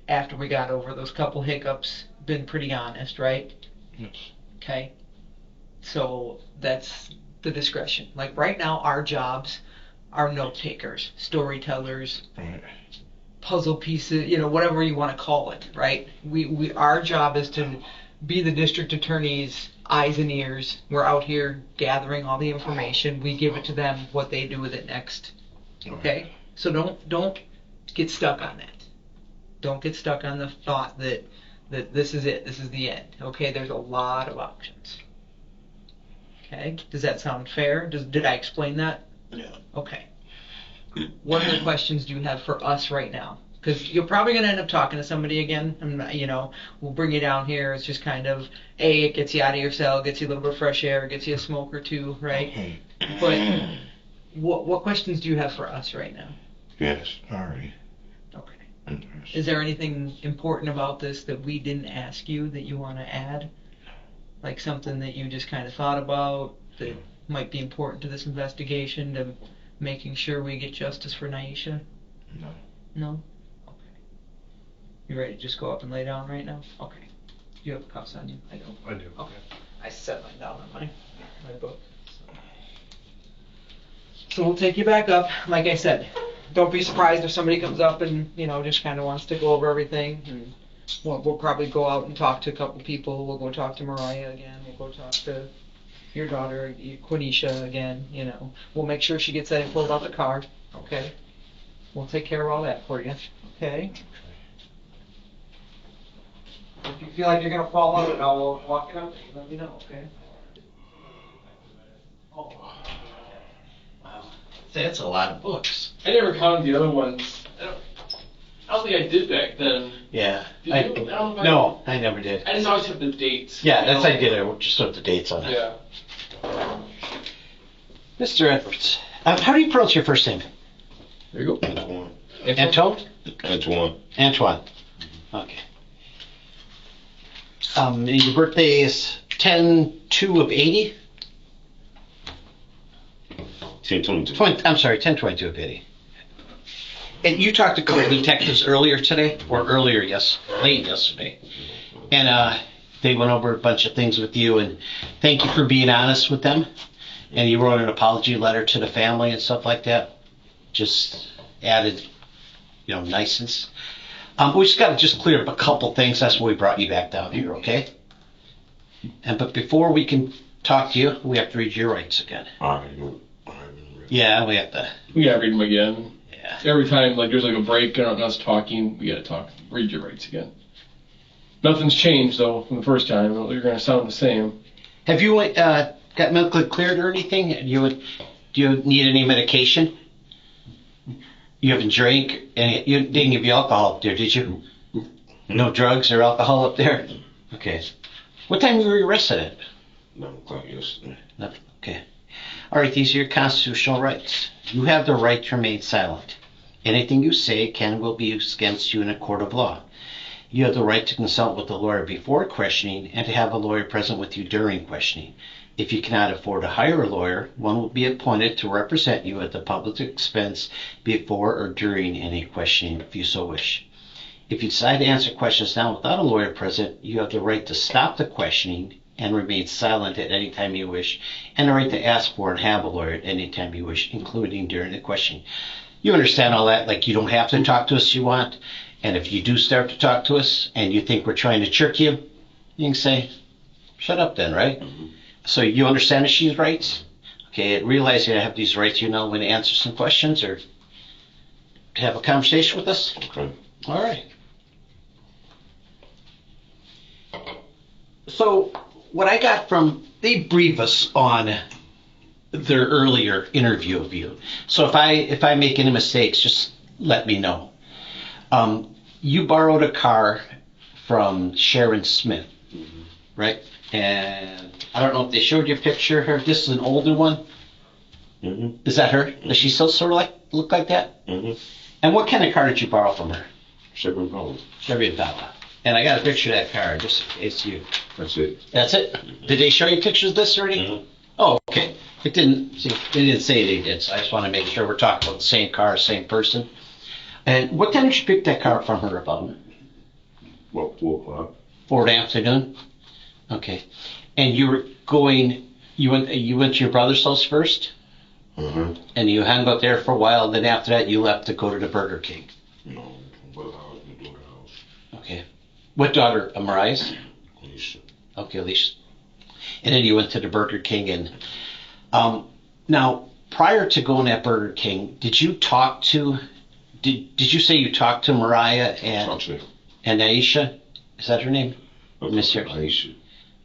after we got over those couple hiccups, been pretty honest, right? Yes. Okay. So that's the discretion. Like right now, our jobs are note takers, storytellers, Right. puzzle pieces, whatever you want to call it, right? Our job is to be the district attorney's eyes and ears. We're out here gathering all the information. We give it to them. What they do with it next. Okay? So don't get stuck on that. Don't get stuck on the thought that this is it. This is the end. Okay? There's a lot of options. Okay? Does that sound fair? Did I explain that? Yeah. Okay. What other questions do you have for us right now? Because you're probably going to end up talking to somebody again. We'll bring you down here. It's just kind of, it gets you out of your cell, gets you a little bit of fresh air, gets you a smoke or two, right? But what questions do you have for us right now? Yes. Alright. Okay. Is there anything important about this that we didn't ask you that you want to add? Like something that you just kind of thought about that might be important to this investigation, to making sure we get justice for Naisha? No. No? Okay. You ready to just go up and lay down right now? Okay. Do you have cuffs on you? I don't. I do. Okay. I set mine down on my book. So we'll take you back up. Like I said, don't be surprised if somebody comes up and, just kind of wants to go over everything. And we'll probably go out and talk to a couple people. We'll go talk to Mariah again. We'll go talk to your daughter, Quenisha, again. We'll make sure she gets that info about the car. Okay. We'll take care of all that for you. Okay. If you feel like you're gonna fall out, I'll walk it up. Let me know. Okay. Oh. Wow. That's a lot of books. I never counted the other ones. I don't think I did back then. Yeah. Did you? I don't know if I No, I never did. I just always have the dates. Yeah, that's what I did. I just put the dates on it. Yeah. Mr. Edwards, how do you pronounce your first name? There you go. Antoine. Antoine? Antoine. Antoine. Okay. Your birthday is 10/2 of 80? 1022. I'm sorry, 10/22 of 80. And you talked to a couple of detectives earlier today, or late yesterday. And they went over a bunch of things with you, and thank you for being honest with them. And you wrote an apology letter to the family and stuff like that. Just added, niceness. We just got to just clear up a couple things. That's why we brought you back down here, okay? But before we can talk to you, we have to read your rights again. All right. Yeah, we have to. We gotta read them again. Yeah. Every time, there's a break on us talking, we gotta talk. Read your rights again. Nothing's changed, though, from the first time. You're gonna sound the same. Have you got medically cleared or anything? Do you need any medication? You haven't drank, and you didn't give you alcohol up there, did you? No drugs or alcohol up there? Okay. What time were you arrested at? 11 o'clock yesterday. Okay. All right, these are your constitutional rights. You have the right to remain silent. Anything you say can and will be used against you in a court of law. You have the right to consult with a lawyer before questioning and to have a lawyer present with you during questioning. If you cannot afford to hire a lawyer, one will be appointed to represent you at the public expense before or during any questioning if you so wish. If you decide to answer questions now without a lawyer present, you have the right to stop the questioning and remain silent at any time you wish, and the right to ask for and have a lawyer at any time you wish, including during the questioning. You understand all that? Like, you don't have to talk to us if you want, and if you do start to talk to us and you think we're trying to trick you, you can say, shut up then, right? Mm-hmm. So you understand She's rights? Okay, realize you have these rights, when to answer some questions or to have a conversation with us? Okay. All right. So what I got they brief us on their earlier interview of you. So if I make any mistakes, just let me know. You borrowed a car from Sharon Smith, right? And I don't know if they showed you a picture of her. This is an older one. Mm-hmm. Is that her? Does she still sort of look like that? Mm-hmm. And what kind of car did you borrow from her? Chevy Impala. Chevy Impala. And I got a picture of that car, just in case you. That's it. That's it? Did they show you pictures of this already? Mm-hmm. Oh, okay. They didn't say they did, so I just want to make sure we're talking about the same car, same person. And what time did you pick that car from her about? Well, 4 o'clock. 4 in the afternoon? Okay. And you went to your brother's house first? Mm-hmm. And you hung out there for a while, and then after that you left to go to the Burger King? No, well, I was in the house. Okay. What daughter? Mariah's? Alicia. Okay, Alicia. And then you went to the Burger King, and now prior to going to Burger King, did you talk to? Did you say you talked to Mariah and Aisha? Is that her name? Miss Aisha.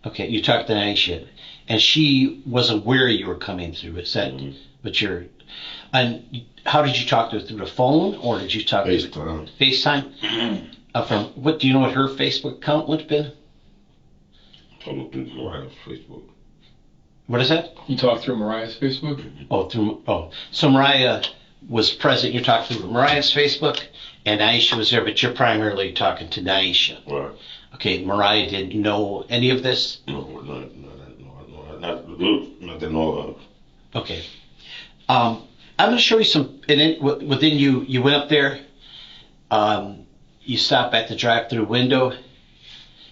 Okay, you talked to Aisha, and she was aware you were coming through. Is that? Mm-hmm. But and how did you talk to her, through the phone, or did you talk FaceTime. to FaceTime? From what? Do you know what her Facebook account would have been? Told her through Mariah's Facebook. What is that? You talked through Mariah's Facebook? So Mariah was present. You're talking through Mariah's Facebook, and Aisha was there, but you're primarily talking to Naisha. Right. Okay, Mariah didn't know any of this? No, not that know of. Okay. I'm going to show you some, and then within you went up there, you stopped at the drive-thru window,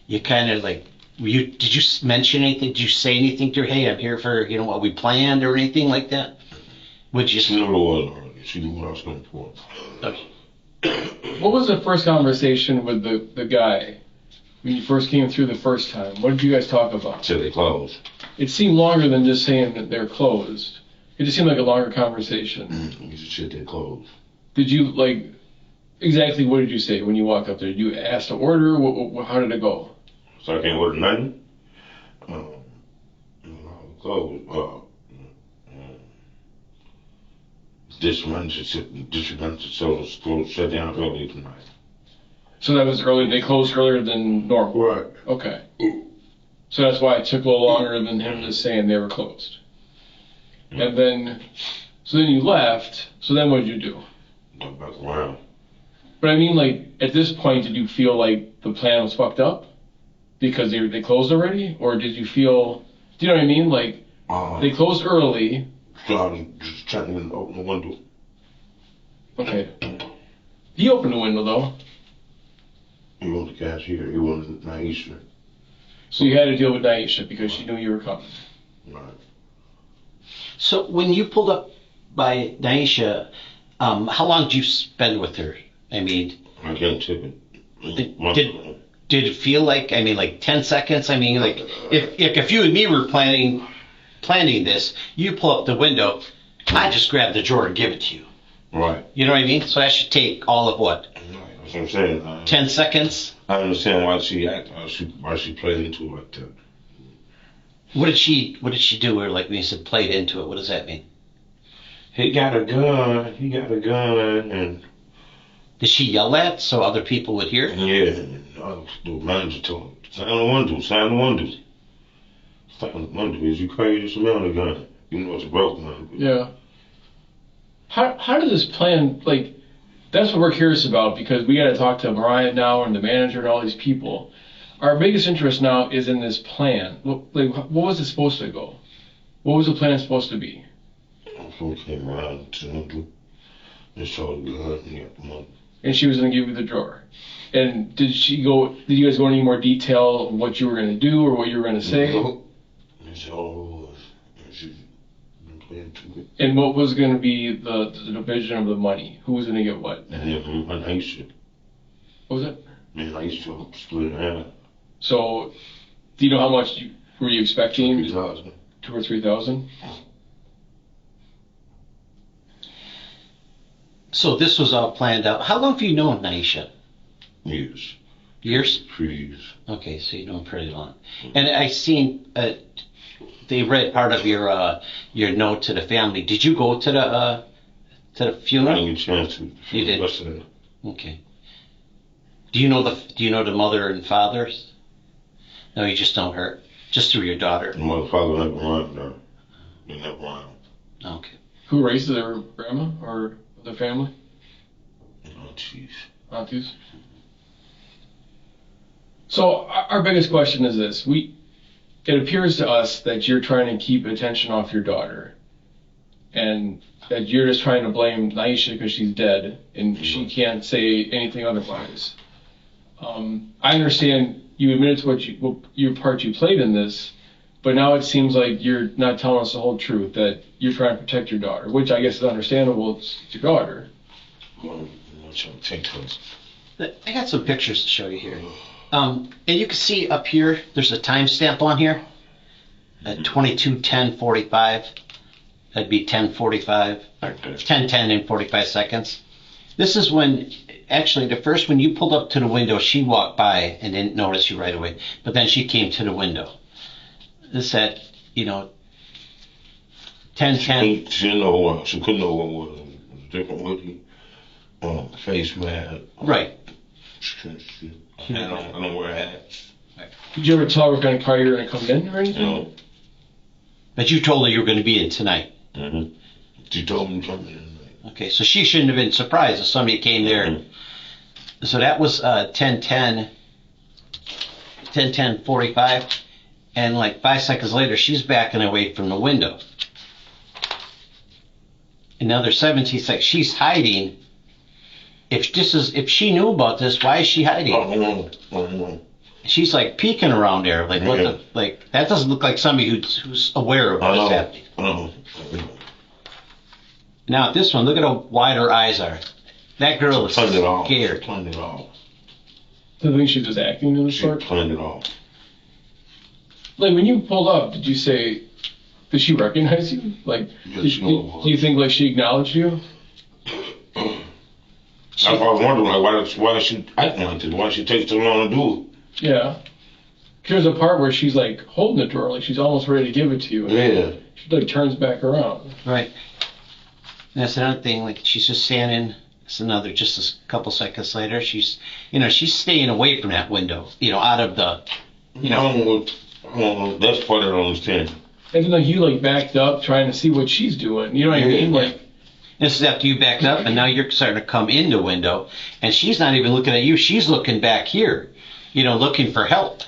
you kind of did you mention anything, did you say anything to her, hey, I'm here for, what we planned or anything like that? Would you? No, She knew what I was going for. What was the first conversation with the guy when you first came through the first time? What did you guys talk about? Till they closed. It seemed longer than just saying that they're closed. It just seemed like a longer conversation. You just said they closed. Did you, like, exactly what did you say when you walked up there? Did you ask to order? How did it go? So I can't order nothing? Closed. This school shut down early tonight. So that was early. They closed earlier than normal. Right. Okay. So that's why it took a little longer than him just saying they were closed. And then, so then you left. So then what did you do? Went back around. But I mean, like, at this point, did you feel like the plan was fucked up because they closed already, or did you feel? Do you know what I mean? Like, they closed early. So I was just trying to open the window. Okay. He opened the window though. He was the cashier. He wasn't Naisha. So you had to deal with Naisha because she knew you were coming. Right. So when you pulled up by Naisha, how long did you spend with her? I mean, I can't tip it. did it feel like, I mean, like 10 seconds? I mean, like, if you and me were planning this, you pull up the window, I just grab the drawer and give it to you. Right. You know what I mean? So that should take all of what? That's what I'm saying. 10 seconds? I understand why she played into it like that. What did she do? Or like when you said played into it, what does that mean? He got a gun, and Did she yell that so other people would hear? yeah, the manager told him, sign the window. Sign the window. Is you crazy? Smell the gun. You know it's a broken one. Yeah. How did this plan, like, that's what we're curious about because we got to talk to Brian now and the manager and all these people. Our biggest interest now is in this plan. What was it supposed to go? What was the plan supposed to be? So came around to him and showed the gun and got the money. And she was going to give you the drawer. And did you guys go into any more detail of what you were going to do or what you were going to say? No. That's all it was. And she been playing too good. And what was going to be the division of the money? Who was going to get what? And then I used to. What was it? Man, I used to split it out. So, do you know how much were you expecting? 3,000. 2,000 or 3,000? So this was all planned out. How long have you known Naisha? Years. Years? 3 years. Okay, so you know him pretty long. And I seen they read part of your note to the family. Did you go to the I funeral? didn't get a chance to. You did? Yesterday. Okay. Do you know the mother and fathers? No, you just know her. Just through your daughter. My mother, father never around there. They never around. Okay. Who raised their grandma or the family? Oh, jeez. Aunties? So our biggest question is this. It appears to us that you're trying to keep attention off your daughter. And that you're just trying to blame Naisha because she's dead and she can't say anything otherwise. I understand you admitted to your part you played in this, but now it seems like you're not telling us the whole truth, that you're trying to protect your daughter, which I guess is understandable. It's your daughter. Well, I'm trying to take those. I got some pictures to show you here. And you can see up here, there's a timestamp on here. At 22:10:45. That'd be 10:45. Like that. 10:10 and 45 seconds. This is when, actually, when you pulled up to the window, she walked by and didn't notice you right away. But then she came to the window. This at, 10:10. She didn't know what. She couldn't know what it was. It was a different hoodie. Face mask. Right. I don't wear hats. Did you ever tell her what kind of car you were going to come in or anything? No. But you told her you were going to be in tonight. Mm-hmm. She told me something tonight. Okay, so she shouldn't have been surprised if somebody came there. Mm-hmm. So that was 10:10:45, and like 5 seconds later, she's backing away from the window. Another 17 seconds, she's hiding. If she knew about this, why is she hiding? Oh, no. She's like peeking around there, like what Yeah. that doesn't look like somebody who's aware of what's happening. I know. Now, this one, look at how wide her eyes are. That girl is Planned it all. scared. Planned it all. So I think she was acting in the She short. planned it all. Like when you pulled up, did she recognize you? Like, Yes, did, she knew it was. do you think like she acknowledged you? I was wondering, like, why does she acting like this? Why she take so long to do Yeah. There's a part where she's like holding it to her, like she's almost ready to give it to you. it? Yeah. She like turns back around. Right. And that's another thing, like she's just standing, it's another, just a couple seconds later, she's staying away from that window, out of the, I don't know, that's part I don't understand. And then like you like backed up trying to see what she's doing. You know what I mean? Like, this is after you backed up and now you're starting to come in the window and she's not even looking at you, she's looking back here, looking for help.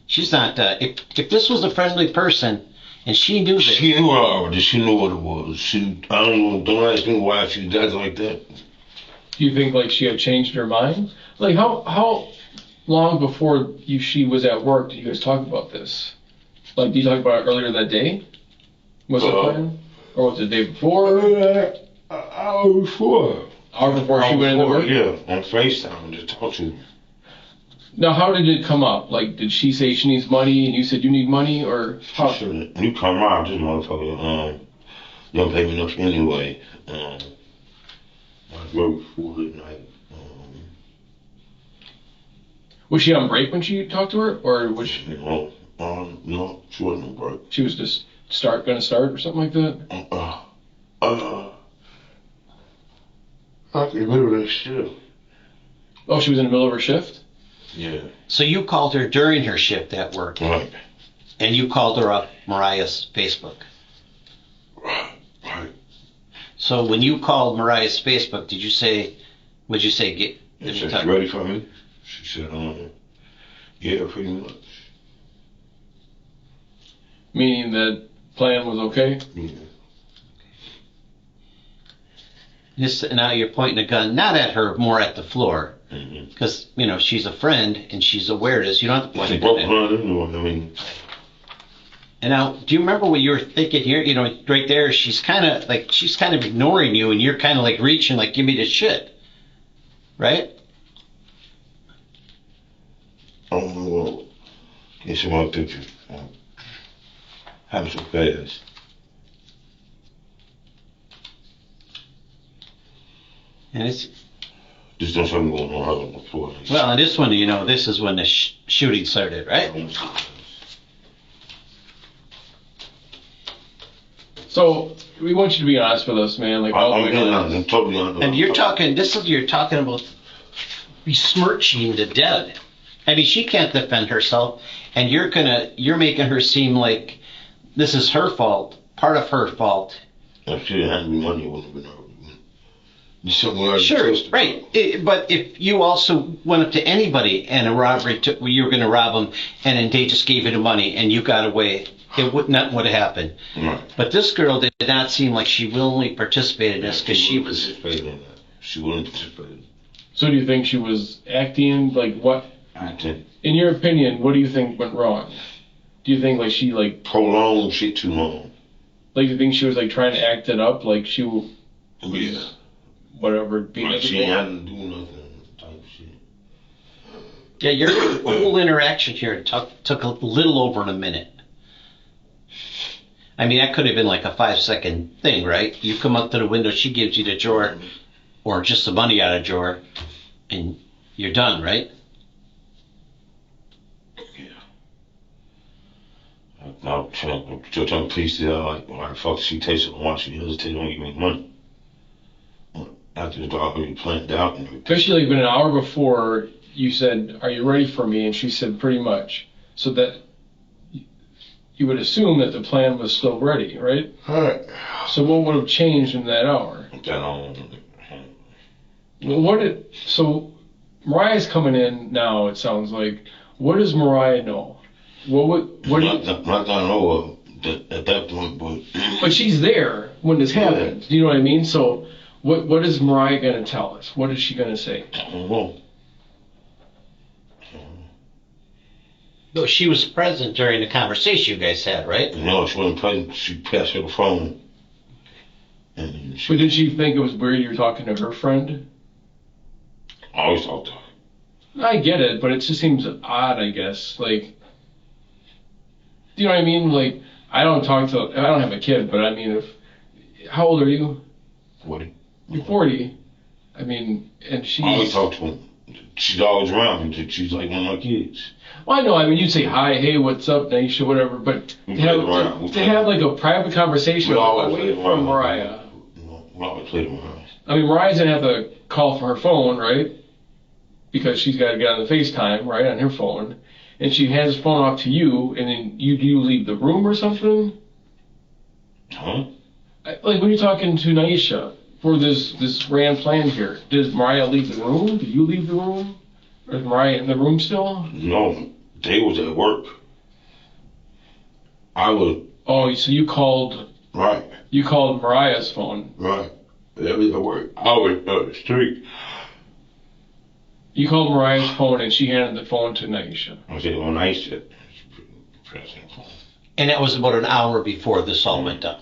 She's not, if this was a friendly person and she knew this. She knew already. She knew what it was. I don't know. Don't ask me why she does like that. do you think like she had changed her mind? Like how long before she was at work did you guys talk about this? Like, did you talk about it earlier that day? Was it planned? Or was it the day before? Hour before. Hour before she went into work? Yeah, on FaceTime, just talk to me. Now, how did it come up? Like, did she say she needs money and you said you need money, or how? Sure, you come out, this motherfucker, you don't pay me enough anyway. I work full at night. Was she on break when she talked to her, or was she, No, she wasn't on break. she was just gonna start or something like that? I can remember that shit. Oh, she was in the middle of her shift? Yeah, So you called her during her shift at work right, and you called her up Mariah's Facebook. right. So when you called Mariah's Facebook, what'd you say, She said, you ready for me? She said, yeah, pretty much. Meaning that plan was okay? Yeah. Now you're pointing a gun, not at her, more at the floor. Mm-hmm. Because, she's a friend and she's aware of this. You don't have to point She a broke gun at her, I mean, And now, do you remember what you were thinking here? Right there, she's kind of ignoring you and you're kind of like reaching, like, give me the shit. Right? I don't know what. It's my picture. Happened so fast. And it's, Just don't something going on out on the floor. well, and this one, this is when the shooting started, right? So, we want you to be honest with us, man. Like, all the I'm way being down. honest. I'm totally honest. And you're talking about besmirching the dead. I mean, she can't defend herself, and you're making her seem like this is her fault, part of her fault. If she didn't have any money, it wouldn't have been her. You somewhere Sure, right. But if you also went up to anybody and a robbery you were going to rob them, and then they just gave you the money and you got away, nothing would have happened. Right. But this girl did not seem like she willingly participated in this because she was. participating in that. She wouldn't participate. So, do you think she was acting like what? I think In your opinion, what do you think went wrong? Do you think like she like prolonged shit too long. do you think she was like trying to act it up, like she Yeah. whatever being Like a she ain't had to do nothing type shit. Yeah, your whole interaction here took a little over a minute. I mean, that could have been like a 5-second thing, right? You come up to the window, she gives you the drawer, or just the money out of the drawer, and you're done, right? Now, still trying to piece it out, like, why the fuck she takes it, why she hesitated on giving me money? After the dog already planned out. Especially like been an hour before you said, "Are you ready for me?" and she said, "Pretty much." So that you would assume that the plan was still ready, right? Alright. So what would have changed in that hour? So Mariah's coming in now. It sounds like. What does Mariah know? What do you, Not that I know of at that point, but she's there when this happens. Do you know what I mean? So what is Mariah gonna tell us? What is she gonna say? I don't know. No, she was present during the conversation you guys had, right? No, she wasn't present. She passed her the phone. And But did she think it was weird you were talking to her friend? I always talk to her. I get it, but it just seems odd, I guess. Like, you know what I mean? Like, I don't have a kid, but I mean, how old are you? 40. You're 40. I mean, and she's. I always talk to her. She's always around me. She's like one of my kids. Well, I know. I mean, you say hi, hey, what's up, Naisha, whatever. But to have like a private conversation away from Mariah. We always played around. I mean, Mariah's gonna have to call from her phone, right? Because she's got to get on the FaceTime, right, on her phone, and she hands the phone off to you, and then you leave the room or something. Huh? Like when you're talking to Naisha for this grand plan here, does Mariah leave the room? Do you leave the room? Or is Mariah in the room still? No, they was at work. I was. Oh, so you called. Right. You called Mariah's phone. Right. That was at work. I was up the street. You called Mariah's phone and she handed the phone to Naisha. I said, well, nice shit. And that was about an hour before this all went down.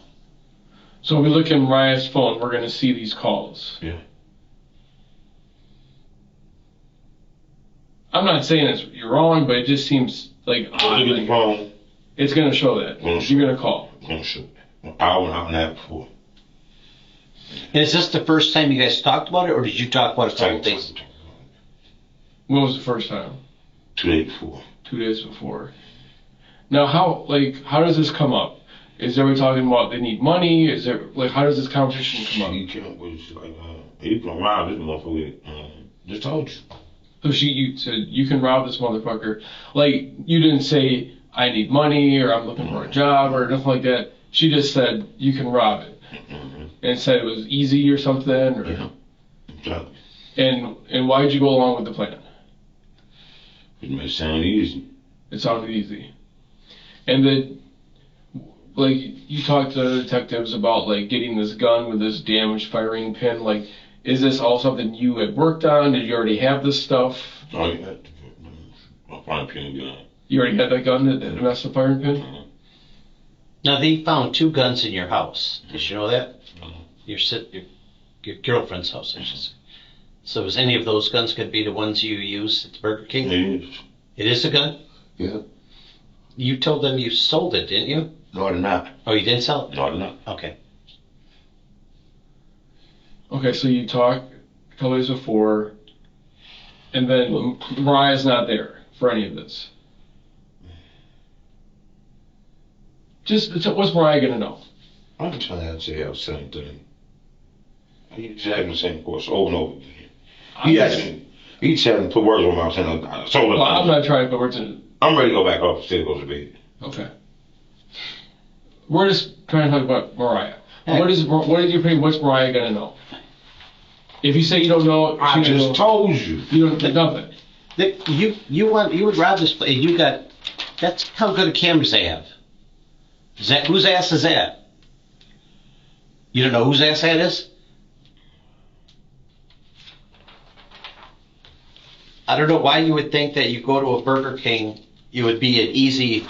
So if we look at Mariah's phone, we're going to see these calls. Yeah. I'm not saying you're wrong, but it just seems like odd. Look at the phone. It's going to show that. You're going to call. It's going to show an hour and a half before. And is this the first time you guys talked about it, or did you talk about it a couple days? When was the first time? 2 days before. 2 days before. Now, how does this come up? Is everybody talking about they need money? Is there how does this conversation come up? She came with like, you can rob this motherfucker. Just told you. So you said you can rob this motherfucker. Like you didn't say I need money or I'm looking for a job or nothing like that. She just said you can rob it, and said it was easy or something. Or, Yeah. Exactly. And why did you go along with the plan? It may sound easy. It sounded easy. And then, like, you talked to detectives about, like, getting this gun with this damaged firing pin. Like, is this all something you had worked on? Did you already have this stuff? Oh, yeah. My firing pin gun. You already had that gun that messed the firing pin? Now, they found 2 guns in your house. Did you know that? Your girlfriend's house, I should say. So is any of those guns could be the ones you used at the Burger King? It is. It is a gun? Yeah. You told them you sold it, didn't you? No, I did not. Oh, you didn't sell it? No, I did not. Okay. Okay, so you talked a couple days before, and then Mariah's not there for any of this. Just, what's Mariah gonna know? I'm trying to say the same thing. He's asking the same question over and over again. He's trying to put words in my mouth saying, Well, I'm not trying to put words in. I'm ready to go back up and go to bed. Okay. We're just trying to talk about Mariah. Hey. What's Mariah gonna know? If you say you don't know, I just told you. You don't nothing. You would rob this place. That's how good of cameras they have. Whose ass is that? You don't know whose ass that is? I don't know why you would think that you go to a Burger King, you would be an easy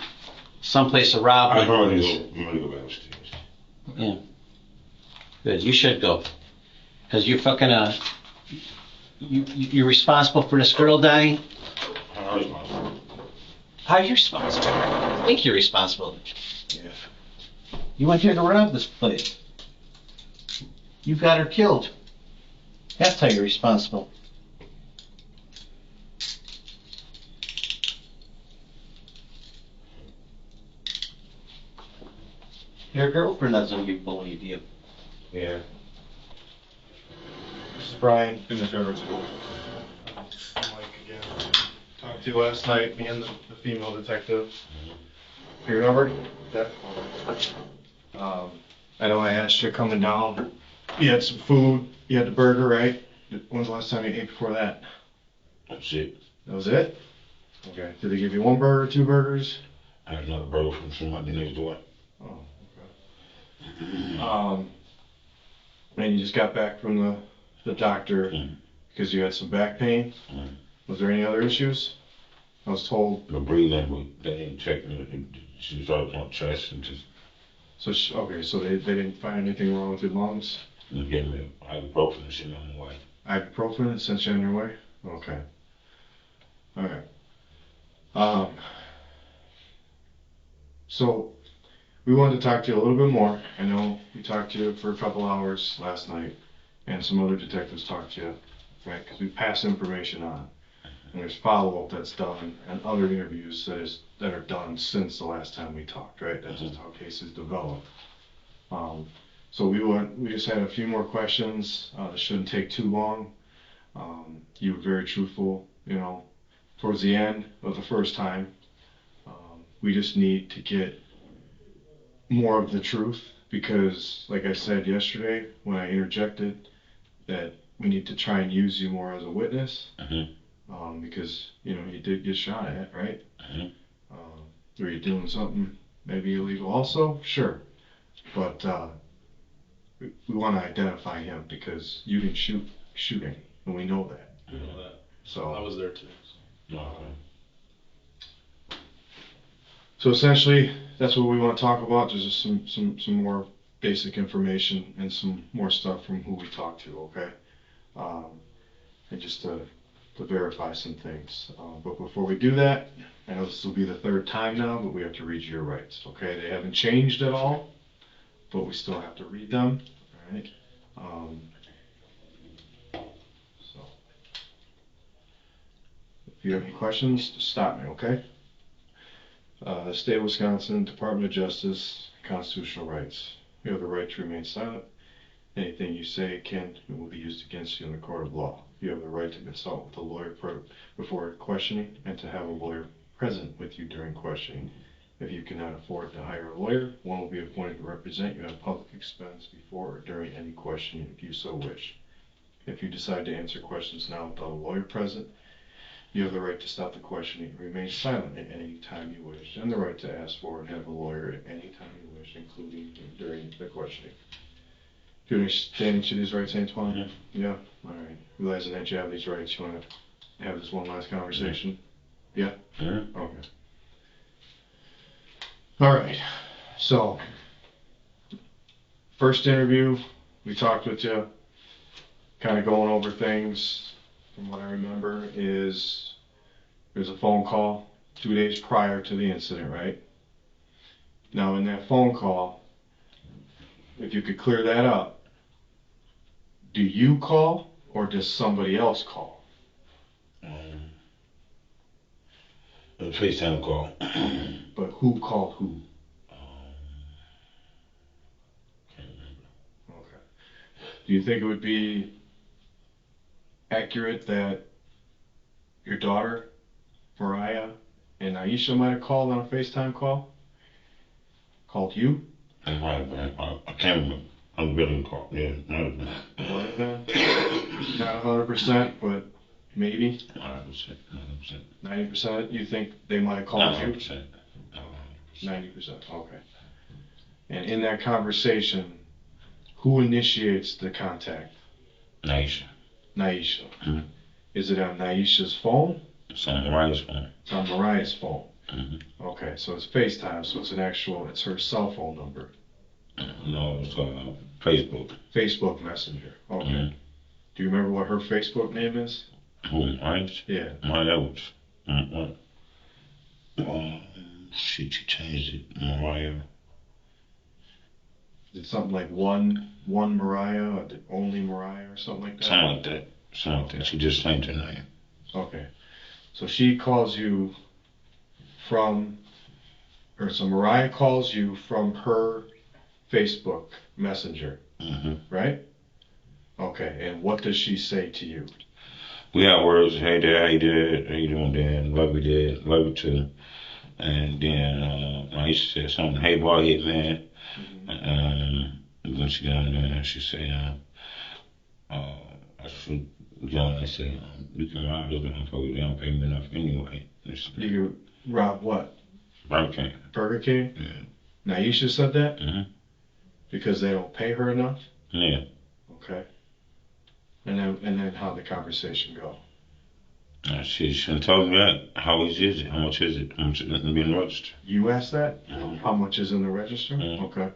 someplace to rob. I'm ready to go back upstairs. Yeah. Good. You should go. Because you're fucking you're responsible for this girl dying. I'm responsible. How are you responsible? I think you're responsible. Yeah. You went here to rob this place. You got her killed. That's how you're responsible. Your girlfriend doesn't believe you. Yeah. This is Brian in the driver's school. Mike again. Talked to you last night, me and the female detective. You remember? That. I know I asked you coming down. You had some food. You had the burger, right? When's the last time you ate before that? That's it. That was it? Okay. Did they give you 1 burger, 2 burgers? I had another burger from somebody next door. Oh, okay. And you just got back from the doctor because you had some back pain. Was there any other issues? I was told. The breathing, but they ain't checking it. She started on chest and just. So okay, so they didn't find anything wrong with your lungs. You gave me ibuprofen and shit on the way. Ibuprofen sent you on your way? Okay. Alright. So, we wanted to talk to you a little bit more. I know we talked to you for a couple hours last night, and some other detectives talked to you, right? Because we pass information on. And there's follow-up that's done, and other interviews that are done since the last time we talked, right? That's just how cases develop. So we just had a few more questions. It shouldn't take too long. You were very truthful, towards the end of the first time. We just need to get more of the truth because, like I said yesterday when I interjected, that we need to try and use you more as a witness. Because you did get shot at, right? Were you doing something maybe illegal also? Sure, but we want to identify him because you didn't shoot any, and we know that. You know that. So I was there too. So. So essentially, that's what we want to talk about. There's just some more basic information and some more stuff from who we talked to, okay? And just to verify some things. But before we do that, I know this will be the third time now, but we have to read your rights, okay? They haven't changed at all, but we still have to read them, all right? So, if you have any questions, just stop me, okay? State of Wisconsin, Department of Justice, Constitutional Rights. You have the right to remain silent. Anything you say can and will be used against you in the court of law. You have the right to consult with a lawyer before questioning and to have a lawyer present with you during questioning. If you cannot afford to hire a lawyer, one will be appointed to represent you at public expense before or during any questioning if you so wish. If you decide to answer questions now without a lawyer present, you have the right to stop the questioning and remain silent at any time you wish, and the right to ask for and have a lawyer at any time you wish, including during the questioning. Do you understand each of these rights, Antoine? Yeah? Alright. Realizing that you have these rights, you want to have this one last conversation? Yeah? Okay. Alright. So, first interview, we talked with you, kind of going over things. From what I remember is there's a phone call 2 days prior to the incident, right? Now in that phone call, if you could clear that up, do you call or does somebody else call? A FaceTime call. But who called who? Can't remember. Okay. Do you think it would be accurate that your daughter, Mariah, and Aisha might have called on a FaceTime call? Called you? I can't remember. I'm really called. Yeah, might have been. Might have been. Not 100%, but maybe. 100%. 90%? You think they might have called you? 100%. 90%, okay. And in that conversation, who initiates the contact? Naisha. Naisha. Mm-hmm. Is it on Naisha's phone? It's on Mariah's phone. It's on Mariah's phone. Mm-hmm. Okay, so it's FaceTime, so it's her cell phone number. No, it's Facebook. Facebook Messenger. Okay. Mm-hmm. Do you remember what her Facebook name is? Who, Mariah's? Yeah. Mariah's. She changed it. Mariah. Is it something like one Mariah, or only Mariah, or something like that? Something like that. Something like that. She just changed her name. Okay. So she calls you so Mariah calls you from her Facebook Messenger, Mm-hmm. right? Okay, and what does she say to you? We had words. Hey, Dad, how you did? How you doing, Dad? Love you, Dad. Love you too. And then Aisha said something. Hey, boy, hit man. Mm-hmm. When she got on there, she said, I should go and say, you can rob those motherfuckers. They don't pay me enough anyway. You can rob what? Burger King. Burger King? Yeah. Naisha said that? Mm-hmm. Because they don't pay her enough? Yeah. Okay. And then how'd the conversation go? She told me that. How much is it? How much is it? How much is it being registered? You asked that? Mm-hmm. How much is in the register? Mm-hmm. Okay.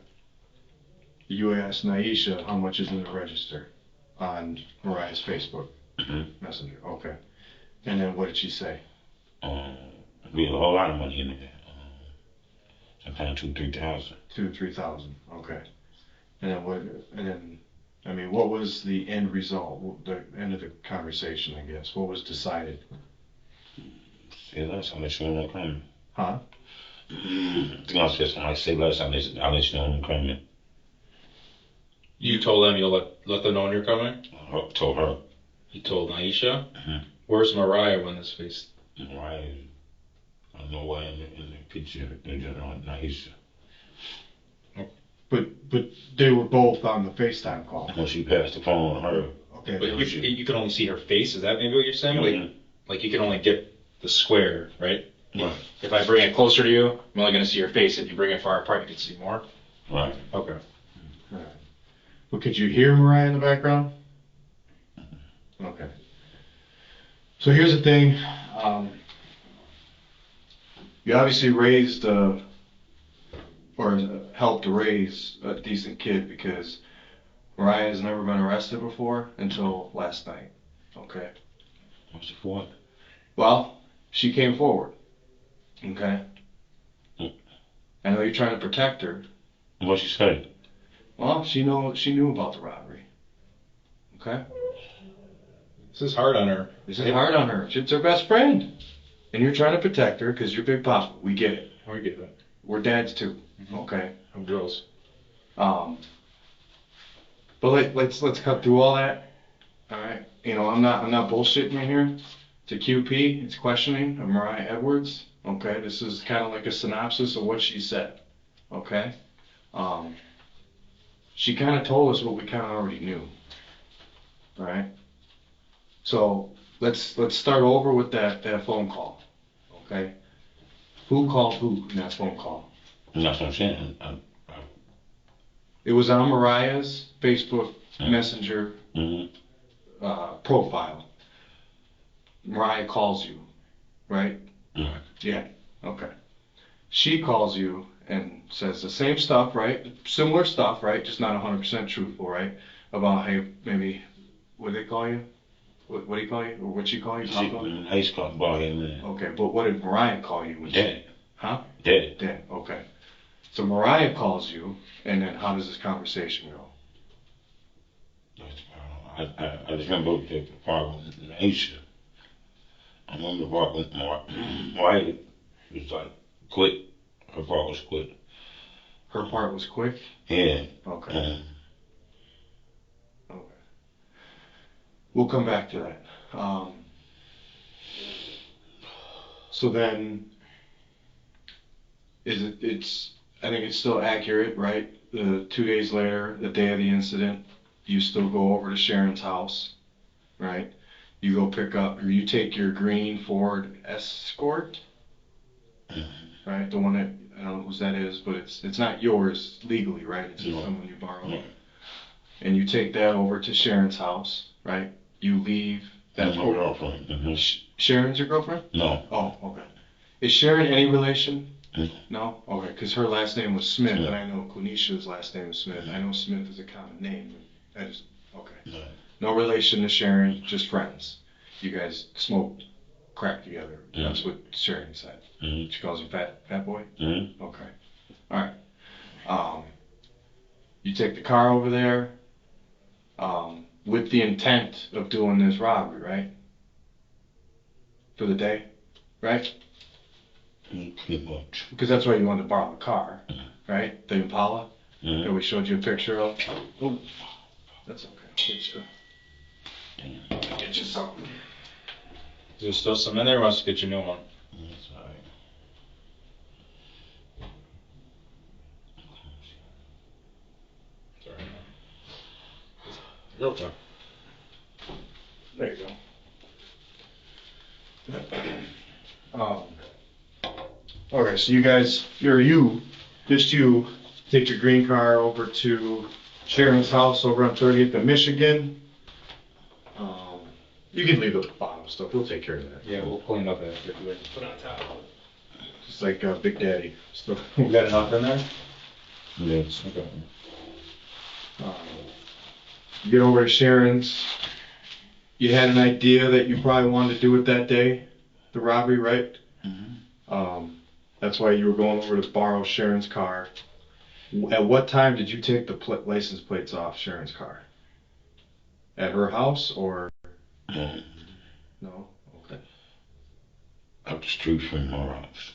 you asked Naisha how much is in the register on Mariah's Facebook Mm-hmm. Messenger. Okay. And then what did she say? Be a whole lot of money in there. Sometimes 2,000-3,000. 2,000-3,000. Okay. And then what? And then, I mean, what was the end result? The end of the conversation, I guess. What was decided? Say less, I'll let you know when I'm coming. Huh? I think I said something like, say less, I'll let you know when I'm coming. You told them you'll let them know when you're coming? I told her. You told Naisha? Mhm. Where's Mariah when this face? Why? I don't know why in the picture they just on Naisha. But they were both on the FaceTime call. When she passed the phone on her. Okay. But you can only see her face. Is that maybe what you're saying? Mhm. Like you can only get the square, right? Right. If I bring it closer to you, I'm only going to see your face. If you bring it far apart, you can see more. Right. Okay. Alright. Well, could you hear Mariah in the background? Okay. So here's the thing. You obviously raised, or helped to raise a decent kid because Mariah has never been arrested before until last night. Okay. What's it for? Well, she came forward. Okay. I know you're trying to protect her. What she say? Well, she knew about the robbery. Okay. This is hard on her. This is hard on her. She's her best friend. And you're trying to protect her because you're Big Papa. We get it. We get that. We're dads too. Mhm. Okay. I'm girls. But let's cut through all that. All right. You know, I'm not bullshitting you here. It's a QP. It's questioning of Mariah Edwards. Okay. This is kind of like a synopsis of what she said. Okay. She kind of told us what we kind of already knew. All right. So let's start over with that phone call. Okay. Who called who in that phone call? That's what I'm saying. It was on Mariah's Facebook Messenger profile. Mariah calls you, right? Right. Yeah. Okay. She calls you and says the same stuff, right? Similar stuff, right? Just not 100% truthful, right? About hey, maybe what do they call you? What do you call you? Or what'd she call you? Papa? I used to call ball head man. Okay, but what did Mariah call you? Daddy. Huh? Daddy. Dad. Okay. So Mariah calls you, and then how does this conversation go? I just remember the part with Aisha. I remember the part with Mariah was like quick. Her part was quick. Her part was quick. Yeah. Okay. Okay. We'll come back to that. So then, I think it's still accurate, right? 2 days later, the day of the incident, you still go over to Sharon's house, right? You go pick up, or you take your green Ford Escort, right? The one that, I don't know whose that is, but it's not yours legally, right? It's No. someone you borrowed. No. And you take that over to Sharon's house, right? You leave that. My girlfriend. Mm-hmm. Sharon's your girlfriend? No. Oh, okay. Is Sharon any relation? Mm. No? Okay, because her last name was Smith, Smith. and I know Quenisha's last name is Smith. I know Smith is a common name. I just, okay. No. No relation to Sharon, just friends. You guys smoked crack together. Yeah. That's what Sharon said. Mm-hmm. She calls you fat boy? Mm-hmm. Okay. Alright. You take the car over there, with the intent of doing this robbery, right? For the day, right? Pretty much. Because that's why you wanted to borrow the car, right? The Impala that Mm-hmm. we showed you a picture of. Oh, that's okay. Get you something. Is there still some in there? Or wants to get you a new one? That's all right. Sorry. Okay. There you go. Okay, so you guys, just you, take your green car over to Sharon's house over on 30th and Michigan. You can leave the bottom stuff. We'll take care of that. Yeah, we'll clean up after. Put on top. Just like Big Daddy. So, We got enough in there? Yes. Okay. You get over to Sharon's. You had an idea that you probably wanted to do it that day, the robbery, right? That's why you were going over to borrow Sharon's car. At what time did you take the license plates off Sharon's car? At her house or? No? Okay. Up the street from her house.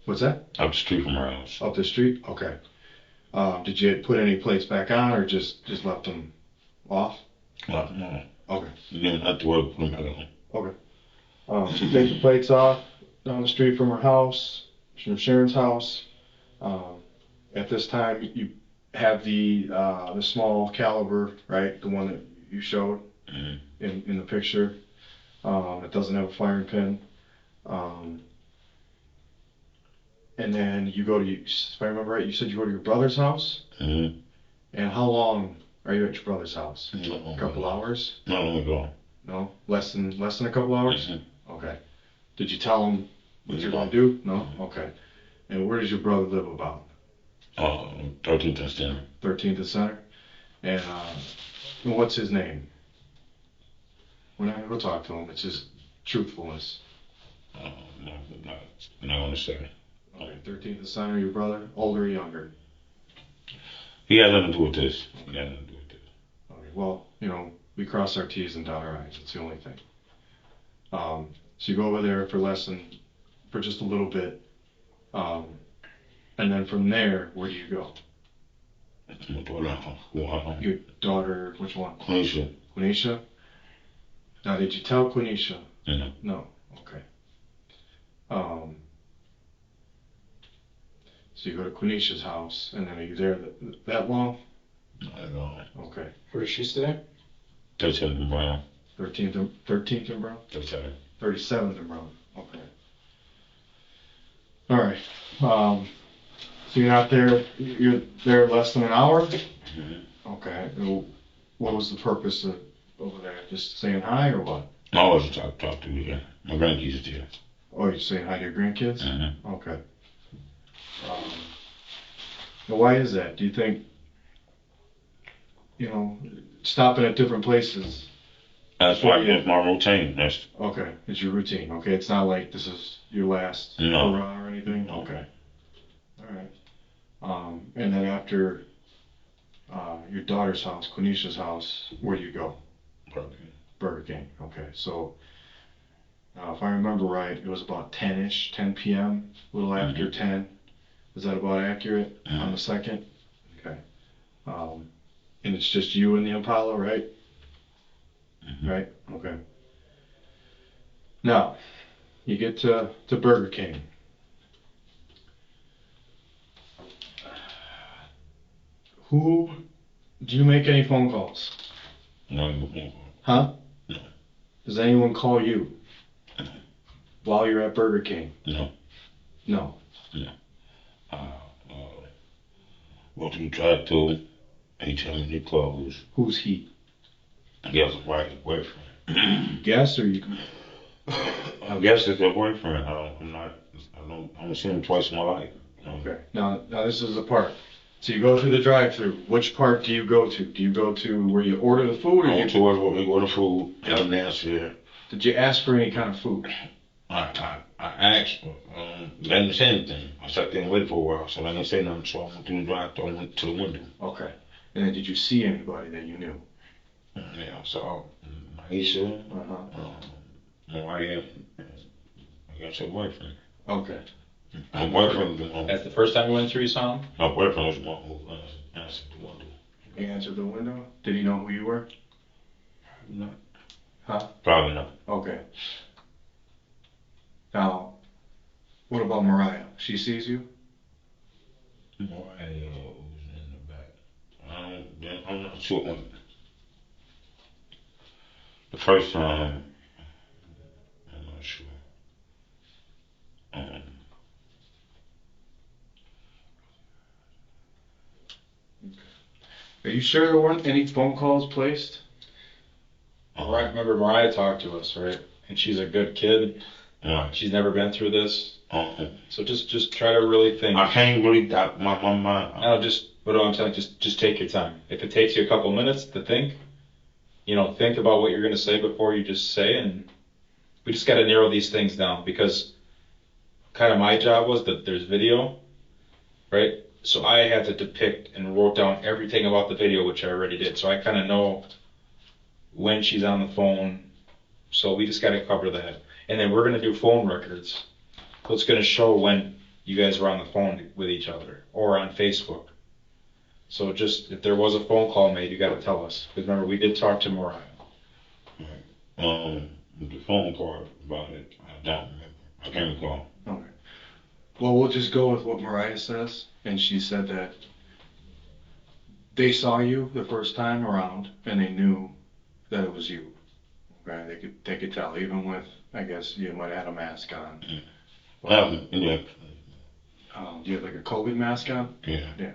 What's that? Up the street from her house. Up the street? Okay. Did you put any plates back on or just left them off? No. Okay. You didn't have to worry about putting them back on. Okay. So you take the plates off down the street from her house, from Sharon's house. At this time, you have the small caliber, right? The one that you showed in the picture. It doesn't have a firing pin. And then you go to, if I remember right, you said you go to your brother's house? Mm-hmm. And how long are you at your brother's house? A couple hours? Not long ago. No? Less than a couple hours? Mm-hmm. Okay. Did you tell him what you're going to do? No? Okay. And where does your brother live about? 13th and Center. 13th and Center? And what's his name? We're not going to go talk to him. It's just truthfulness. No, I'm not going to say. Okay, 13th and Center, your brother? Older or younger? He had nothing to do with this. Okay, well, we cross our T's and dot our I's. It's the only thing. So you go over there for just a little bit. And then from there, where do you go? My daughter. Your daughter, which one? Quenisha. Quenisha? Now, did you tell Quenisha? No. No. Okay. So you go to Quenisha's house, and then are you there that long? Not at all. Okay. Where does she stay? 37th and Brown. 13th and Brown? 37. 37th and Brown. Okay. All right. So you're not there. You're there less than an hour. Mm-hmm. Okay. And what was the purpose of over there? Just saying hi or what? I was talk to you. My grandkids are here. Oh, you're saying hi to your grandkids? Mm-hmm. Okay. Now why is that? Do you think, stopping at different places? That's why it's my routine. That's Okay, it's your routine. Okay, it's not like this is your last No. hurrah or anything? Okay. All right. And then after your daughter's house, Quenisha's house, where do you go? Burger King. Okay, so if I remember right, it was about 10-ish, 10 p.m., a little after 10. Is that about accurate on the second? Okay. And it's just you and the Impala, right? Right? Okay. Now, you get to Burger King. Do you make any phone calls? No. Huh? No. Does anyone call you while you're at Burger King? No. No. Go to the drive-thru. He tell me they closed. Who's he? I guess his wife's boyfriend. Guess or you? I guess it's their boyfriend. I only seen him twice in my life. Okay. Now this is the part. So you go through the drive-thru. Which part do you go to? Do you go to where you order the food, or I went to where we order food. Got an answer. did you ask for any kind of food? I asked, they didn't say anything. I sat there and waited for a while, so I didn't say nothing. So I went through the drive-thru. I went to the window. Okay. And then did you see anybody that you knew? Yeah, I saw Aisha, Mariah, I guess her boyfriend. Okay. My boyfriend was the one. That's the first time you went through, you saw him? My boyfriend was the one who answered the window. He answered the window. Did he know who you were? No. Huh? Probably not. Okay. Now, what about Mariah? She sees you? Mariah was in the back. I'm not sure when. The first time, I'm not sure. Are you sure there weren't any phone calls placed? Right, remember Mariah talked to us, right? And she's a good kid. Right. She's never been through this. So just try to really think. I can't really. My. No, just But I'm telling you, just take your time. If it takes you a couple minutes to think, think about what you're going to say before you just say, and we just got to narrow these things down because kind of my job was that there's video, right? So I had to depict and wrote down everything about the video, which I already did. So I kind of know when she's on the phone. So we just got to cover that. And then we're going to do phone records. So it's going to show when you guys were on the phone with each other or on Facebook. So just if there was a phone call made, you got to tell us. Because remember, we did talk to Mariah. The phone call about it, I don't remember. I can't recall. Okay. Well, we'll just go with what Mariah says, and she said that they saw you the first time around, and they knew that it was you. Okay, they could tell, even with, I guess you might have had a mask on. Yeah. Do you have like a COVID mask on? Yeah. Yeah.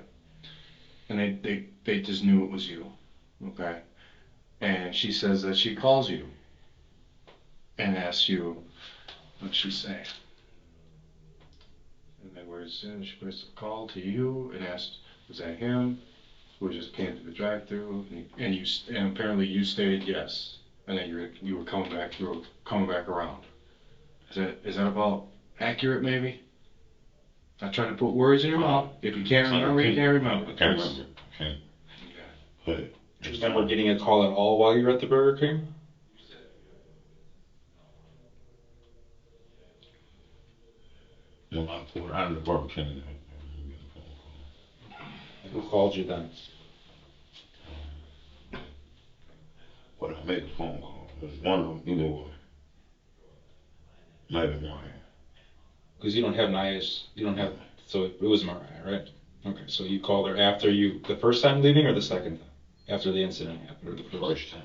And they just knew it was you. Okay. And she says that she calls you and asks you, what'd she say? And then she puts the call to you and asked, was that him? Who just came to the drive-thru? And apparently you stated yes. And then you were coming back around. Is that about accurate, maybe? Not trying to put words in your mouth. If you can't remember, you can't remember. I can't remember. Okay. But Do you remember getting a call at all while you were at the Burger King? when I pulled out of the Burger King, Who called you then? but I made a phone call. It was one of them, either way. Maybe one. Because you don't have Naya's, so it was Mariah, right? Okay, so you called her after the first time leaving or the second time? After the incident happened, or the First time.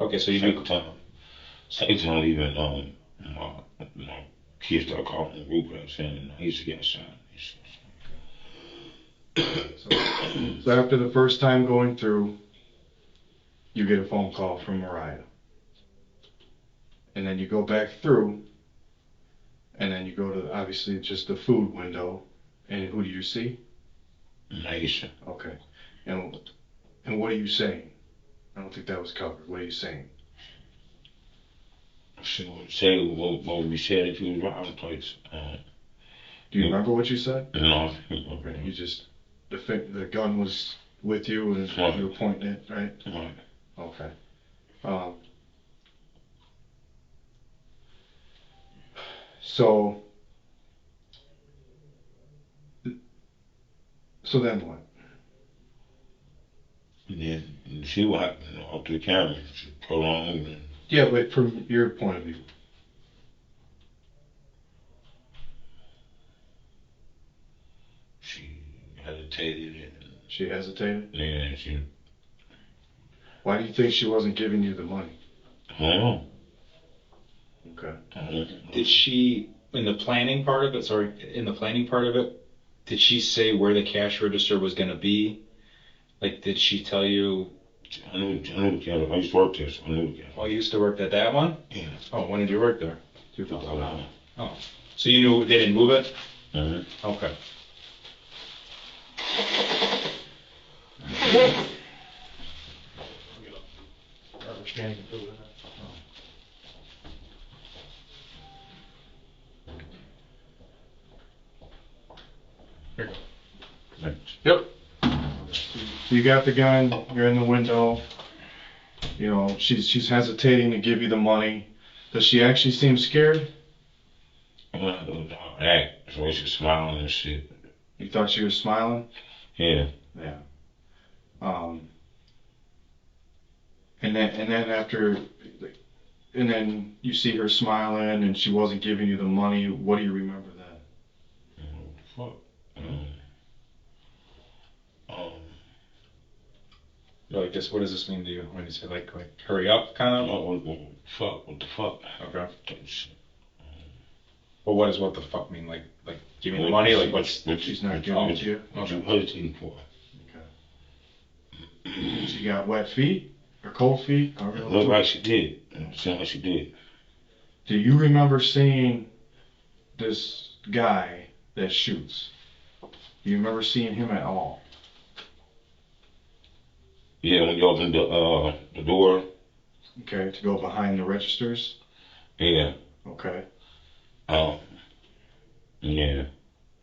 Okay, so you Second time. Second time leaving, my kids started calling the group and saying, he's to get shot. So after the first time going through, you get a phone call from Mariah. And then you go back through, and then you go to, obviously, just the food window, and who do you see? Naisha. Okay. And what are you saying? I don't think that was covered. What are you saying? She would say what we said if you was around the place. Do you remember what you said? No. Okay. You just, the gun was with you and Right. you were pointing it, right? Right. Okay. So then what? And then you see what happened off the camera. She prolonged and Yeah, but from your point of view. she hesitated and She hesitated? then she, Why do you think she wasn't giving you the money? I don't know. Okay. Did she, in the planning part of it, did she say where the cash register was going to be? Like, did she tell you? I knew the camera. I used to work there, so I knew the camera. Oh, you used to work at that one? Yeah. Oh, when did you work there? 2009. Oh, so you knew they didn't move it? Mm-hmm. Okay. Yep. So you got the gun, you're in the window, you know, she's hesitating to give you the money. Does she actually seem scared? Act, so she was smiling and shit. You thought she was smiling? Yeah. Yeah. And then you see her smiling and she wasn't giving you the money. What do you remember then? Fuck. Like, just what does this mean to you when you say like hurry up, kind of? What the fuck? Okay. Well, what does what the fuck mean? Like give me the money? Like what's? She's not giving it to you? What you hesitating for? Okay. She got wet feet or cold feet? Looked like she did. Sounded like she did. Do you remember seeing this guy that shoots? Do you remember seeing him at all? Yeah, when you open the door. Okay, to go behind the registers. Yeah. Okay. Um. Yeah.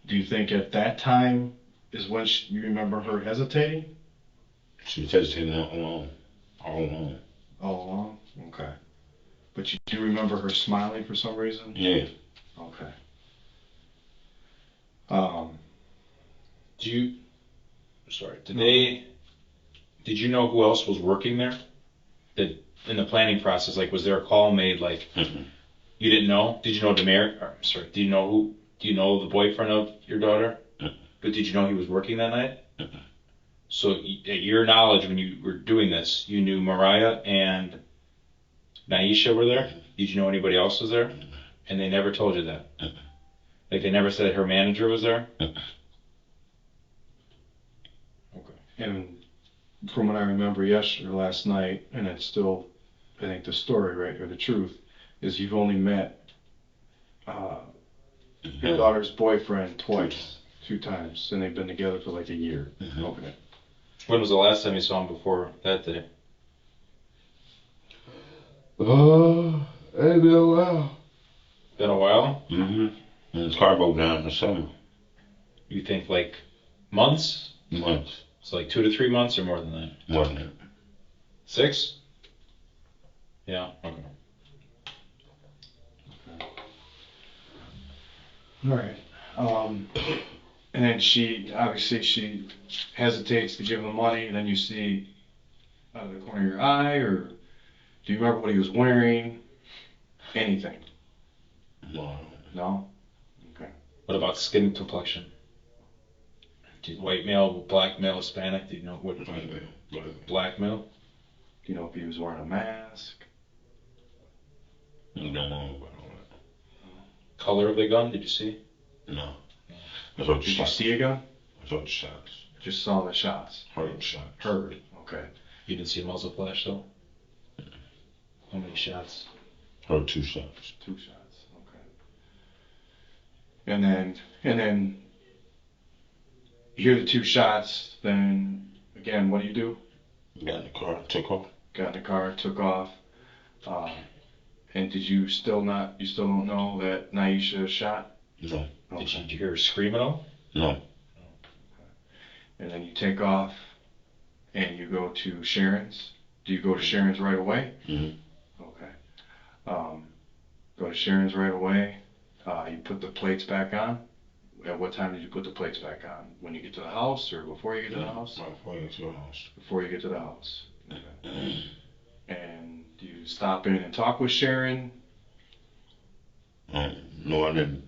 Do you think at that time is when you remember her hesitating? She was hesitating all along. All along? Okay. But you do remember her smiling for some reason? Yeah. Okay. Do you? Sorry. Did you know who else was working there? That in the planning process, like, was there a call made? Like, Mm-hmm. you didn't know? Did you know Do you know who? Do you know the boyfriend of your daughter? Mm-hmm. But did you know he was working that night? Mm-hmm. So, at your knowledge, when you were doing this, you knew Mariah and Naisha were there. Did you know anybody else was there? And they never told you that. Like, they never said her manager was there. And from what I remember yesterday, last night, and it's still, I think the story, right, or the truth, is you've only met your daughter's boyfriend twice, 2 times, and they've been together for like a year. Mm-hmm. Okay. When was the last time you saw him before that day? It's been a while. Been a while? Mm-hmm. And his car broke down in the summer. You think like months? Months. It's like 2 to 3 months or more than that? More than that. 6? Yeah, okay. All right. And then she hesitates to give him the money, and then you see out of the corner of your eye, or do you remember what he was wearing? Anything? No. No? Okay. What about skin complexion? White male, black male, Hispanic? Do you know what? Black male? Do you know if he was wearing a mask? I don't know about all Color of the gun? Did you see? that. No. I saw the Did you shots. see a gun? I saw the shots. Just saw the shots. Heard the shots. Heard. Okay. You didn't see a muzzle flash though? How many shots? Heard 2 shots. 2 shots. Okay. And then you hear the 2 shots. Then again, what do you do? Got in the car, took off. Got in the car, took off. And did you still don't know that Naisha shot? No. Did you hear her scream at all? No. And then you take off and you go to Sharon's. Do you go to Sharon's right away? Mm-hmm. Okay. Go to Sharon's right away. You put the plates back on. At what time did you put the plates back on? When you get to the house or before you get to the house? Right before you get to the house. Before you get to the house. Okay. And do you stop in and talk with Sharon? No, I didn't.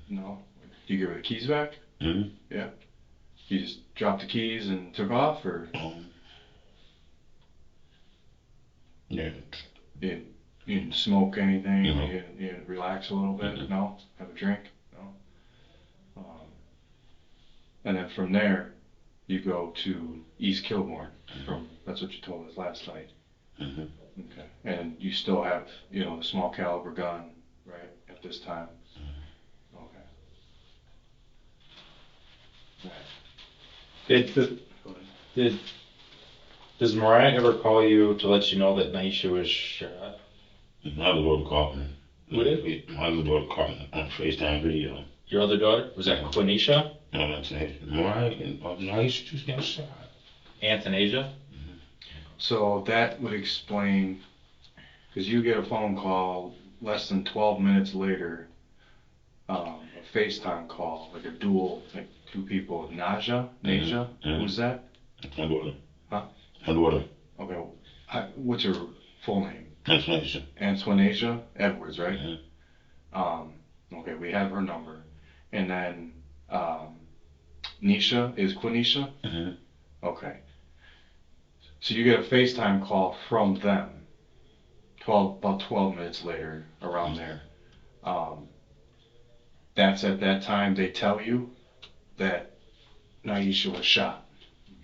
No. Do you give her the keys back? Mm-hmm. Yeah. You just dropped the keys and took off, or Yeah. you didn't smoke anything? No. You didn't relax a little bit? Mhm. No. Have a drink? No. And then from there, you go to East Kilbourne. That's what you told us last night. Mm-hmm. Okay. And you still have, the small caliber gun, right, at this time? Okay. Does Mariah ever call you to let you know that Naisha was shot? My other daughter called me. Who did? My other daughter called me on FaceTime video. Your other daughter? Was that Quenisha? No, that's it. Mariah and Naisha just got shot. Anthanasia? So that would explain, because you get a phone call less than 12 minutes later, a FaceTime call, like a dual, like 2 people. Naja? Mhm. Who's that? My daughter. Huh? My daughter. Okay. What's her full name? That's Naisha. Antoinasia Edwards, right? Mhm. Okay, we have her number. And then Nisha is Quenisha? Mm-hmm. Okay. So you get a FaceTime call from them about 12 minutes later, around there. That's at that time they tell you that Naisha was shot.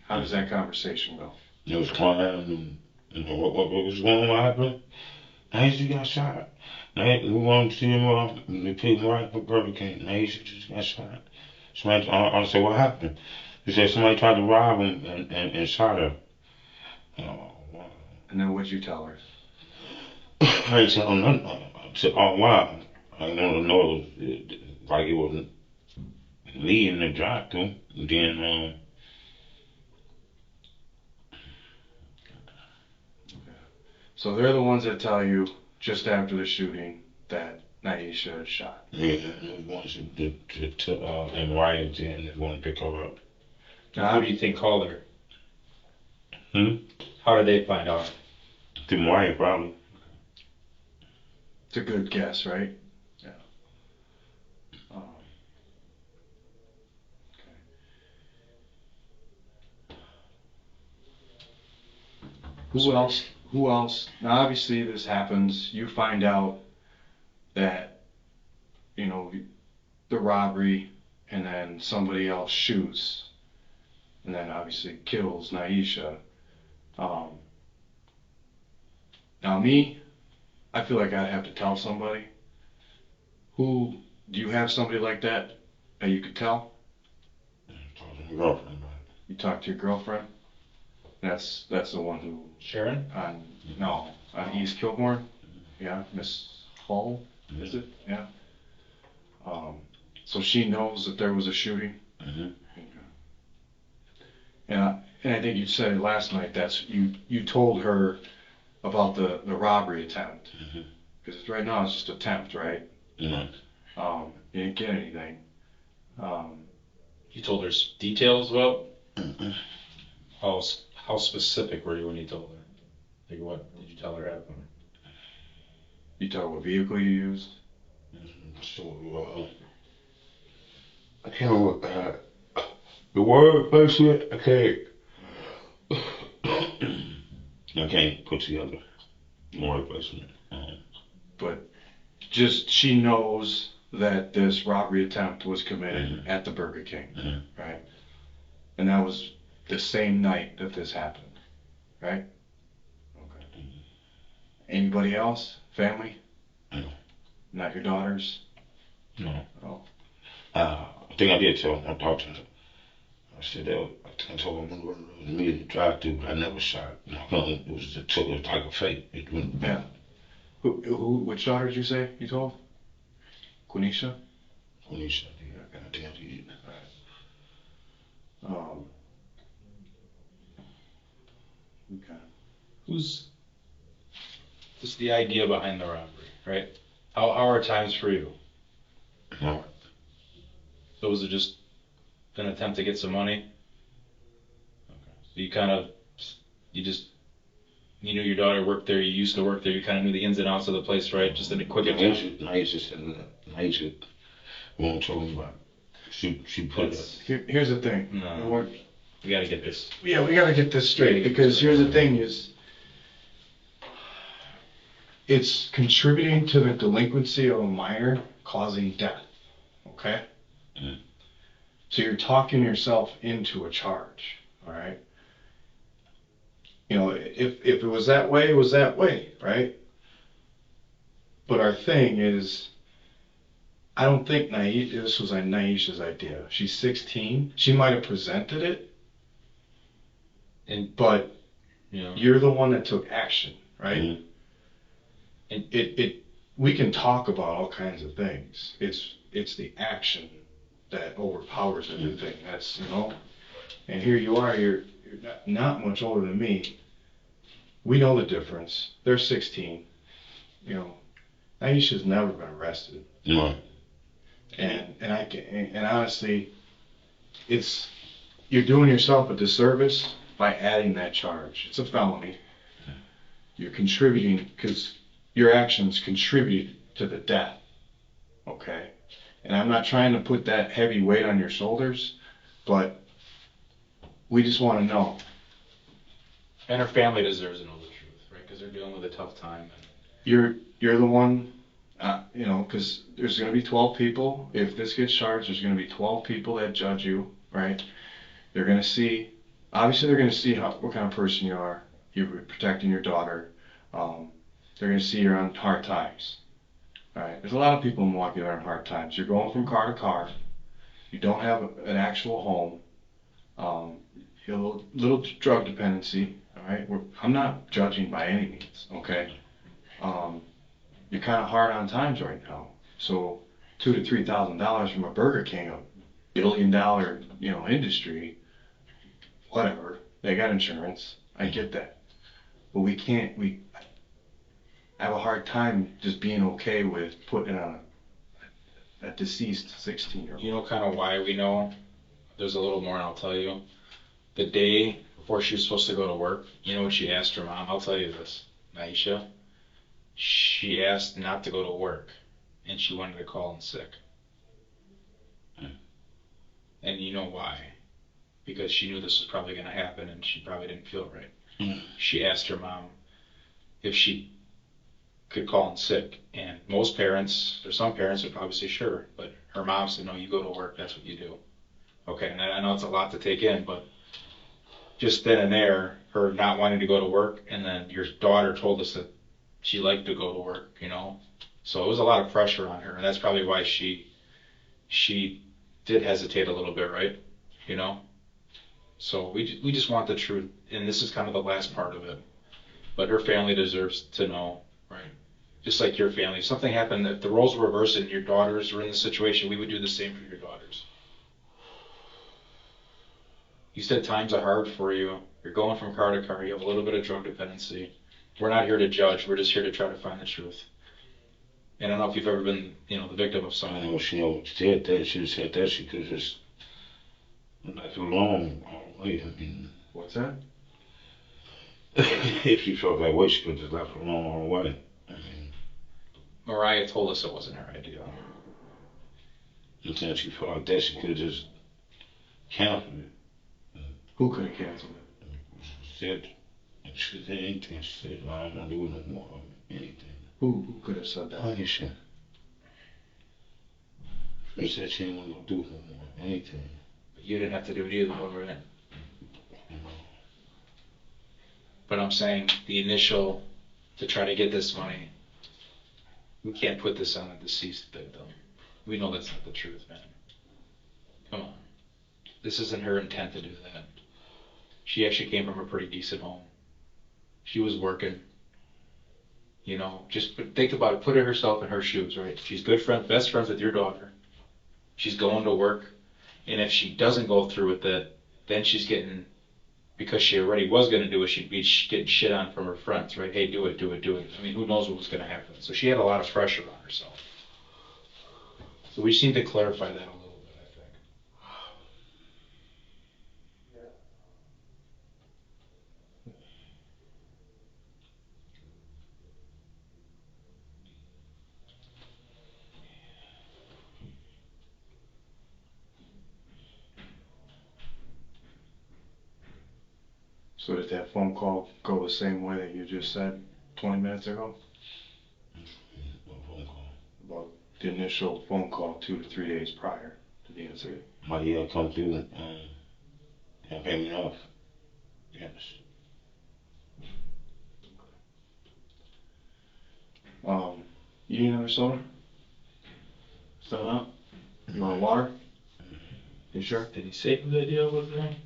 How does that conversation go? It was crying and what was going on, what happened? Naisha got shot. We wanted to see him, they picked him right for Burger King. Naisha just got shot. Somebody, I said, what happened? He said somebody tried to rob him and shot her. Oh, wow. And then what'd you tell her? I ain't tell him nothing. I said, oh, wow. I want to know it was like it wasn't me in the drive-thru. Then, So they're the ones that tell you just after the shooting that Naisha had shot. yeah, they wanted and Ryan then they want to pick her up. Who do you think called her? Hmm? How did they find out? Through Ryan, probably. It's a good guess, right? Yeah. Who else? Who else? Now, obviously, this happens. You find out that, you know, the robbery, and then somebody else shoots, and then obviously kills Naisha. Now, me, I feel like I'd have to tell somebody. Who? Do you have somebody like that you could tell? Talk to my girlfriend about it. You talk to your girlfriend. That's the one who Sharon? on East Kilbourne. Yeah, Miss Hall, is it? Yeah. So she knows that there was a shooting. Mm-hmm. And I think you said it last night. That's you told her about the robbery attempt. Because right now it's just attempt, right? Mm-hmm. You didn't get anything. You told her details about? Mm-hmm. How specific were you when you told her? Like what did you tell her happened? You told her what vehicle you used. So, I can't remember the word person. I can't put together the word placement. But just she knows that this robbery attempt was committed Mhm. at the Burger King, Mhm. right? And that was the same night that this happened, right? Okay. Anybody else? Family? No. Not your daughters? No. Oh. I think I did tell him. I talked to him. I said that I told him it was me to drive through, but I never shot. It was like a fake. It went, Yeah. Which daughter did you say you told? Quenisha? when he shot, I gotta tell you. Okay. Who's the idea behind the robbery, right? How are times for you? No. So was it just an attempt to get some money? Okay. So you knew your daughter worked there, you used to work there, you kind of knew the ins and outs of the place, right? Just in a quick attempt. Naisha said Naisha won't tell me about it. She put it. Here's the thing. No. We gotta get this. Yeah, we gotta get this straight, because here's the thing is, it's contributing to the delinquency of a minor causing death, okay? Mm. So you're talking yourself into a charge, all right? You know, if it was that way, it was that way, right? But our thing is, I don't think this was Naisha's idea. She's 16. She might have presented it, but you're the one that took action, right? Mm. And we can talk about all kinds of things. It's the action that overpowers everything. That's, and here you are, you're not much older than me. We know the difference. They're 16. Naisha's never been arrested. No. And honestly, you're doing yourself a disservice by adding that charge. It's a felony. You're contributing, because your actions contribute to the death. Okay? And I'm not trying to put that heavy weight on your shoulders, but we just want to know. And her family deserves to know the truth, right? Because they're dealing with a tough time. You're the one, because there's going to be 12 people. If this gets charged, there's going to be 12 people that judge you, right? They're going to see, obviously they're going to see what kind of person you are. You're protecting your daughter. They're going to see you're on hard times. All right? There's a lot of people in Milwaukee that are on hard times. You're going from car to car. You don't have an actual home. You have a little drug dependency. All right, I'm not judging by any means. Okay, you're kind of hard on times right now. So $2,000 to $3,000 from a Burger King, a billion-dollar industry, whatever. They got insurance. I get that, but we have a hard time just being okay with putting it on a deceased 16-year-old. You know kind of why we know? There's a little more, and I'll tell you. The day before she was supposed to go to work, you know what she asked her mom? I'll tell you this, Naisha. She asked not to go to work, and she wanted to call in sick. And you know why? Because she knew this was probably going to happen, and she probably didn't feel right. She asked her mom if she could call in sick, and most parents, or some parents, would probably say sure, but her mom said, no, you go to work, that's what you do. Okay, and I know it's a lot to take in, but just then and there, her not wanting to go to work, and then your daughter told us that she liked to go to work, So it was a lot of pressure on her, and that's probably why she did hesitate a little bit, right? So we just want the truth, and this is kind of the last part of it. But her family deserves to know, right? Just like your family. If something happened, if the roles were reversed and your daughters were in the situation, we would do the same for your daughters. You said times are hard for you. You're going from car to car. You have a little bit of drug dependency. We're not here to judge. We're just here to try to find the truth. And I don't know if you've ever been, the victim of I something. know she said that. She said that she could just left alone all the way. I mean, What's that? if she felt that way, she could just left alone all the way. I mean, Mariah told us it wasn't her idea. and then she felt like that, she could have just canceled it. Who could have canceled it? Said, she said anything. She said, I don't want to do it no more. Anything. Who could have said that? Aisha. She said she didn't want to do it no more. Anything. But you didn't have to do it either, right? But I'm saying the initial, to try to get this money, we can't put this on a deceased victim. We know that's not the truth, man. Come on. This isn't her intent to do that. She actually came from a pretty decent home. She was working. Just think about it. Put herself in her shoes, right? She's best friends with your daughter. She's going to work. And if she doesn't go through with it, then she's getting, because she already was going to do it, she'd be getting shit on from her friends, right? Hey, do it. I mean, who knows what was going to happen. So she had a lot of pressure on herself. So we just need to clarify that a little bit, I think. So did that phone call go the same way that you just said 20 minutes ago? What phone call? About the initial phone call 2 to 3 days prior to the incident. My year come through and pay me off. Yes. You need another soda? Still out? You want water? You sure? Did he say who the deal was there?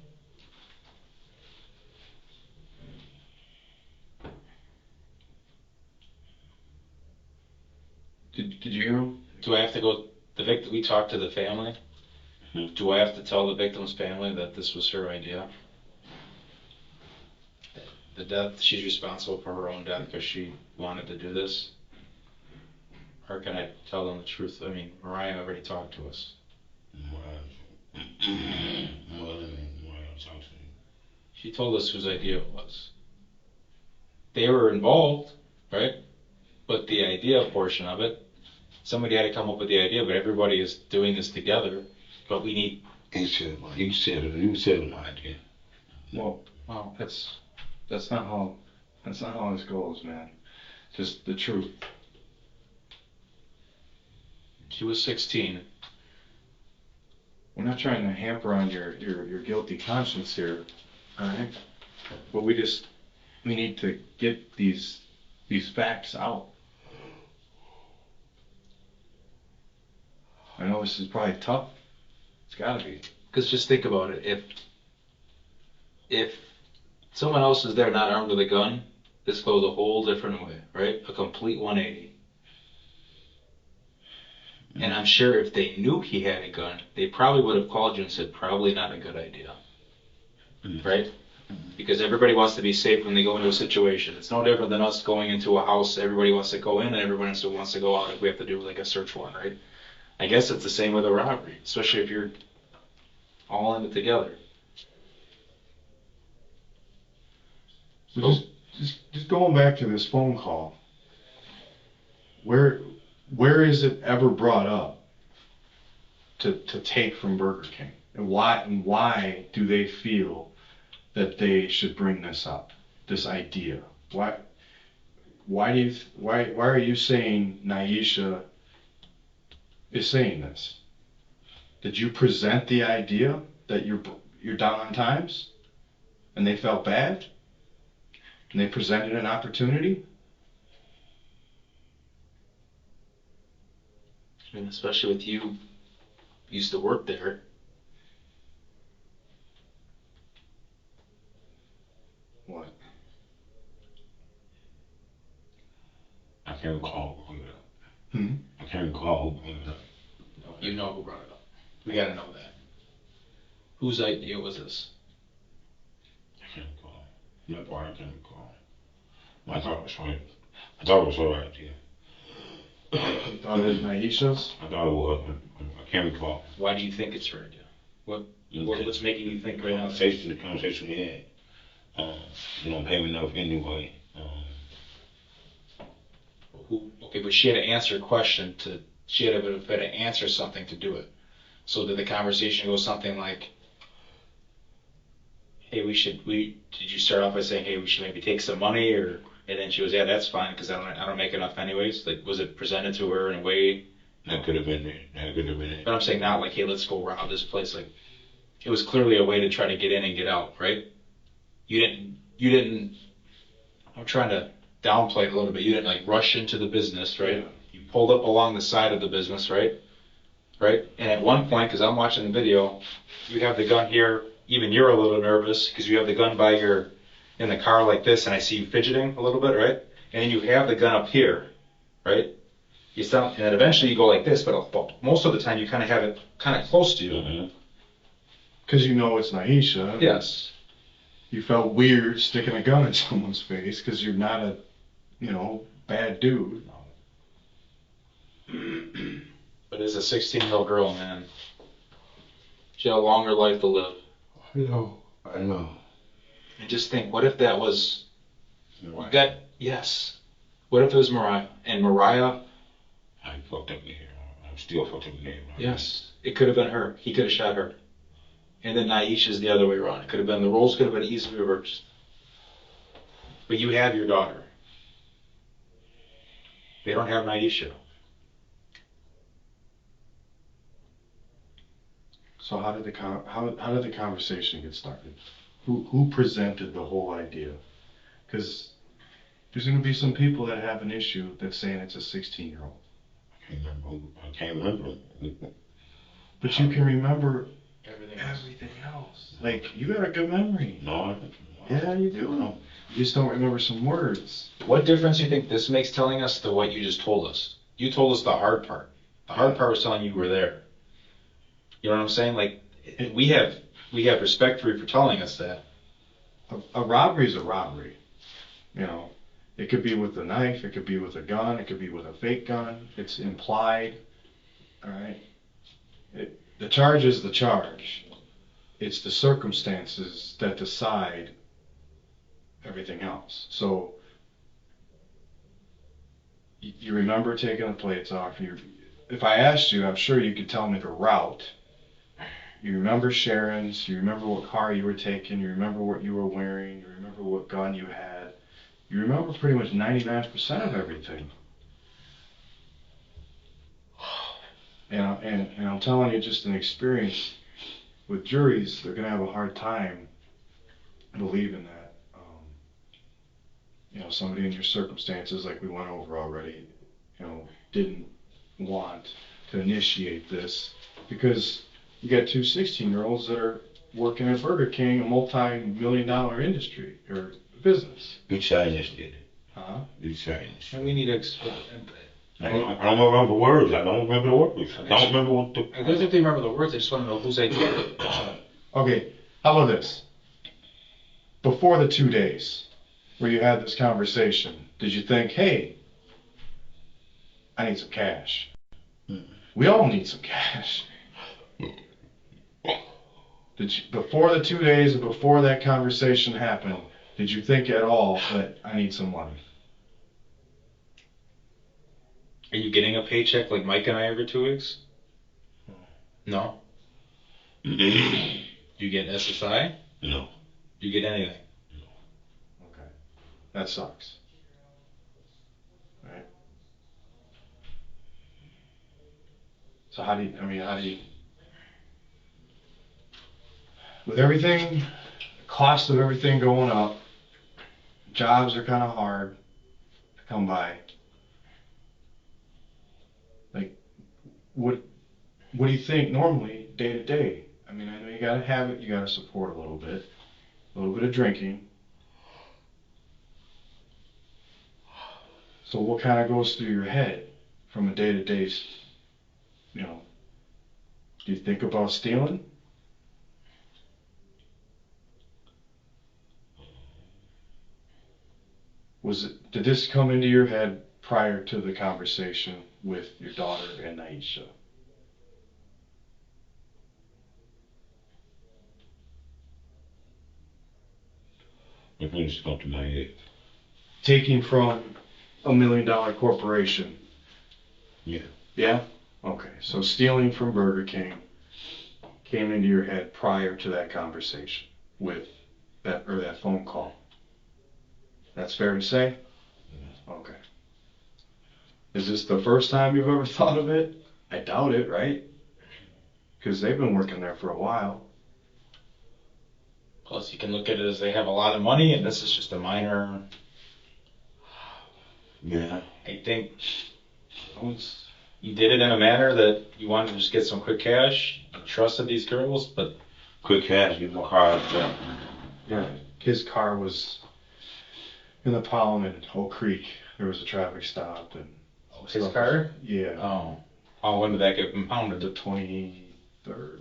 Did you hear him? Do I have to go, we talked to the family? Do I have to tell the victim's family that this was her idea? The death, she's responsible for her own death because she wanted to do this? Or can I tell them the truth? I mean, Mariah already talked to us. Mariah talked to me. She told us whose idea it was. They were involved, right? But the idea portion of it, somebody had to come up with the idea, but everybody is doing this together. But we need. You said it, my idea. Well, Well, that's not how this goes, man. Just the truth. she was 16. We're not trying to hamper on your guilty conscience here, alright? But we need to get these facts out. I know this is probably tough. It's gotta be. Because just think about it. If Someone else is there not armed with a gun, this goes a whole different way, right? A complete 180. And I'm sure if they knew he had a gun, they probably would have called you and said, probably not a good idea. Right? Because everybody wants to be safe when they go into a situation. It's no different than us going into a house. Everybody wants to go in and everybody still wants to go out if we have to do like a search warrant, right? I guess it's the same with a robbery, especially if you're all in it together. So just going back to this phone call, where is it ever brought up to take from Burger King? And why do they feel that they should bring this up, this idea? Why are you saying Naisha is saying this? Did you present the idea that you're down on times and they felt bad and they presented an opportunity? I mean, especially with you used to work there. What? I can't recall who brought it up. Hmm? I can't recall who brought it up. You know who brought it up. We gotta know that. Whose idea was this? I can't recall. That part I can't recall. I thought it was right. I thought it was her idea. You thought it was Naisha's? I thought it was. I can't recall. Why do you think it's her idea? What's making you think right now? The conversation we had. You don't pay me enough anyway. Okay, but she had to answer a question she had to answer something to do it. So did the conversation go something like, hey, did you start off by saying, hey, we should maybe take some money, and then she was, yeah, that's fine, because I don't make enough anyways? Like, was it presented to her in a way? That could have been it. That could have been it. But I'm saying not like, hey, let's go rob this place. Like, it was clearly a way to try to get in and get out, right? You didn't, I'm trying to downplay it a little bit. You didn't like rush into the business, right? Yeah. You pulled up along the side of the business, right? Right? And at one point, because I'm watching the video, you have the gun here. Even you're a little nervous because you have the gun in the car like this, and I see you fidgeting a little bit, right? And then you have the gun up here, right? And then eventually you go like this, but most of the time you kind of have it kind of close to you. Mm-hmm. Because you know it's Naisha. Yes. You felt weird sticking a gun in someone's face because you're not a, bad dude. But as a 16-year-old girl, man, she had a longer life to live. I know. And just think, what if that was Right. yes. What if it was Mariah? And Mariah, I fucked up in here. I'm still fucked up in here. yes, it could have been her. He could have shot her. And then Naisha's the other way around. It could have been, the roles could have been easily reversed. But you have your daughter. They don't have Naisha. So how did the conversation get started? Who presented the whole idea? Because there's going to be some people that have an issue that's saying it's a 16-year-old. I can't remember. But you can remember Everything else. Like, you got a good memory. No, I Yeah, you do. You just don't remember some words. What difference do you think this makes telling us to what you just told us? You told us the hard part. The hard part was telling you were there. You know what I'm saying? Like, we have respect for you for telling us that. A robbery is a robbery. It could be with a knife, it could be with a gun, it could be with a fake gun. It's implied. All right. The charge is the charge. It's the circumstances that decide everything else. So you remember taking the plates off. If I asked you, I'm sure you could tell me the route. You remember Sharon's, you remember what car you were taking, you remember what you were wearing, you remember what gun you had. You remember pretty much 99% of everything. And I'm telling you, just an experience with juries, they're going to have a hard time believing that, somebody in your circumstances, like we went over already, didn't want to initiate this, because you got two 16-year-olds that are, working at Burger King, a multi-million-dollar industry or business. You Chinese did it. Huh? You Chinese. And we need to. I don't remember words. I don't remember the words. I don't remember what the. I don't think they remember the words. I just want to know whose idea. Okay, how about this? Before the 2 days where you had this conversation, did you think, hey, I need some cash? We all need some cash. Did you, before the 2 days and before that conversation happened, did you think at all that I need some money? Are you getting a paycheck like Mike and I every 2 weeks? No. Do you get SSI? No. Do you get anything? Okay, that sucks. Right. So how do you, with everything, cost of everything going up, jobs are kind of hard to come by. Like, what do you think normally day to day? I mean, I know you gotta have it, you gotta support a little bit of drinking. So what kind of goes through your head from a day to day, you know, do you think about stealing? Did this come into your head prior to the conversation with your daughter and Aisha? The things come to my head. Taking from $1 million corporation. Yeah. Yeah? Okay. So stealing from Burger King came into your head prior to that conversation with that phone call. That's fair to say? Okay. Is this the first time you've ever thought of it? I doubt it, right? Because they've been working there for a while. Plus, you can look at it as they have a lot of money, and this is just a minor. Yeah. I think you did it in a manner that you wanted to just get some quick cash. You trusted these girls, but Quick cash, get my car. Yeah. His car was in the Palm in Oak Creek. There was a traffic stop and his car. yeah. Oh, when did that get impounded? The 23rd.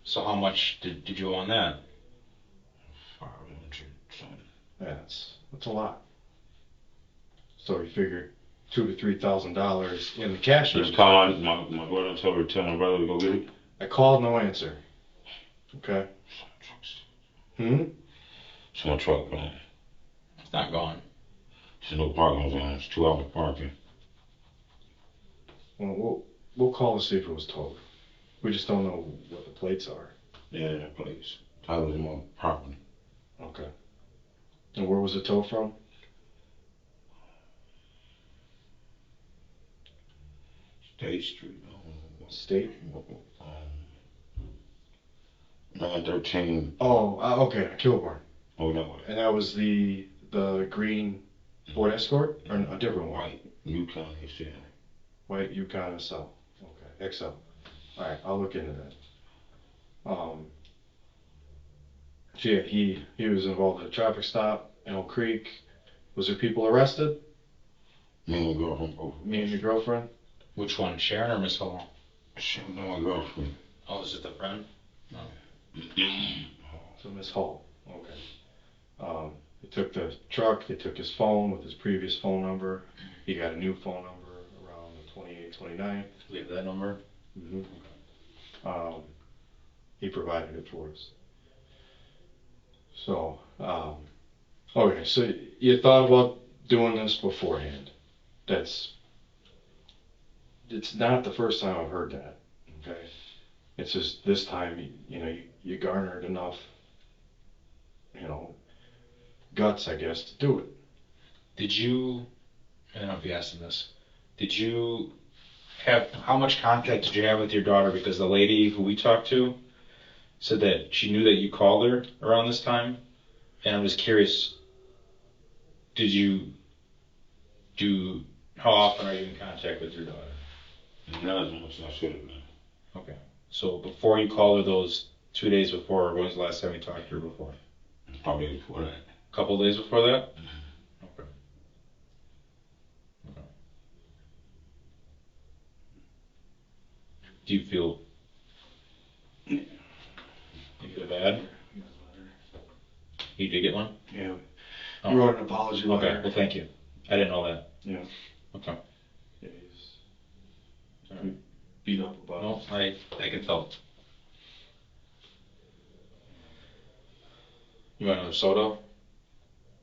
So how much did you owe on that? 500 something. That's a lot. So you figure $2,000 to $3,000 in the cash. Just call on my brother and tell my brother to go get it. I called, no answer. Okay. It's my truck gone. It's not gone. There's no parking zone. It's 2 hour parking. Well, we'll call to see if it was towed. We just don't know what the plates are. Yeah, that place. Title's my property. Okay. And where was it towed from? State Street. State? 913. Oh, okay, Kilburn. Oh, that way. And that was the green Ford Escort? Or a different one? White. Yukon, he said. White Yukon SL. Okay, XL. Alright, I'll look into that. So yeah, he was involved in a traffic stop in Oak Creek. Was there people arrested? Me and my girlfriend both. Me and your girlfriend? Which one, Sharon or Miss Hall? Shit, no, my girlfriend. Oh, is it the friend? No. So Miss Hall. Okay. They took the truck, they took his phone with his previous phone number. He got a new phone number around the 28th, 29th. Do we have that number? Mm-hmm. He provided it for us. So, okay, so you thought about doing this beforehand. It's not the first time I've heard that, okay? It's just this time, you garnered enough, guts, I guess, to do it. Did you, I don't know if you asked him this, how much contact did you have with your daughter? Because the lady who we talked to said that she knew that you called her around this time. And I'm just curious, how often are you in contact with your daughter? Not as much as I should have been. Okay. So before you called her those 2 days before, when was the last time you talked to her before? Probably before that. A couple days before that? Okay. Okay. Do you feel bad? You did get one? Yeah. Oh. He wrote an apology letter. Okay, well, thank you. I didn't know that. Yeah. Okay. Yeah, he's Alright. beat up about No, it. I can tell. You want another soda?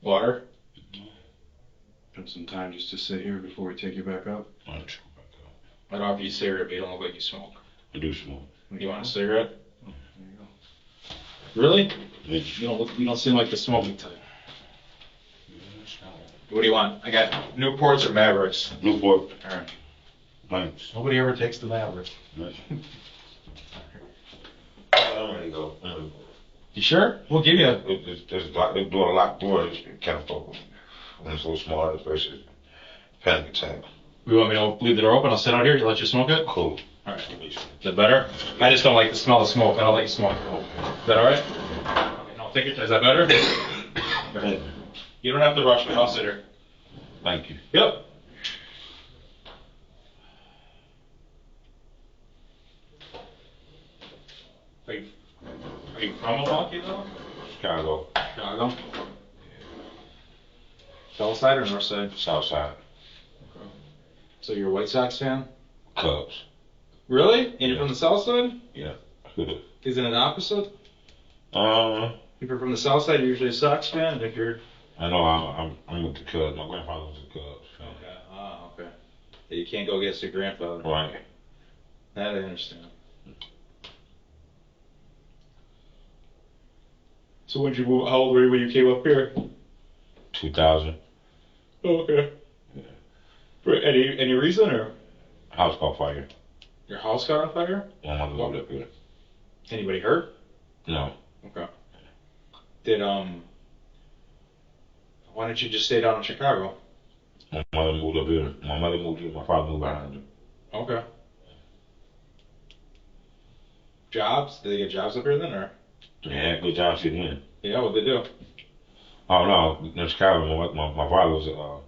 Water? Got some time just to sit here before we take you back up. I I'd offer you a cigarette, but you don't look like you smoke. do smoke. You want a cigarette? There you go. Really? Yeah. You don't seem like the smoking type. What do you want? I got Newports or Mavericks. Newport. Alright. Thanks. Nobody ever takes the Mavericks. Nice. I'm ready to go. You sure? We'll give you a. There's a lot, they're doing a lot more. It's kind of focused. When it's so small, especially panic attack. You want me to leave the door open? I'll sit out here. You let you smoke it? Cool. Alright. Is that better? I just don't like the smell of smoke. I don't let you smoke. Is that alright? Okay, no, take it. Is that better? Go ahead. You don't have to rush me. I'll sit here. Thank you. Yep. Are you from Milwaukee though? Chicago. Chicago. South side or north side? South side. So you're a White Sox fan? Cubs. Really? And you're from the south side? Yeah. Isn't it opposite? uh, If you're from the south side, you're usually a Sox fan. And if you're I know I'm with the Cubs. My grandfather was a Cubs fan. okay, okay. Yeah, you can't go against your grandfather. Right. That I understand. So when did you move? How old were you when you came up here? 2000. Oh, okay. Yeah. For any reason or House caught fire. your house caught on fire? My mother lived up here. Anybody hurt? No. Okay. Did Why didn't you just stay down in Chicago? My mother moved up here. My mother moved here. My father moved behind her. Okay. Jobs? Did they get jobs up here then, or? They had good jobs here then. Yeah, what they do? Oh no, in Chicago, my father was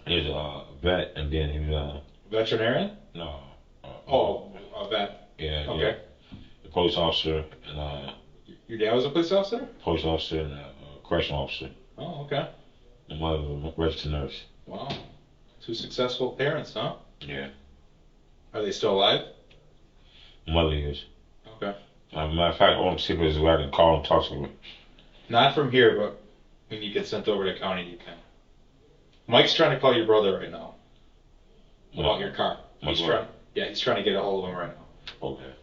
he's a vet, and then he was Veterinarian? no. Oh, a vet. Yeah. Okay. Yeah. The police officer and Your dad was a police officer? police officer and correctional officer. Oh, okay. My mother was a registered nurse. Wow. Two successful parents, huh? Yeah. Are they still alive? My mother is. Okay. Matter of fact, I want to see if there's a way I can call and talk to her. Not from here, but when you get sent over to county, you can. Mike's trying to call your brother right now about your car. My He's brother? trying. Yeah, he's trying to get a hold of him right now. Okay.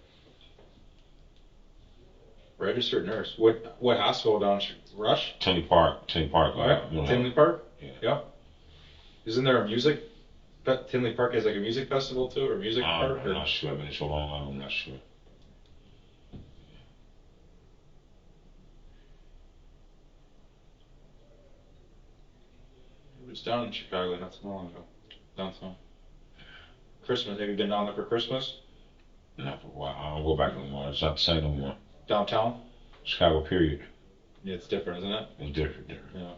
Registered nurse. What hospital down Rush? Tinley Park. Right. You know, Tinley Park. Yeah. Yep. Isn't there a music? Tinley Park has like a music festival too, or music park? I'm Or? not sure. I've been so long. I'm not sure. It was down in Chicago not so long ago. Downtown. Christmas. Have you been down there for Christmas? Not for a while. I don't go back anymore. It's not the same no more. Downtown? Chicago, period. Yeah, it's different, isn't it? It's different. Yeah.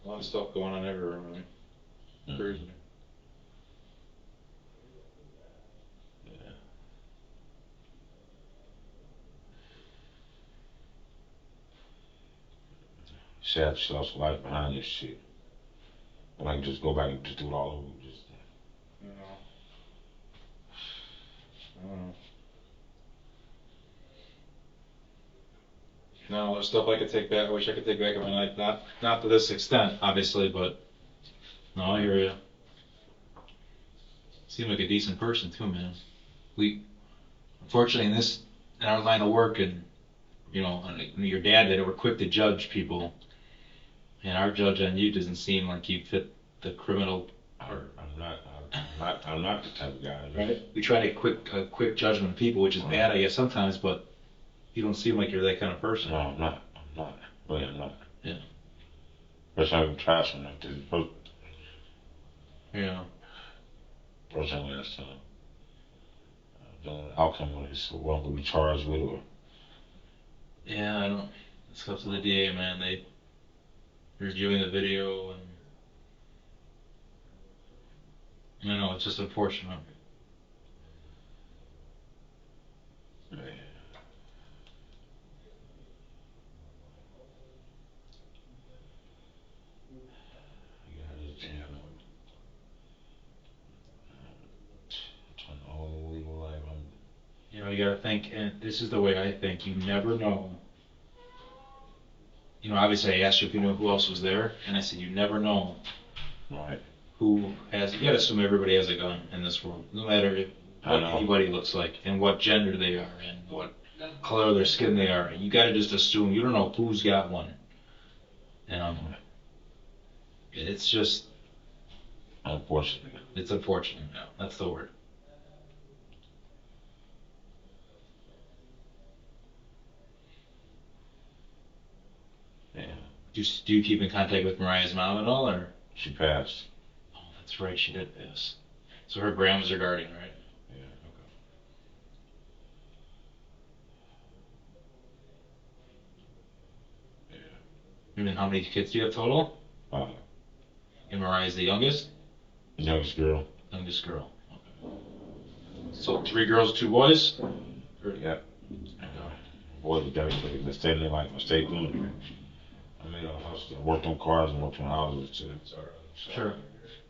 A lot of stuff going on everywhere, man. Crazy. Sad she lost her life behind this shit. I like just go back and just do it all over. Just You know. I don't know. No, there's stuff I could take back. I wish I could take back in my life. Not to this extent, obviously, but no, I hear you. Seemed like a decent person too, man. We, unfortunately, in our line of work, and you know, your dad did it. We're quick to judge people, and our judge on you doesn't seem like you fit the criminal. I'm not the type of guy. Right. We try to quick judgment of people, which is bad, I guess, sometimes, but you don't seem like you're that kind of person. No, I'm not. Really, I'm not. Yeah. First time I tried something like this. Yeah. First time last time. the outcome is what I'm gonna be charged with, or Yeah, I don't. It's up to the DA, man. They reviewing the video, and I know it's just unfortunate. all legal life. You know, you gotta think, and this is the way I think. You never know. You know, obviously, I asked you if you knew who else was there, and I said you never know Right. who has. You gotta assume everybody has a gun in this world, no matter what anybody looks like, and what gender they are, and what color of their skin they are. You gotta just assume. You don't know who's got one. It's just. Unfortunately. It's unfortunate. Yeah, that's the word. Yeah. Do you keep in contact with Mariah's mom at all, or? She passed. Oh, that's right, she did pass. So her grandma's her guardian, right? Yeah. Yeah. And then how many kids do you have total? Uh, And Mariah's the youngest? Youngest girl. Youngest girl. Okay. So 3 girls, 2 boys? Yeah. Boys are dedicated. They stay in their life. I stayed doing it. I made a house. I worked on cars and worked on houses too. Sure.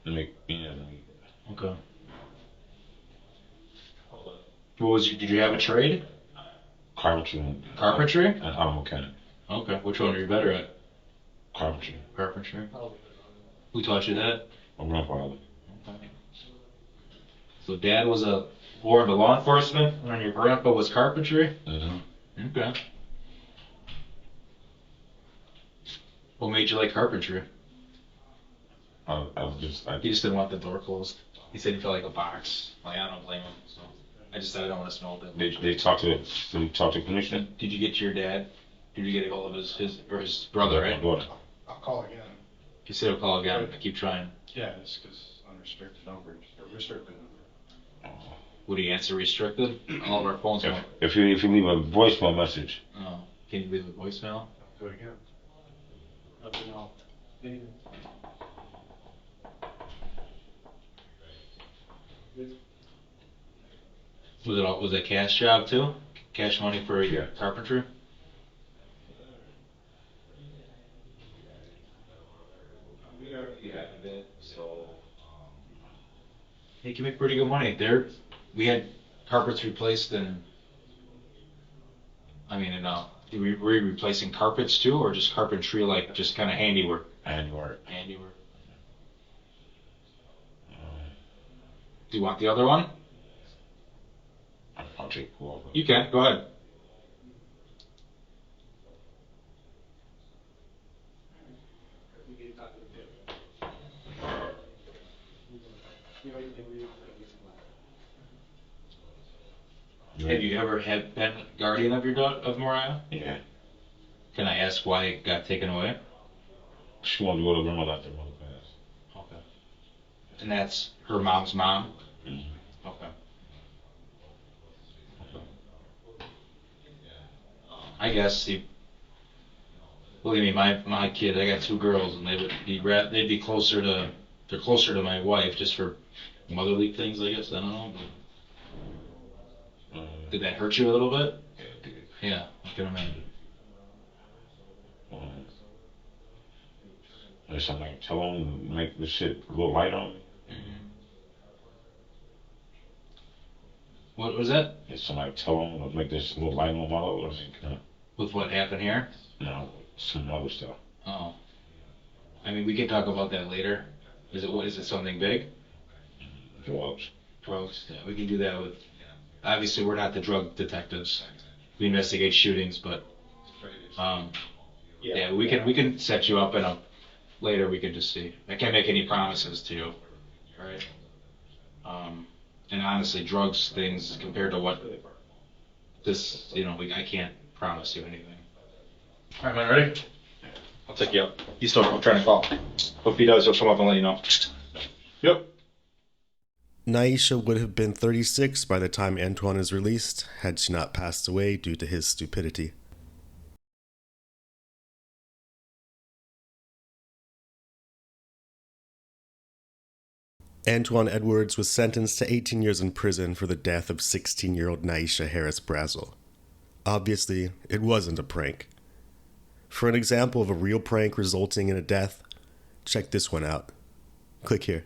To make Okay. Did you have a trade? carpentry. Carpentry? And auto mechanic. Okay. Which one are you better at? Carpentry. Carpentry. Who taught you that? My grandfather. Okay. So dad was more into law enforcement, and your grandpa was carpentry? Mm-hmm. Okay. What made you like carpentry? He just didn't want the door closed. He said he felt like a box. Like, I don't blame him. So I just said I don't want to smell it. They talk to the commissioner. Did you get to your dad? Did you get a hold of his brother, right? My daughter. I'll call again. He said he'll call again. Keep trying. Yeah, it's because unrestricted numbers, or restricted number. Would he answer restricted? All of our phones won't. If you leave a voicemail message. Oh, can you leave a voicemail? Do it again. Nothing else. Was it a cash job too? Cash money for Yeah. carpentry? He can make pretty good money. We had carpets replaced, and were you replacing carpets too, or just carpentry, like just kind of handiwork? Handiwork. Handiwork. Do you want the other one? I'll take over. You can. Go ahead. Have you ever been guardian of of Mariah? Yeah. Can I ask why it got taken away? She wanted to go to grandmother after mother passed. Okay. And that's her mom's mom? Mm-hmm. Okay. I guess believe me, my kid, I got 2 girls, and they'd be closer to, they're closer to my wife just for motherly things, I guess. I don't know. Did that hurt you a little bit? Yeah, it did. Yeah, I can imagine. There's something like tell them to make this shit a little light on me. Mm-hmm. What was that? It's somebody tell them to make this a little light on my load. With what happened here? No, some other stuff. Oh. I mean, we can talk about that later. Is it something big? Drugs. Drugs. Yeah, we can do that with. Obviously, we're not the drug detectives. We investigate shootings, but yeah, we can set you up, and later we can just see. I can't make any promises to you, right? And honestly, drugs things compared to what this, I can't promise you anything. All right, man, ready? I'll take you up. I'm trying to call. If he does, he'll come up and let you know. Yep. Naisha would have been 36 by the time Antoine is released, had she not passed away due to his stupidity. Antoine Edwards was sentenced to 18 years in prison for the death of 16-year-old Naisha Harris Brazel. Obviously, it wasn't a prank. For an example of a real prank resulting in a death, check this one out. Click here.